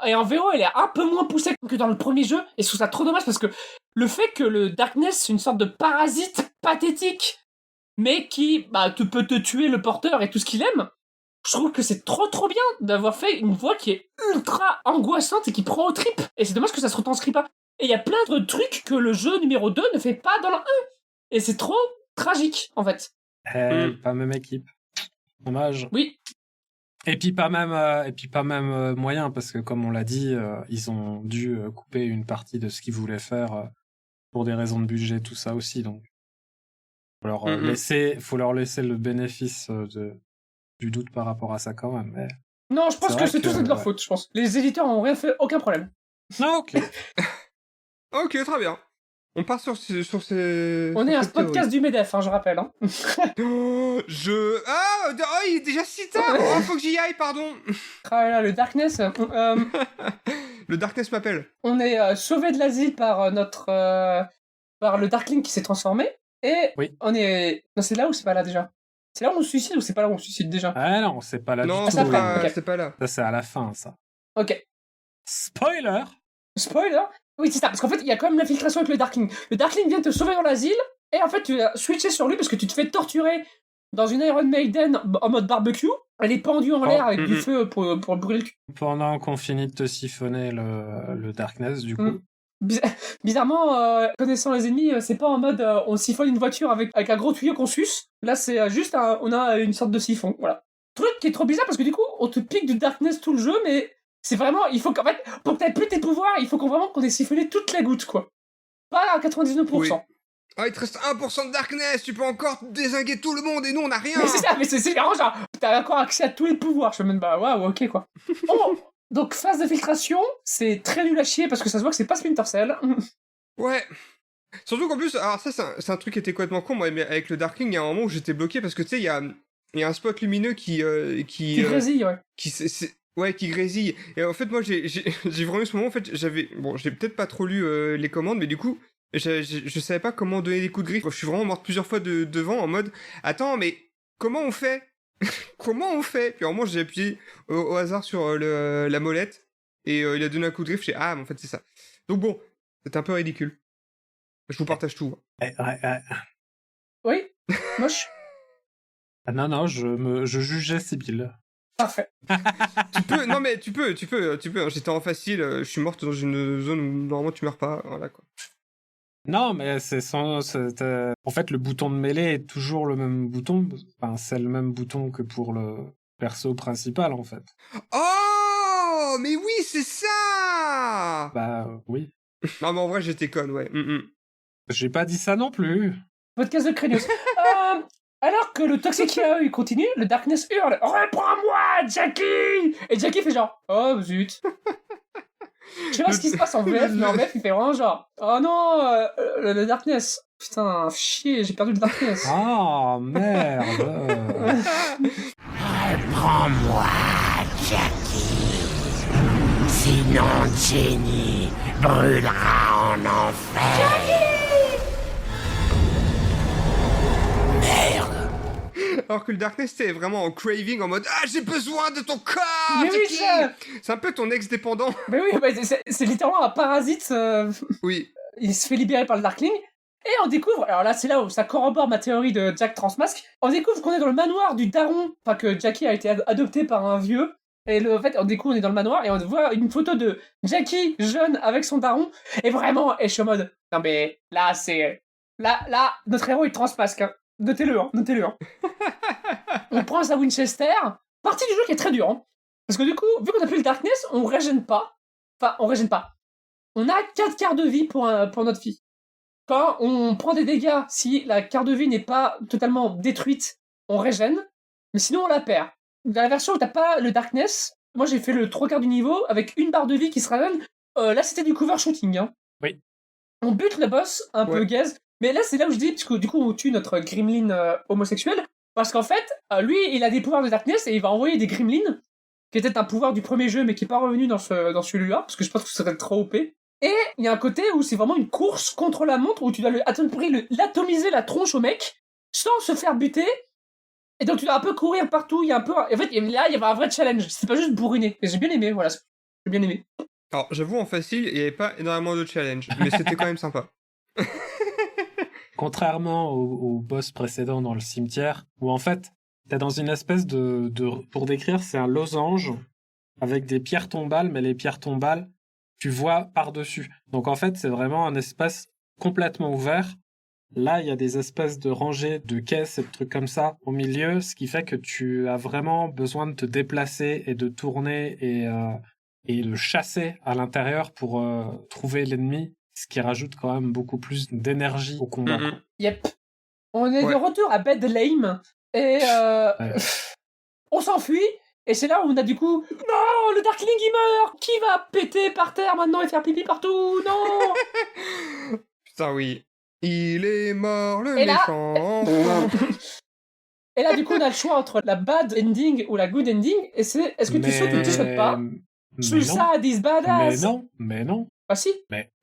Speaker 7: Et en VO, elle est un peu moins poussée que dans le premier jeu, et je trouve ça trop dommage parce que le fait que le Darkness, c'est une sorte de parasite pathétique, mais qui peut te tuer le porteur et tout ce qu'il aime, je trouve que c'est trop bien d'avoir fait une voix qui est ultra angoissante et qui prend aux tripes. Et c'est dommage que ça se retranscrit pas. Et il y a plein de trucs que le jeu numéro 2 ne fait pas dans le 1. Et c'est trop tragique, en fait.
Speaker 9: Pas même équipe. Dommage.
Speaker 7: Oui.
Speaker 9: Et puis pas même moyen, parce que comme on l'a dit, ils ont dû couper une partie de ce qu'ils voulaient faire pour des raisons de budget, tout ça aussi. Donc, faut leur laisser le bénéfice du doute par rapport à ça quand même. Mais...
Speaker 7: Non, je pense
Speaker 9: C'est
Speaker 7: que
Speaker 9: vrai
Speaker 7: c'est
Speaker 9: que,
Speaker 7: tous de leur
Speaker 9: ouais.
Speaker 7: faute, je pense. Les éditeurs ont rien fait, aucun problème.
Speaker 9: Non, ok.
Speaker 8: Ok, très bien. On part sur ces...
Speaker 7: On
Speaker 8: sur
Speaker 7: est un
Speaker 8: cette
Speaker 7: podcast
Speaker 8: théorie.
Speaker 7: du MEDEF, hein, je rappelle. Hein.
Speaker 8: il est déjà si tard. Oh, faut que j'y aille, pardon.
Speaker 7: Ah là, le Darkness.
Speaker 8: Le Darkness m'appelle.
Speaker 7: On est sauvé de l'asile par par le Darkling qui s'est transformé. Et on est... Non, c'est là ou c'est pas là déjà? C'est là où on se suicide ou c'est pas là où on se suicide déjà?
Speaker 9: Ah non, c'est pas là
Speaker 8: Non,
Speaker 9: du
Speaker 8: c'est
Speaker 9: tout.
Speaker 8: pas,
Speaker 7: ok.
Speaker 8: c'est pas là.
Speaker 9: Ça, c'est à la fin, ça.
Speaker 7: Ok.
Speaker 9: Spoiler!
Speaker 7: Spoiler? Oui, c'est ça. Parce qu'en fait, il y a quand même l'infiltration avec le Darkling. Le Darkling vient te sauver dans l'asile. Et en fait, tu vas switcher sur lui parce que tu te fais torturer dans une Iron Maiden en mode barbecue. Elle est pendue en l'air avec du feu pour brûler le cul.
Speaker 9: Pendant qu'on finit de te siphonner le Darkness, du coup.
Speaker 7: Bizarrement, connaissant les ennemis, c'est pas en mode on siphonne une voiture avec un gros tuyau qu'on suce. Là, c'est juste on a une sorte de siphon, voilà. Truc qui est trop bizarre parce que du coup, on te pique du Darkness tout le jeu, mais c'est vraiment, il faut qu'en fait, pour que t'aies plus tes pouvoirs, il faut qu'on ait siphonné toute la goutte, quoi. Pas à 99%.
Speaker 8: Oui. Ah, il te reste 1% de Darkness, tu peux encore dézinguer tout le monde et nous on a rien.
Speaker 7: Mais c'est ça, mais c'est vraiment genre, t'as encore accès à tous les pouvoirs. Je me demande, bah waouh, ok quoi. Bon, donc phase de filtration, c'est très nul à chier parce que ça se voit que c'est pas Splinter Cell.
Speaker 8: Ouais. Surtout qu'en plus, alors ça c'est un truc qui était complètement con, moi, mais avec le Darkling, il y a un moment où j'étais bloqué parce que tu sais, il y a un spot lumineux qui
Speaker 7: grésille, ouais.
Speaker 8: Qui grésille. Et en fait, moi, j'ai vraiment eu ce moment, en fait, j'ai peut-être pas trop lu les commandes, mais du coup, je savais pas comment donner des coups de griffe. Je suis vraiment mort plusieurs fois devant en mode, attends, mais comment on fait? Comment on fait? Puis à un moment, j'ai appuyé au hasard sur la molette, et il a donné un coup de griffe, j'ai mais en fait, c'est ça. Donc bon, c'est un peu ridicule. Je vous partage tout.
Speaker 7: Oui, moche.
Speaker 9: Ah non, je jugeais Sibylle.
Speaker 7: Parfait.
Speaker 8: Tu peux. J'étais en facile, je suis morte dans une zone où normalement tu meurs pas, voilà quoi.
Speaker 9: Non, mais en fait, le bouton de mêlée est toujours le même bouton. Enfin, c'est le même bouton que pour le perso principal, en fait.
Speaker 8: Oh, mais oui, c'est ça.
Speaker 9: Bah, oui.
Speaker 8: Non, mais en vrai, j'étais conne, ouais.
Speaker 9: J'ai pas dit ça non plus.
Speaker 7: Podcast de Craignos. Alors que le Toxic Yaoi continue, le Darkness hurle « Reprends-moi, Jackie !» Et Jackie fait genre « Oh, zut !» Je sais pas ce qui se passe en VF, mais en VF, il fait vraiment genre « Oh non, le Darkness !» Putain, chier, j'ai perdu le Darkness.
Speaker 9: Oh, merde.
Speaker 13: Reprends-moi, Jackie. Sinon, Jenny brûlera en enfer. Merde.
Speaker 8: Alors que le Darkness, c'était vraiment en craving, en mode « Ah, j'ai besoin de ton corps,
Speaker 7: Mais oui,
Speaker 8: Jackie !»
Speaker 7: ça.
Speaker 8: C'est un peu ton ex-dépendant.
Speaker 7: Mais oui, bah, c'est littéralement un parasite.
Speaker 8: Oui.
Speaker 7: Il se fait libérer par le Darkling. Et on découvre, alors là c'est là où ça corrobore ma théorie de Jack Transmasque, on découvre qu'on est dans le manoir du daron, enfin que Jackie a été adopté par un vieux, et en fait on découvre on est dans le manoir et on voit une photo de Jackie jeune avec son daron, et vraiment, et je suis en mode, non mais là c'est, là notre héros il transmasque, hein. Notez-le. On prend sa Winchester, partie du jeu qui est très dure, hein. Parce que du coup, vu qu'on a plus le Darkness, on régène pas, on a 4 quarts de vie pour notre fille. Quand on prend des dégâts, si la carte de vie n'est pas totalement détruite, on régène, mais sinon on la perd. Dans la version où t'as pas le Darkness, moi j'ai fait le 3/4 du niveau avec une barre de vie qui se régène. Là c'était du cover shooting. Hein.
Speaker 9: Oui.
Speaker 7: On bute le boss, un peu gaze, mais là c'est là où je dis, parce que du coup on tue notre gremlin homosexuel, parce qu'en fait, lui il a des pouvoirs de Darkness et il va envoyer des gremlins, qui était un pouvoir du premier jeu mais qui est pas revenu dans celui-là, parce que je pense que ce serait trop OP. Et il y a un côté où c'est vraiment une course contre la montre où tu dois l'atomiser la tronche au mec sans se faire buter. Et donc tu dois un peu courir partout. Il y a un peu. En fait, là, il y avait un vrai challenge. C'est pas juste bourriner. Et j'ai bien aimé, voilà. J'ai bien aimé.
Speaker 8: Alors, j'avoue, en facile, il n'y avait pas énormément de challenge, mais c'était quand même sympa.
Speaker 9: Contrairement au boss précédent dans le cimetière, où en fait, t'es dans une espèce pour décrire, c'est un losange avec des pierres tombales, mais les pierres tombales, tu vois par-dessus. Donc en fait, c'est vraiment un espace complètement ouvert. Là, il y a des espèces de rangées de caisses et de trucs comme ça au milieu, ce qui fait que tu as vraiment besoin de te déplacer et de tourner et le chasser à l'intérieur pour trouver l'ennemi, ce qui rajoute quand même beaucoup plus d'énergie au combat.
Speaker 7: Yep. On est de retour à Bed Lame et on s'enfuit, et c'est là où on a du coup, non, le Darkling il meurt, qui va péter par terre maintenant et faire pipi partout, non.
Speaker 8: Putain, oui. Il est mort, le
Speaker 7: Et là-
Speaker 8: méchant enfant.
Speaker 7: Et là, du coup, on a le choix entre la bad ending ou la good ending, et c'est, est-ce que tu sautes ou tu sautes pas? Suicide is badass.
Speaker 9: Mais non.
Speaker 7: Ah si.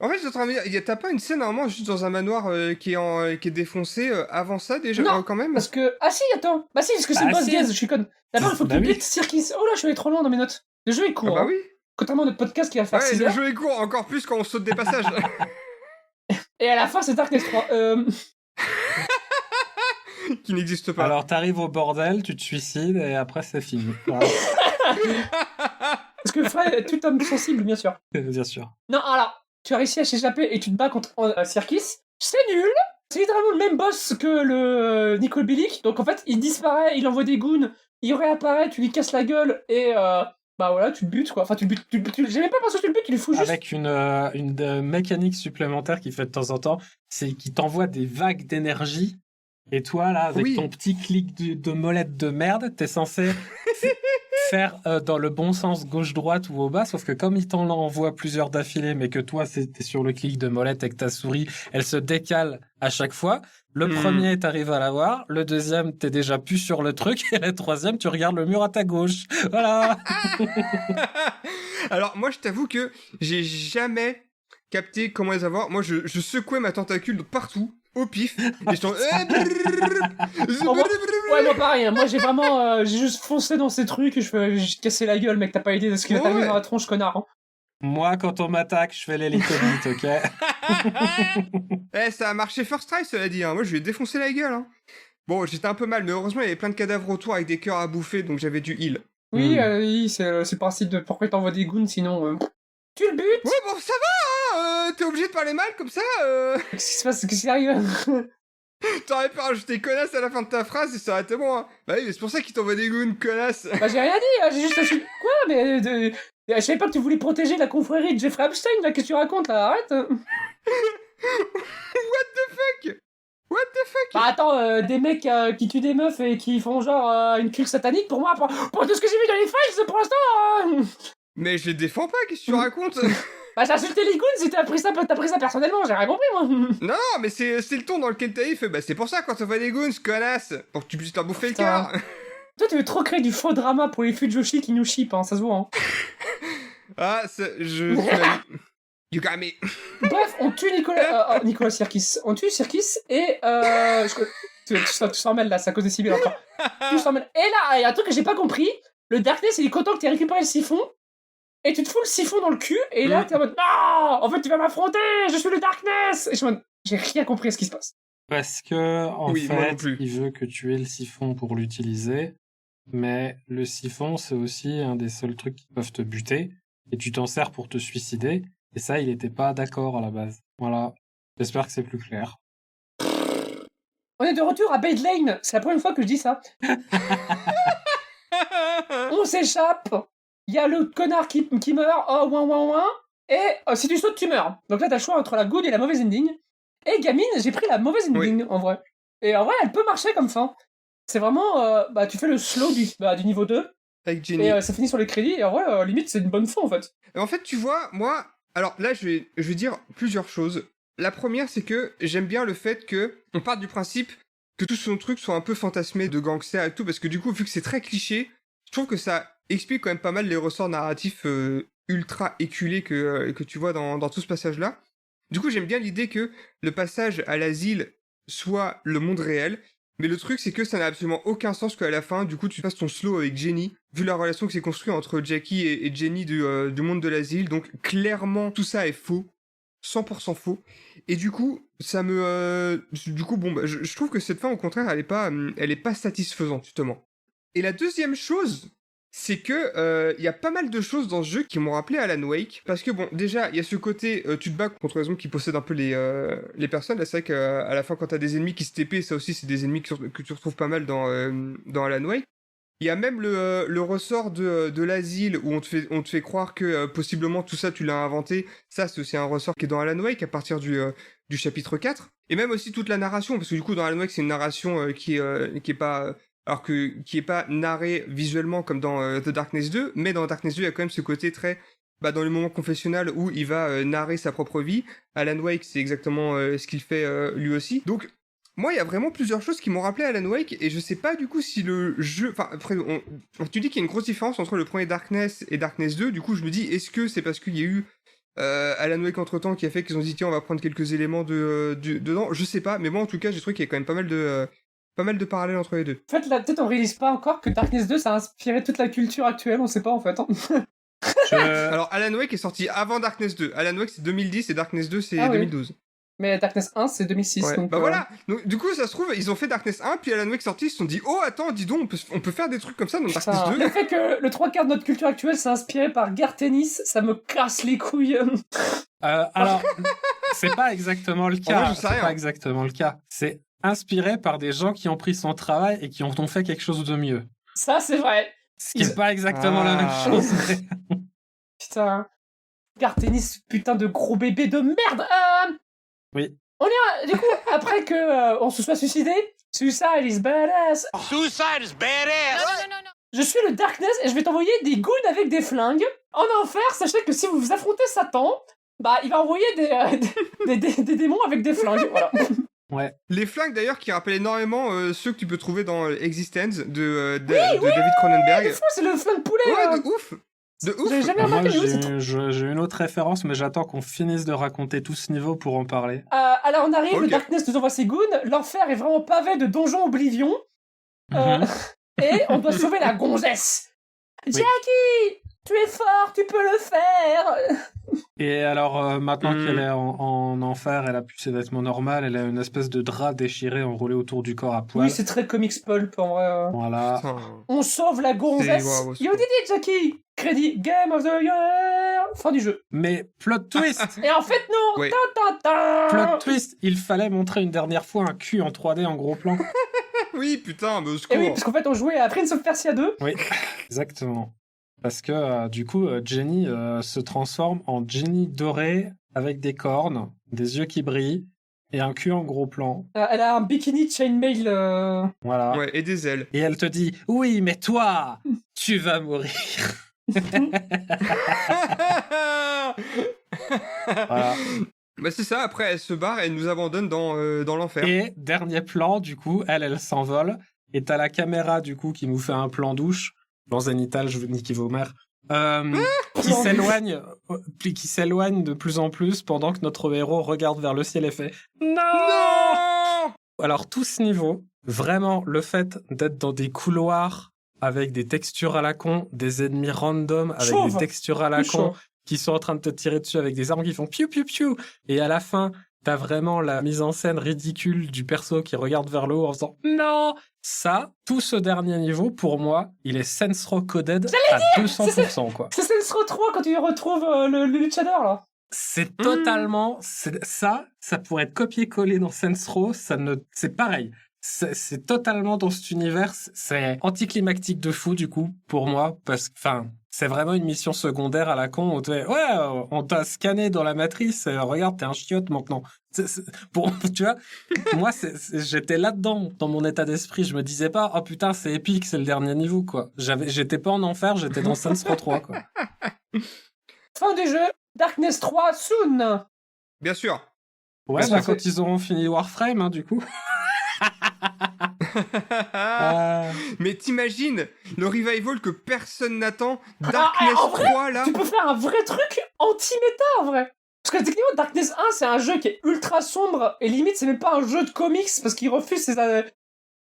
Speaker 8: En fait, je suis en train de me dire, t'as pas une scène normalement juste dans un manoir qui est défoncé avant ça déjà
Speaker 7: Non,
Speaker 8: quand même.
Speaker 7: Parce que, ah si, attends. Bah si, parce que c'est
Speaker 9: Bah
Speaker 7: le boss
Speaker 9: si.
Speaker 7: gaze, je suis conne. D'abord, il faut que
Speaker 9: Bah
Speaker 7: tu
Speaker 9: oui.
Speaker 7: beats Circus. Oh là, je suis allé trop loin dans mes notes. Le jeu est
Speaker 8: Ah
Speaker 7: court.
Speaker 8: bah
Speaker 7: hein.
Speaker 8: oui.
Speaker 7: Contrairement à notre podcast qui va faire
Speaker 8: Ouais,
Speaker 7: 6
Speaker 8: le
Speaker 7: heures.
Speaker 8: jeu est court, encore plus quand on saute des passages.
Speaker 7: Et à la fin, c'est Darkness 3.
Speaker 8: Qui n'existe pas.
Speaker 9: Alors, t'arrives au bordel, tu te suicides, et après, c'est fini. Voilà.
Speaker 7: Parce que Fred, tout homme sensible, bien sûr.
Speaker 9: Bien sûr.
Speaker 7: Non, alors, tu as réussi à s'échapper et tu te bats contre Circus. C'est nul. C'est littéralement le même boss que le Nicole Bellic. Donc en fait, il disparaît, il envoie des goons, il réapparaît, tu lui casses la gueule et bah voilà, tu le butes quoi. Enfin, tu le butes. J'ai même pas pensé que tu le butes, tu le fous juste.
Speaker 9: Avec une mécanique supplémentaire qui fait de temps en temps, c'est qu'il t'envoie des vagues d'énergie. Et toi, là, avec
Speaker 8: Oui.
Speaker 9: ton petit clic de molette de merde, t'es censé faire dans le bon sens gauche-droite ou au bas, sauf que comme il t'en envoie plusieurs d'affilée, mais que toi, t'es sur le clic de molette et que ta souris, elle se décale à chaque fois, le premier, t'arrives à l'avoir, le deuxième, t'es déjà plus sur le truc, et le troisième, tu regardes le mur à ta gauche. Voilà.
Speaker 8: Alors moi, je t'avoue que j'ai jamais capté comment les avoir. Moi, je secouais ma tentacule de partout. Au pif, et je t'en...
Speaker 7: Ouais, moi pareil, hein. Moi j'ai vraiment. J'ai juste foncé dans ces trucs et j'ai cassé la gueule, mec, t'as pas idée de ce qui va t'arriver dans la tronche, connard. Hein.
Speaker 9: Moi, quand on m'attaque, je fais l'hélicobite, ok?
Speaker 8: Ça a marché first try, cela dit. Hein. Moi, je lui ai défoncé la gueule. Hein. Bon, j'étais un peu mal, mais heureusement, il y avait plein de cadavres autour avec des cœurs à bouffer, donc j'avais du heal.
Speaker 7: Oui, oui, c'est le principe de pourquoi t'envoies des goons, sinon. Tu le butes.
Speaker 8: Ouais, bon, ça va, hein. T'es obligé de parler mal comme ça.
Speaker 7: Qu'est-ce qui se passe? Qu'est-ce qui arrive?
Speaker 8: T'aurais pu rajouter connasse à la fin de ta phrase et ça aurait été bon. Hein. Bah oui, mais c'est pour ça qu'il t'envoie des goons, connasse.
Speaker 7: Bah j'ai rien dit, hein, j'ai juste insulté. Quoi? Mais je savais pas que tu voulais protéger la confrérie de Jeffrey Epstein, là, qu'est-ce que tu racontes là? Arrête!
Speaker 8: What the fuck? What the fuck?
Speaker 7: Bah attends, des mecs qui tuent des meufs et qui font genre une culte satanique, pour moi, pour tout ce que j'ai vu dans les files, pour l'instant...
Speaker 8: Mais je les défends pas, qu'est-ce que tu racontes?
Speaker 7: Bah j'ai insulté les goons si t'as pris ça personnellement, j'ai rien compris moi!
Speaker 8: Non, mais c'est le ton dans lequel t'as fait. Bah c'est pour ça quand t'envoies des goons, connasse, pour que tu puisses leur bouffer le
Speaker 7: Putain.
Speaker 8: cœur.
Speaker 7: Toi tu veux trop créer du faux drama pour les Fujoshi qui nous chipent, hein, ça se voit. Hein.
Speaker 8: Ah, je... You got me.
Speaker 7: Bref, on tue Nicolas Sirkis. On tue Sirkis et tu s'en mêles là, c'est à cause de Sibyl encore. Tu s'en mêles. Et là, il y a un truc que j'ai pas compris. Le Darkness, il est content que t'aies récupéré le siphon. Et tu te fous le siphon dans le cul. Et là, t'es en mode non, en fait, tu vas m'affronter. Je suis le Darkness. Et je suis en mode, j'ai rien compris à ce qui se passe.
Speaker 9: Parce que, en
Speaker 8: Oui, moi non
Speaker 9: fait,
Speaker 8: plus.
Speaker 9: il veut que tu aies le siphon pour l'utiliser. Mais le siphon, c'est aussi un des seuls trucs qui peuvent te buter. Et tu t'en sers pour te suicider. Et ça, il était pas d'accord à la base. Voilà. J'espère que c'est plus clair.
Speaker 7: On est de retour à Bade Lane. C'est la première fois que je dis ça. On s'échappe. Il y a le connard qui meurt. Oh, ouin, ouin, ouin. Et si tu sautes, tu meurs. Donc là, t'as le choix entre la good et la mauvaise ending. Et gamine, j'ai pris la mauvaise ending, en vrai. Et en vrai, elle peut marcher comme fin. C'est vraiment... bah, tu fais le slow du niveau 2.
Speaker 8: Avec Jenny.
Speaker 7: Et ça finit sur les crédits. Et en vrai, limite, c'est une bonne fin, en fait.
Speaker 8: En fait, tu vois, moi... Alors là, je vais dire plusieurs choses. La première, c'est que j'aime bien le fait que on parte du principe que tout son truc soit un peu fantasmé de gangster et tout, parce que du coup, vu que c'est très cliché, je trouve que ça explique quand même pas mal les ressorts narratifs ultra éculés que tu vois dans tout ce passage-là. Du coup, j'aime bien l'idée que le passage à l'asile soit le monde réel, mais le truc, c'est que ça n'a absolument aucun sens qu'à la fin, du coup, tu fasses ton slow avec Jenny, vu la relation qui s'est construite entre Jackie et Jenny du monde de l'asile. Donc, clairement, tout ça est faux. 100% faux. Et du coup, ça me... du coup, bon, bah, je trouve que cette fin, au contraire, elle est pas satisfaisante, justement. Et la deuxième chose, c'est que y a pas mal de choses dans ce jeu qui m'ont rappelé Alan Wake. Parce que, bon, déjà, il y a ce côté, tu te bats contre les zombies qui possèdent un peu les personnes. Là, c'est vrai qu'à la fin, quand t'as des ennemis qui se TP, ça aussi, c'est des ennemis que tu retrouves pas mal dans Alan Wake. Il y a même le ressort de l'asile où on te fait croire que possiblement tout ça tu l'as inventé. Ça, c'est aussi un ressort qui est dans Alan Wake à partir du chapitre 4. Et même aussi toute la narration, parce que du coup dans Alan Wake c'est une narration qui est pas alors qui est pas narré visuellement comme dans The Darkness 2, mais dans Darkness 2, il y a quand même ce côté très... dans les moments confessionnels où il va narrer sa propre vie. Alan Wake, c'est exactement ce qu'il fait lui aussi. Donc, moi, il y a vraiment plusieurs choses qui m'ont rappelé Alan Wake, et je sais pas du coup si le jeu... Enfin, après, tu dis qu'il y a une grosse différence entre le premier Darkness et Darkness 2, du coup, je me dis, est-ce que c'est parce qu'il y a eu Alan Wake entre-temps qui a fait qu'ils ont dit, tiens, on va prendre quelques éléments dedans? Je sais pas, mais moi, en tout cas, j'ai trouvé qu'il y a quand même pas mal de parallèles entre les deux.
Speaker 7: En fait, là, peut-être on réalise pas encore que Darkness 2, ça a inspiré toute la culture actuelle, on sait pas, en fait. Hein.
Speaker 8: Alors, Alan Wake est sorti avant Darkness 2. Alan Wake, c'est 2010, et Darkness 2, c'est 2012.
Speaker 7: Mais Darkness 1, c'est 2006.
Speaker 8: Ouais.
Speaker 7: Donc,
Speaker 8: voilà. Donc, du coup, ça se trouve, ils ont fait Darkness 1, puis Alan Wake sorti, ils se sont dit, oh, attends, dis donc, on peut faire des trucs comme ça dans Darkness 2.
Speaker 7: Le fait que le 3/4 de notre culture actuelle s'est inspiré par Garth Ennis, ça me casse les couilles.
Speaker 9: Alors, c'est pas exactement le cas.
Speaker 8: Moi,
Speaker 9: c'est pas exactement le cas. C'est inspiré par des gens qui ont pris son travail et qui ont fait quelque chose de mieux.
Speaker 7: Ça, c'est vrai.
Speaker 9: Ce qui est pas exactement la même chose.
Speaker 7: Putain. Garth Ennis, putain de gros bébé de merde.
Speaker 9: Oui.
Speaker 7: On ira, du coup, après que on se soit suicidé, Suicide is badass.
Speaker 12: Suicide is badass!
Speaker 7: Je suis le Darkness et je vais t'envoyer des goons avec des flingues. En enfer, sachez que si vous affrontez Satan, bah il va envoyer des démons avec des flingues, voilà.
Speaker 9: Ouais.
Speaker 8: Les flingues d'ailleurs qui rappellent énormément ceux que tu peux trouver dans Existence de David Cronenberg.
Speaker 7: C'est fou, c'est le flingue poulet.
Speaker 8: Ouais, de ouf.
Speaker 7: J'ai jamais
Speaker 9: Moi,
Speaker 7: remarqué.
Speaker 9: j'ai une autre référence, mais j'attends qu'on finisse de raconter tout ce niveau pour en parler.
Speaker 7: Alors on arrive,
Speaker 8: Ok.
Speaker 7: le Darkness nous envoie ses goons, l'enfer est vraiment pavé de donjons Oblivion, et on doit sauver la gonzesse.
Speaker 9: Oui.
Speaker 7: Jackie, tu es fort, tu peux le faire.
Speaker 9: Et alors, maintenant qu'elle est en enfer, elle a plus ses vêtements normaux, elle a une espèce de drap déchiré enroulé autour du corps à poil.
Speaker 7: Oui, c'est très comics pulp en vrai.
Speaker 9: Voilà.
Speaker 8: Putain.
Speaker 7: On sauve la gonzesse.
Speaker 8: Waouh,
Speaker 7: You did it, Jackie. Crédit Game of the Year. Fin du jeu.
Speaker 9: Mais plot twist.
Speaker 7: Et en fait non.
Speaker 8: Ouais.
Speaker 9: Plot twist. Il fallait montrer une dernière fois un cul en 3D en gros plan.
Speaker 8: Oui, putain, mais au
Speaker 7: Et
Speaker 8: secours.
Speaker 7: oui, parce qu'en fait on jouait à Prince of Persia 2.
Speaker 9: Oui, exactement. Parce que du coup, Jenny se transforme en Jenny dorée avec des cornes, des yeux qui brillent et un cul en gros plan.
Speaker 7: Elle a un bikini chainmail.
Speaker 9: Voilà.
Speaker 8: Ouais, et des ailes.
Speaker 9: Et elle te dit, oui, mais toi, tu vas mourir. Voilà.
Speaker 8: Bah c'est ça, après elle se barre et elle nous abandonne dans l'enfer.
Speaker 9: Et dernier plan, du coup, elle s'envole. Et t'as la caméra, du coup, qui nous fait un plan douche. Plan zénital, je veux niquer vos mères. Qui s'éloigne de plus en plus pendant que notre héros regarde vers le ciel et fait non. Alors tout ce niveau, vraiment le fait d'être dans des couloirs avec des textures à la con, des ennemis random avec des textures à la con qui sont en train de te tirer dessus avec des armes qui font piou piou piou, et à la fin t'as vraiment la mise en scène ridicule du perso qui regarde vers le haut en faisant non. Ça, tout ce dernier niveau, pour moi, il est Saints Row coded à 200%, quoi.
Speaker 7: C'est Saints Row 3 quand tu retrouves le luchador, là.
Speaker 9: C'est totalement... Ça pourrait être copié-collé dans Saints Row, c'est pareil. C'est totalement dans cet univers, c'est anticlimactique de fou, du coup, pour moi, parce que, enfin, c'est vraiment une mission secondaire à la con, on te fait, ouais, on t'a scanné dans la matrice, regarde, t'es un chiotte maintenant. Tu vois, moi, j'étais là-dedans, dans mon état d'esprit, je me disais pas, oh putain, c'est épique, c'est le dernier niveau, quoi. J'étais pas en enfer, j'étais dans Saints Row 3, quoi.
Speaker 7: Fin du jeu, Darkness 3, soon.
Speaker 8: Bien sûr.
Speaker 9: Ouais, bah, quand ils auront fini Warframe, hein, du coup.
Speaker 7: Mais
Speaker 8: t'imagines le revival que personne n'attend, Darkness 3 là.
Speaker 7: Tu peux faire un vrai truc anti-méta en vrai. Parce que techniquement Darkness 1 c'est un jeu qui est ultra sombre et limite c'est même pas un jeu de comics parce qu'il refuse ses...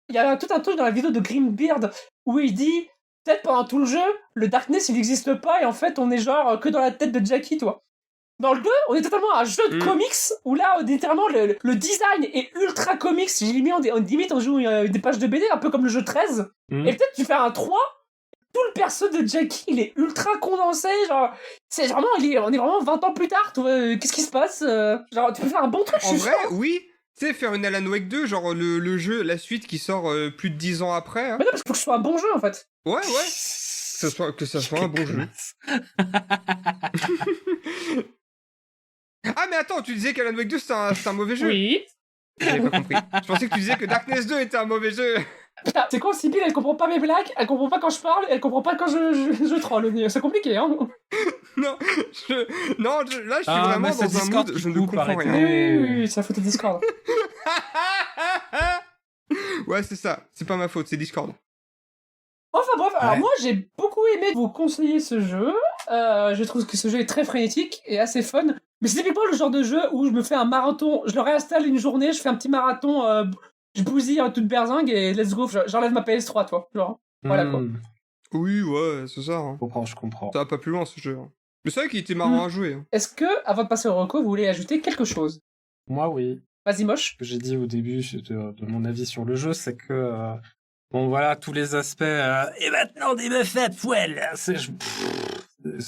Speaker 7: Il y a tout un truc dans la vidéo de Greenbeard où il dit peut-être pendant tout le jeu le Darkness il n'existe pas et en fait on est genre que dans la tête de Jackie toi. Dans le 2, on est totalement un jeu de comics où là, littéralement, le design est ultra comics. Limite, on joue des pages de BD, un peu comme le jeu 13. Et peut-être tu fais un 3, tout le perso de Jackie, il est ultra condensé. Genre, c'est vraiment, on est vraiment 20 ans plus tard. Qu'est-ce qui se passe genre, tu peux faire un bon truc,
Speaker 8: En vrai, oui. Tu sais, faire une Alan Wake 2, genre le jeu, la suite qui sort plus de 10 ans après. Hein.
Speaker 7: Mais non, parce qu'il faut que ce soit un bon jeu, en fait.
Speaker 8: Ouais. Que ça soit un bon jeu. Ah mais attends, tu disais qu'Alan Wake 2 c'est un mauvais jeu.
Speaker 7: Oui.
Speaker 8: J'avais pas compris. Je pensais que tu disais que Darkness 2 était un mauvais jeu.
Speaker 7: Putain, c'est con, Sibyl, elle comprend pas mes blagues, elle comprend pas quand je parle, elle comprend pas quand je troll. C'est compliqué, hein.
Speaker 8: Non, là, je suis
Speaker 9: Ah,
Speaker 8: vraiment
Speaker 9: mais c'est
Speaker 8: dans un
Speaker 9: Discord
Speaker 8: mood,
Speaker 9: qui
Speaker 8: je ne
Speaker 9: coupe,
Speaker 8: comprends
Speaker 9: arrêtez.
Speaker 8: rien.
Speaker 7: Oui, c'est la faute de Discord.
Speaker 8: Ouais, c'est ça. C'est pas ma faute, c'est Discord.
Speaker 7: Enfin bref, alors
Speaker 9: Ouais.
Speaker 7: moi j'ai beaucoup aimé vous conseiller ce jeu. Je trouve que ce jeu est très frénétique et assez fun. Mais c'est typiquement le genre de jeu où je me fais un marathon, je le réinstalle une journée, je fais un petit marathon, je bousille toute berzingue et let's go, j'enlève ma PS3, toi. Genre, voilà quoi.
Speaker 8: Oui, ouais, c'est ça. Hein.
Speaker 9: Je comprends.
Speaker 8: Ça va pas plus loin, ce jeu. Hein. Mais c'est vrai qu'il était marrant à jouer. Hein.
Speaker 7: Est-ce que, avant de passer au reco, vous voulez ajouter quelque chose?
Speaker 9: Moi, oui.
Speaker 7: Vas-y, Moche.
Speaker 9: Ce que j'ai dit au début de mon avis sur le jeu, c'est que bon voilà, tous les aspects et maintenant des meufs à poil.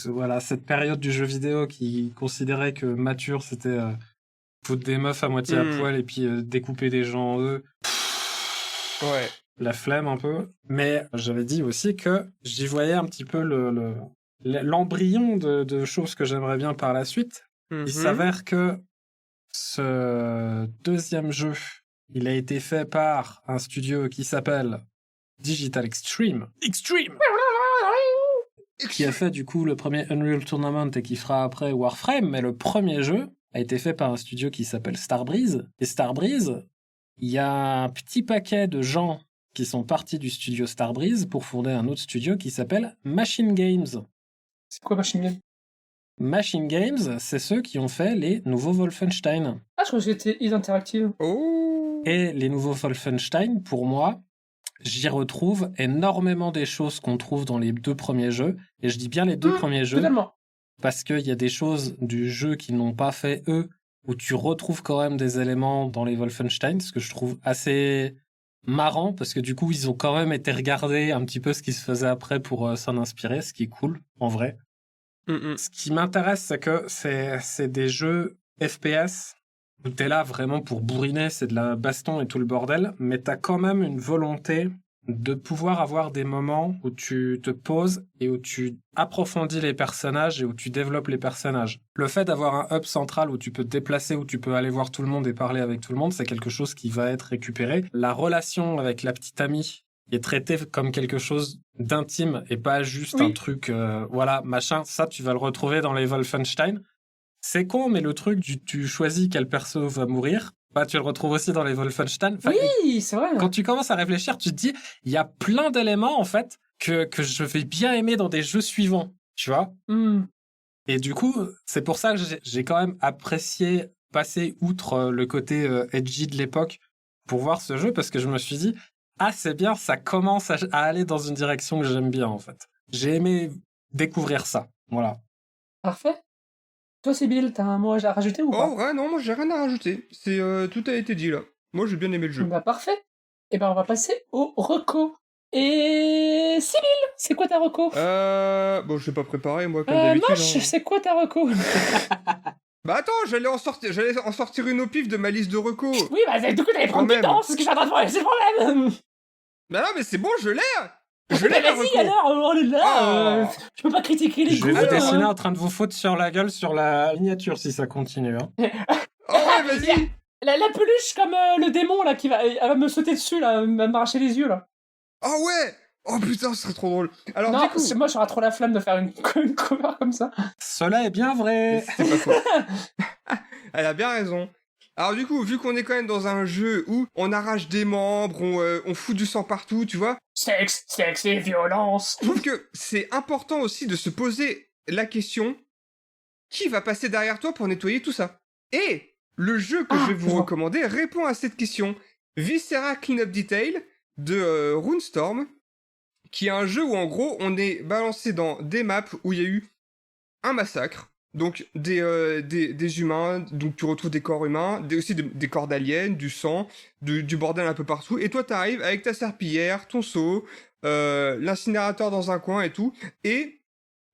Speaker 9: Voilà, cette période du jeu vidéo qui considérait que mature c'était foutre des meufs à moitié à poil et puis découper des gens en eux.
Speaker 8: Ouais.
Speaker 9: La flemme un peu. Mais j'avais dit aussi que j'y voyais un petit peu l'embryon de choses que j'aimerais bien par la suite. Il s'avère que ce deuxième jeu, il a été fait par un studio qui s'appelle Digital Extreme. Qui a fait du coup le premier Unreal Tournament et qui fera après Warframe, mais le premier jeu a été fait par un studio qui s'appelle Starbreeze. Et Starbreeze, il y a un petit paquet de gens qui sont partis du studio Starbreeze pour fonder un autre studio qui s'appelle Machine Games.
Speaker 7: C'est quoi Machine Games?
Speaker 9: Machine Games, c'est ceux qui ont fait les nouveaux Wolfenstein.
Speaker 7: Ah, je crois que c'était id Interactive.
Speaker 8: Oh.
Speaker 9: Et les nouveaux Wolfenstein, pour moi, j'y retrouve énormément des choses qu'on trouve dans les deux premiers jeux. Et je dis bien les deux premiers jeux.
Speaker 7: Totalement.
Speaker 9: Parce qu'il y a des choses du jeu qu'ils n'ont pas fait eux, où tu retrouves quand même des éléments dans les Wolfenstein, ce que je trouve assez marrant, parce que du coup, ils ont quand même été regarder un petit peu ce qui se faisait après pour s'en inspirer, ce qui est cool, en vrai. Ce qui m'intéresse, c'est que c'est des jeux FPS où t'es là vraiment pour bourriner, c'est de la baston et tout le bordel, mais t'as quand même une volonté de pouvoir avoir des moments où tu te poses et où tu approfondis les personnages et où tu développes les personnages. Le fait d'avoir un hub central où tu peux te déplacer, où tu peux aller voir tout le monde et parler avec tout le monde, c'est quelque chose qui va être récupéré. La relation avec la petite amie est traitée comme quelque chose d'intime et pas juste un truc, voilà, machin. Ça, tu vas le retrouver dans les Wolfenstein. C'est con, mais le truc du tu choisis quel perso va mourir, bah, tu le retrouves aussi dans les Wolfenstein. Enfin,
Speaker 7: oui, c'est vrai.
Speaker 9: Quand tu commences à réfléchir, tu te dis, il y a plein d'éléments, en fait, que je vais bien aimer dans des jeux suivants, tu vois. Et du coup, c'est pour ça que j'ai quand même apprécié passer outre le côté edgy de l'époque pour voir ce jeu, parce que je me suis dit, ah, c'est bien, ça commence à aller dans une direction que j'aime bien, en fait. J'ai aimé découvrir ça, voilà.
Speaker 7: Parfait. Toi, Sibyl, t'as un mot à rajouter ou pas?
Speaker 8: Oh, ouais, non, moi j'ai rien à rajouter. C'est tout a été dit là. Moi j'ai bien aimé le jeu.
Speaker 7: Bah, parfait. Et ben, on va passer au reco. Et Sibyl, c'est quoi ta reco?
Speaker 8: Bon, je l'ai pas préparé, moi, comme d'habitude.
Speaker 7: Moche, c'est quoi ta reco?
Speaker 8: Bah attends, j'allais en sortir une au pif de ma liste de recos.
Speaker 7: Oui, bah du coup, t'allais prendre du temps, c'est ce que j'ai en train de faire, c'est le problème.
Speaker 8: Bah non, mais c'est bon, je l'ai.
Speaker 7: Je l'ai, vas-y alors, on est là. Je peux pas critiquer les
Speaker 9: Je
Speaker 7: goûts.
Speaker 9: vais vous dessiner en train de vous foutre sur la gueule sur la miniature si ça continue. Hein.
Speaker 8: Oh ouais, vas-y.
Speaker 7: La peluche comme le démon là qui elle va me sauter dessus là, elle va m'arracher les yeux là.
Speaker 8: Oh ouais. Oh putain, ce serait trop drôle. Alors
Speaker 7: non,
Speaker 8: du coup,
Speaker 7: moi j'aurais trop la flamme de faire une cover comme ça.
Speaker 9: Cela est bien vrai.
Speaker 8: C'est pas faux. Elle a bien raison. Alors du coup, vu qu'on est quand même dans un jeu où on arrache des membres, on fout du sang partout, tu vois.
Speaker 7: Sexe et violence.
Speaker 8: Je trouve que c'est important aussi de se poser la question, qui va passer derrière toi pour nettoyer tout ça? Et le jeu que je vais vous recommander répond à cette question. Viscera Cleanup Detail de Runestorm, qui est un jeu où en gros on est balancé dans des maps où il y a eu un massacre. Donc des humains, donc tu retrouves des corps humains, aussi des corps d'aliens, du sang, du bordel un peu partout. Et toi t'arrives avec ta serpillière, ton seau, l'incinérateur dans un coin et tout, et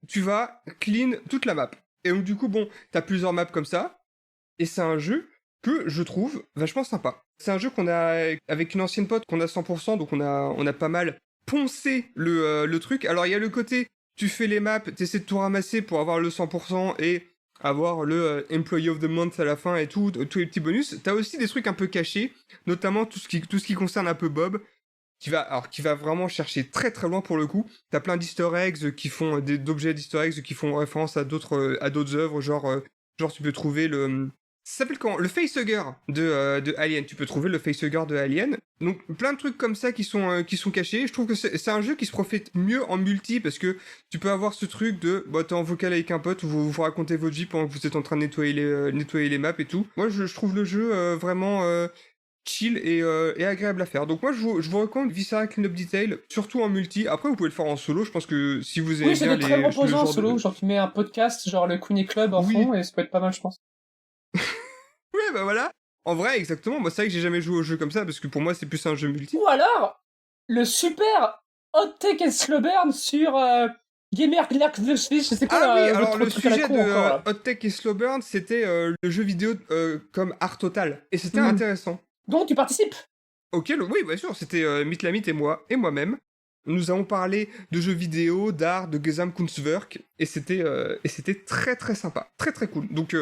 Speaker 8: tu vas clean toute la map. Et donc du coup bon, t'as plusieurs maps comme ça, et c'est un jeu que je trouve vachement sympa. C'est un jeu qu'on a avec une ancienne pote qu'on a 100%, donc on a pas mal poncé le truc. Alors il y a le côté tu fais les maps, t'essaies de tout ramasser pour avoir le 100% et avoir le Employee of the Month à la fin et tous les petits bonus. T'as aussi des trucs un peu cachés, notamment tout ce qui concerne un peu Bob, qui va vraiment chercher très très loin pour le coup. T'as plein d'easter eggs qui font d'objets d'easter eggs qui font référence à d'autres œuvres, genre tu peux trouver ça s'appelle comment ? Le facehugger de Alien. Tu peux trouver le facehugger de Alien. Donc plein de trucs comme ça qui sont cachés. Je trouve que c'est un jeu qui se profite mieux en multi parce que tu peux avoir ce truc de t'es en vocal avec un pote, vous racontez votre vie pendant que vous êtes en train de nettoyer les maps et tout. Moi je trouve le jeu vraiment chill et agréable à faire. Donc moi je vous recommande Viscera Cleanup Detail, surtout en multi. Après vous pouvez le faire en solo. Je pense que si vous aimez
Speaker 7: Oui, c'est
Speaker 8: bien
Speaker 7: très reposant en solo. Genre tu mets un podcast, genre le Queenie Club en fond et ça peut être pas mal, je pense.
Speaker 8: Oui, bah voilà. En vrai, exactement. Moi, c'est vrai que j'ai jamais joué au jeu comme ça parce que pour moi, c'est plus un jeu multi.
Speaker 7: Ou alors, le super Hot Take and Slow Burn sur Gamer Clark the Switch, je sais quoi.
Speaker 8: Ah oui, alors le sujet de Hot Take et Slow Burn, c'était le jeu vidéo comme art total. Et c'était intéressant.
Speaker 7: Donc tu participes.
Speaker 8: Ok, oui, bien sûr. C'était Mitlamit et moi-même. Nous avons parlé de jeux vidéo, d'art, de Gesamtkunstwerk. Et c'était très très sympa. Très très cool. Donc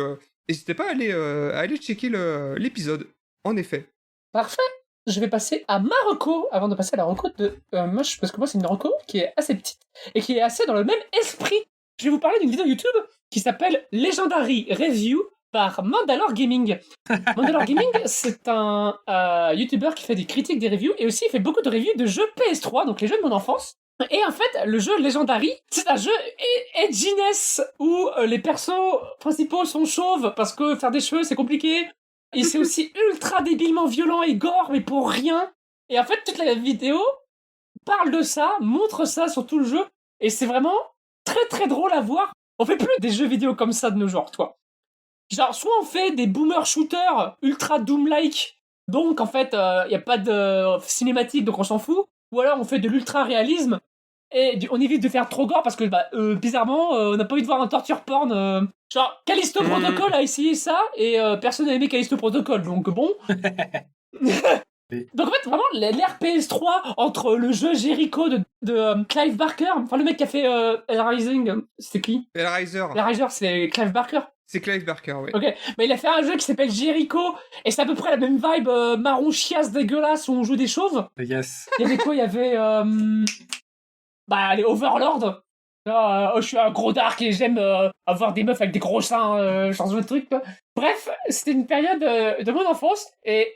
Speaker 8: n'hésitez pas à aller checker l'épisode. En effet.
Speaker 7: Parfait. Je vais passer à ma reco avant de passer à la reco de Moche, parce que moi c'est une reco qui est assez petite et qui est assez dans le même esprit. Je vais vous parler d'une vidéo YouTube qui s'appelle Legendary Review par Mandalore Gaming. Mandalore Gaming, c'est un YouTuber qui fait des critiques des reviews et aussi il fait beaucoup de reviews de jeux PS3, donc les jeux de mon enfance. Et en fait, le jeu Legendary, c'est un jeu edginess où les persos principaux sont chauves parce que faire des cheveux c'est compliqué. Et c'est aussi ultra débilement violent et gore, mais pour rien. Et en fait, toute la vidéo parle de ça, montre ça sur tout le jeu, et c'est vraiment très très drôle à voir. On fait plus des jeux vidéo comme ça de nos jours, toi. Genre, soit on fait des boomer shooters ultra Doom-like, donc en fait, y a pas de cinématique, donc on s'en fout. Ou alors on fait de l'ultra réalisme, et on évite de faire trop gore parce que bizarrement on n'a pas envie de voir un torture porn genre Callisto Protocol a essayé ça et personne n'a aimé Callisto Protocol, donc bon. Donc en fait vraiment l'ère PS3 entre le jeu Jericho de Clive Barker, enfin le mec qui a fait Hellrising, c'était qui?
Speaker 8: Hellraiser,
Speaker 7: c'est Clive Barker.
Speaker 8: C'est Clive Barker, oui.
Speaker 7: Ok, mais il a fait un jeu qui s'appelle Jericho, et c'est à peu près la même vibe marron chiasse dégueulasse où on joue des chauves.
Speaker 9: Yes.
Speaker 7: Il y avait quoi? Il y avait les Overlord. Je suis un gros dark et j'aime avoir des meufs avec des gros seins, genre de truc. Bref, c'était une période de mon enfance, et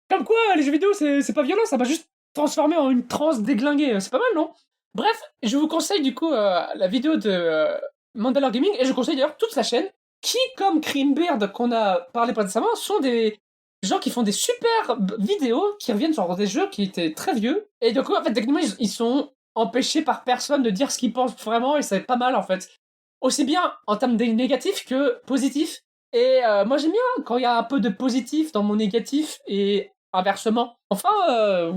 Speaker 7: comme quoi les jeux vidéo c'est pas violent, ça m'a juste transformé en une transe déglinguée, c'est pas mal, non? Bref, je vous conseille du coup la vidéo de Mandalore Gaming, et je conseille d'ailleurs toute sa chaîne, qui, comme Creambeard qu'on a parlé précédemment, sont des gens qui font des super vidéos qui reviennent sur des jeux qui étaient très vieux, et du coup en fait techniquement ils sont empêchés par personne de dire ce qu'ils pensent vraiment, et c'est pas mal en fait. Aussi bien en termes de négatif que positif. Et moi j'aime bien quand il y a un peu de positif dans mon négatif et inversement. Enfin,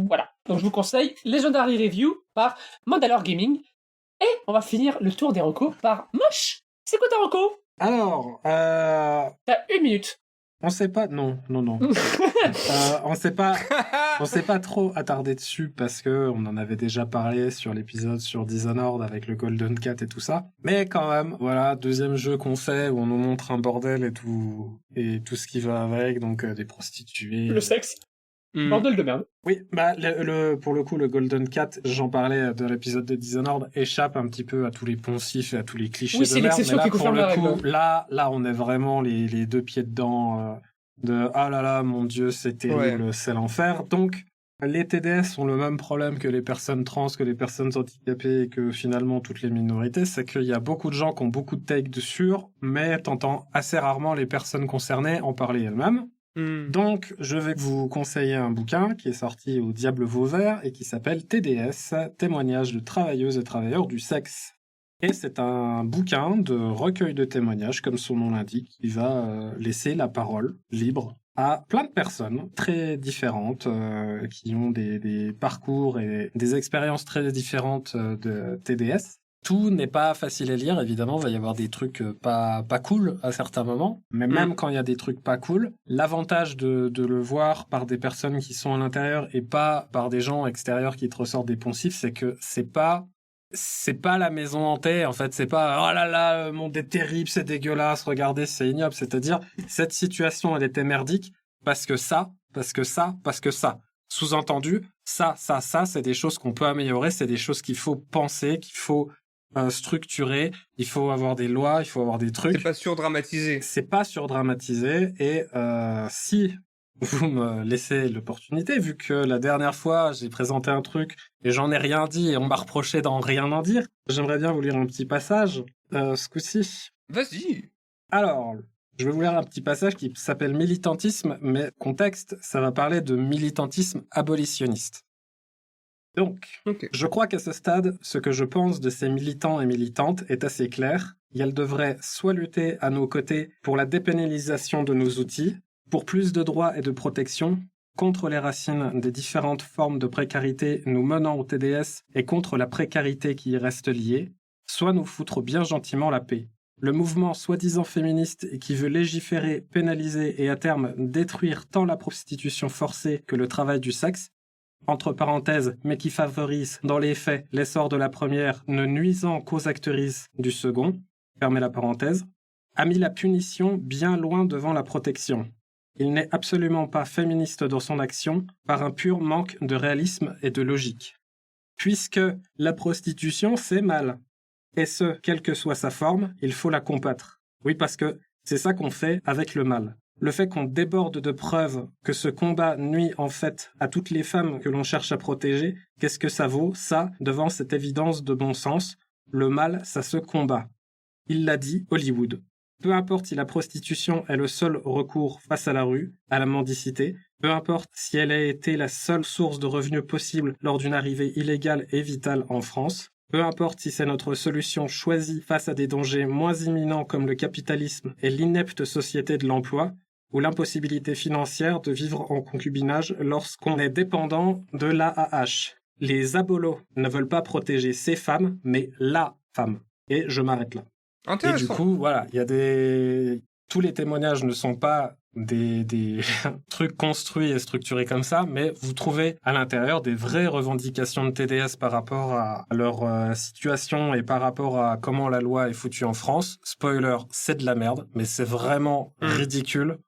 Speaker 7: voilà. Donc je vous conseille Legendary Review par Mandalore Gaming. Et on va finir le tour des recos par Moche. C'est quoi ta reco?
Speaker 9: Alors,
Speaker 7: t'as 1 minute.
Speaker 9: On sait pas, non. On s'est pas trop attardé dessus parce que on en avait déjà parlé sur l'épisode sur Dishonored avec le Golden Cat et tout ça. Mais quand même, voilà, deuxième jeu qu'on fait où on nous montre un bordel et tout ce qui va avec, donc des prostituées.
Speaker 7: Le sexe. Bordel de merde.
Speaker 9: Oui, pour le coup, le Golden Cat, j'en parlais de l'épisode de Dishonored, échappe un petit peu à tous les poncifs et à tous les clichés de merde. Mais là, pour le coup, là, on est vraiment les deux pieds dedans de ah là là, mon Dieu, c'est terrible, c'est l'enfer. Donc, les TDS ont le même problème que les personnes trans, que les personnes handicapées et que finalement toutes les minorités, c'est qu'il y a beaucoup de gens qui ont beaucoup de takes dessus, mais t'entends assez rarement les personnes concernées en parler elles-mêmes. Donc, je vais vous conseiller un bouquin qui est sorti au Diable Vauvert et qui s'appelle TDS, Témoignages de travailleuses et travailleurs du sexe. Et c'est un bouquin de recueil de témoignages, comme son nom l'indique, qui va laisser la parole libre à plein de personnes très différentes, qui ont des parcours et des expériences très différentes de TDS. Tout n'est pas facile à lire, évidemment, il va y avoir des trucs pas cool à certains moments, mais même quand il y a des trucs pas cool, l'avantage de le voir par des personnes qui sont à l'intérieur et pas par des gens extérieurs qui te ressortent des poncifs, c'est que c'est pas la maison hantée, en fait, c'est pas « Oh là là, le monde est terrible, c'est dégueulasse, regardez, c'est ignoble », c'est-à-dire, cette situation, elle était merdique parce que ça. Sous-entendu, ça, c'est des choses qu'on peut améliorer, c'est des choses qu'il faut penser, qu'il faut structurer, il faut avoir des lois, il faut avoir des trucs.
Speaker 8: C'est pas surdramatisé.
Speaker 9: C'est pas surdramatisé, et si vous me laissez l'opportunité, vu que la dernière fois, j'ai présenté un truc et j'en ai rien dit et on m'a reproché d'en rien en dire, j'aimerais bien vous lire un petit passage ce coup-ci.
Speaker 8: Vas-y.
Speaker 9: Alors, je vais vous lire un petit passage qui s'appelle militantisme, mais contexte, ça va parler de militantisme abolitionniste. Donc, Je crois qu'à ce stade, ce que je pense de ces militants et militantes est assez clair. Elles devraient soit lutter à nos côtés pour la dépénalisation de nos outils, pour plus de droits et de protection, contre les racines des différentes formes de précarité nous menant au TDS et contre la précarité qui y reste liée, soit nous foutre bien gentiment la paix. Le mouvement soi-disant féministe et qui veut légiférer, pénaliser et à terme détruire tant la prostitution forcée que le travail du sexe, entre parenthèses, mais qui favorise dans les faits l'essor de la première, ne nuisant qu'aux actrices du second, fermez la parenthèse, a mis la punition bien loin devant la protection. Il n'est absolument pas féministe dans son action par un pur manque de réalisme et de logique. Puisque la prostitution, c'est mal. Et ce, quelle que soit sa forme, il faut la combattre. Oui, parce que c'est ça qu'on fait avec le mal. Le fait qu'on déborde de preuves que ce combat nuit en fait à toutes les femmes que l'on cherche à protéger, qu'est-ce que ça vaut, ça, devant cette évidence de bon sens? Le mal, ça se combat. Il l'a dit, Hollywood. Peu importe si la prostitution est le seul recours face à la rue, à la mendicité, peu importe si elle a été la seule source de revenus possible lors d'une arrivée illégale et vitale en France, peu importe si c'est notre solution choisie face à des dangers moins imminents comme le capitalisme et l'inepte société de l'emploi, ou l'impossibilité financière de vivre en concubinage lorsqu'on est dépendant de l'AAH. Les abolos ne veulent pas protéger ces femmes, mais la femme. Et je m'arrête là. Et du coup, voilà, il y a des... Tous les témoignages ne sont pas des trucs construits et structurés comme ça, mais vous trouvez à l'intérieur des vraies revendications de TDS par rapport à leur situation et par rapport à comment la loi est foutue en France. Spoiler, c'est de la merde, mais c'est vraiment ridicule.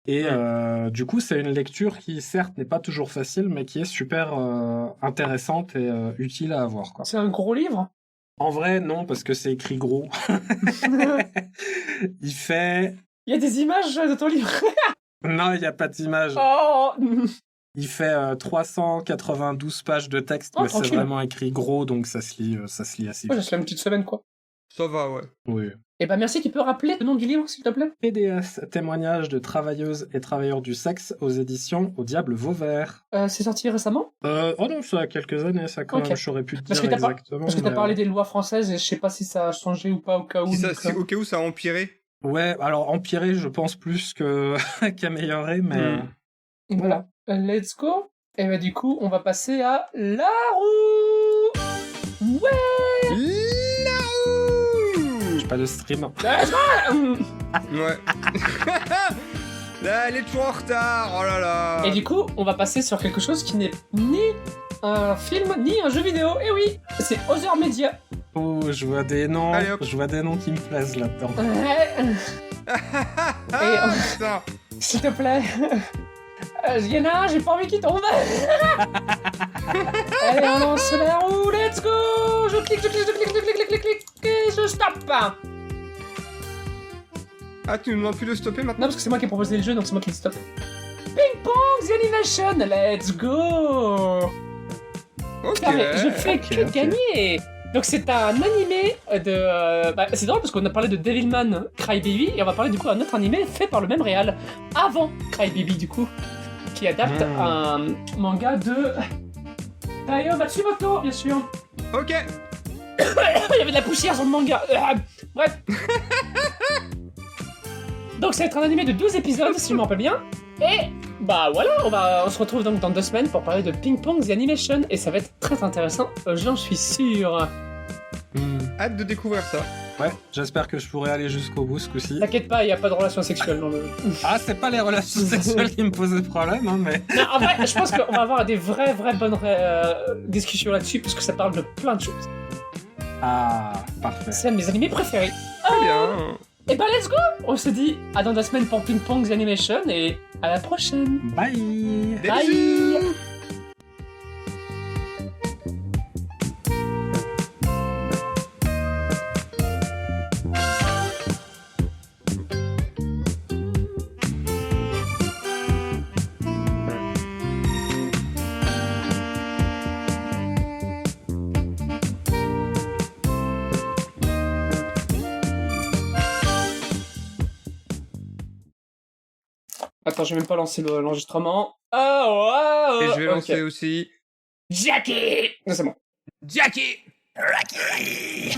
Speaker 9: Et du coup, c'est une lecture qui, certes, n'est pas toujours facile, mais qui est super intéressante et utile à avoir, quoi.
Speaker 7: C'est un gros livre?
Speaker 9: En vrai, non, parce que c'est écrit gros. Il fait...
Speaker 7: Il y a des images de ton livre?
Speaker 9: Non, il n'y a pas d'images.
Speaker 7: Oh.
Speaker 9: Il fait 392 pages de texte, mais c'est vraiment écrit gros, donc ça se lit assez
Speaker 7: Ouais,
Speaker 9: vite.
Speaker 7: ça se fait une petite semaine, quoi.
Speaker 8: Ça va, ouais.
Speaker 9: Oui.
Speaker 7: Eh ben merci, tu peux rappeler le nom du livre, s'il te plaît?
Speaker 9: TDS, témoignages de travailleuses et travailleurs du sexe aux éditions Au Diable Vauvert.
Speaker 7: C'est sorti récemment?
Speaker 9: Oh non, ça a quelques années, ça quand même, j'aurais pu te dire exactement.
Speaker 7: Parce que t'as parlé des lois françaises et je sais pas si ça a changé ou pas au cas où.
Speaker 8: Si au cas où ça a empiré.
Speaker 9: Ouais, alors empiré, je pense plus que qu'amélioré, mais...
Speaker 7: Et voilà, let's go. Et ben du coup, on va passer à la roue. Ouais.
Speaker 9: J'ai pas de stream.
Speaker 8: Ouais. Là, elle est toujours en retard, oh là là.
Speaker 7: Et du coup, on va passer sur quelque chose qui n'est ni un film, ni un jeu vidéo. Eh oui, c'est Other Media.
Speaker 9: Oh, je vois des noms.
Speaker 8: Allez, hop.
Speaker 9: Je vois des noms qui me plaisent là-dedans.
Speaker 7: Et, s'il te plaît. Il y en a un, j'ai pas envie qu'il tombe. Allez, on lance la roue, let's go. Je clique, et je stoppe.
Speaker 8: Ah, tu nous demandes plus de stopper maintenant?
Speaker 7: Non, parce que c'est moi qui ai proposé le jeu, donc c'est moi qui le stoppe. Ping Pong The Animation, let's go.
Speaker 8: Ok.
Speaker 7: Je fais que gagner. Donc c'est un animé de... c'est drôle parce qu'on a parlé de Devilman Crybaby et on va parler du coup d'un autre animé fait par le même réal avant Crybaby du coup, qui adapte un manga de Taiyo Matsumoto, bien sûr.
Speaker 8: Ok.
Speaker 7: Il y avait de la poussière sur le manga. Bref. Donc ça va être un animé de 12 épisodes si je me rappelle bien. Et bah voilà, on se retrouve donc dans 2 semaines pour parler de Ping Pong The Animation et ça va être très intéressant, j'en suis sûr.
Speaker 8: Hâte de découvrir ça.
Speaker 9: Ouais, j'espère que je pourrai aller jusqu'au bout ce coup-ci.
Speaker 7: T'inquiète pas, il n'y a pas de relations sexuelles dans le...
Speaker 9: Ah, c'est pas les relations sexuelles qui me posaient problème, hein, mais...
Speaker 7: Non, en vrai, je pense qu'on va avoir des vraies bonnes discussions là-dessus parce que ça parle de plein de choses.
Speaker 9: Ah, parfait.
Speaker 7: C'est un de mes animés préférés.
Speaker 8: Très bien.
Speaker 7: Et bah let's go. On se dit à dans 2 semaines pour Ping Pong Animation et à la prochaine.
Speaker 9: Bye.
Speaker 7: Bye. Attends, j'ai même pas lancé l'enregistrement. Oh,
Speaker 8: Et je vais lancer aussi.
Speaker 7: Jackie. Non, c'est bon.
Speaker 1: Jackie!
Speaker 13: Rocky!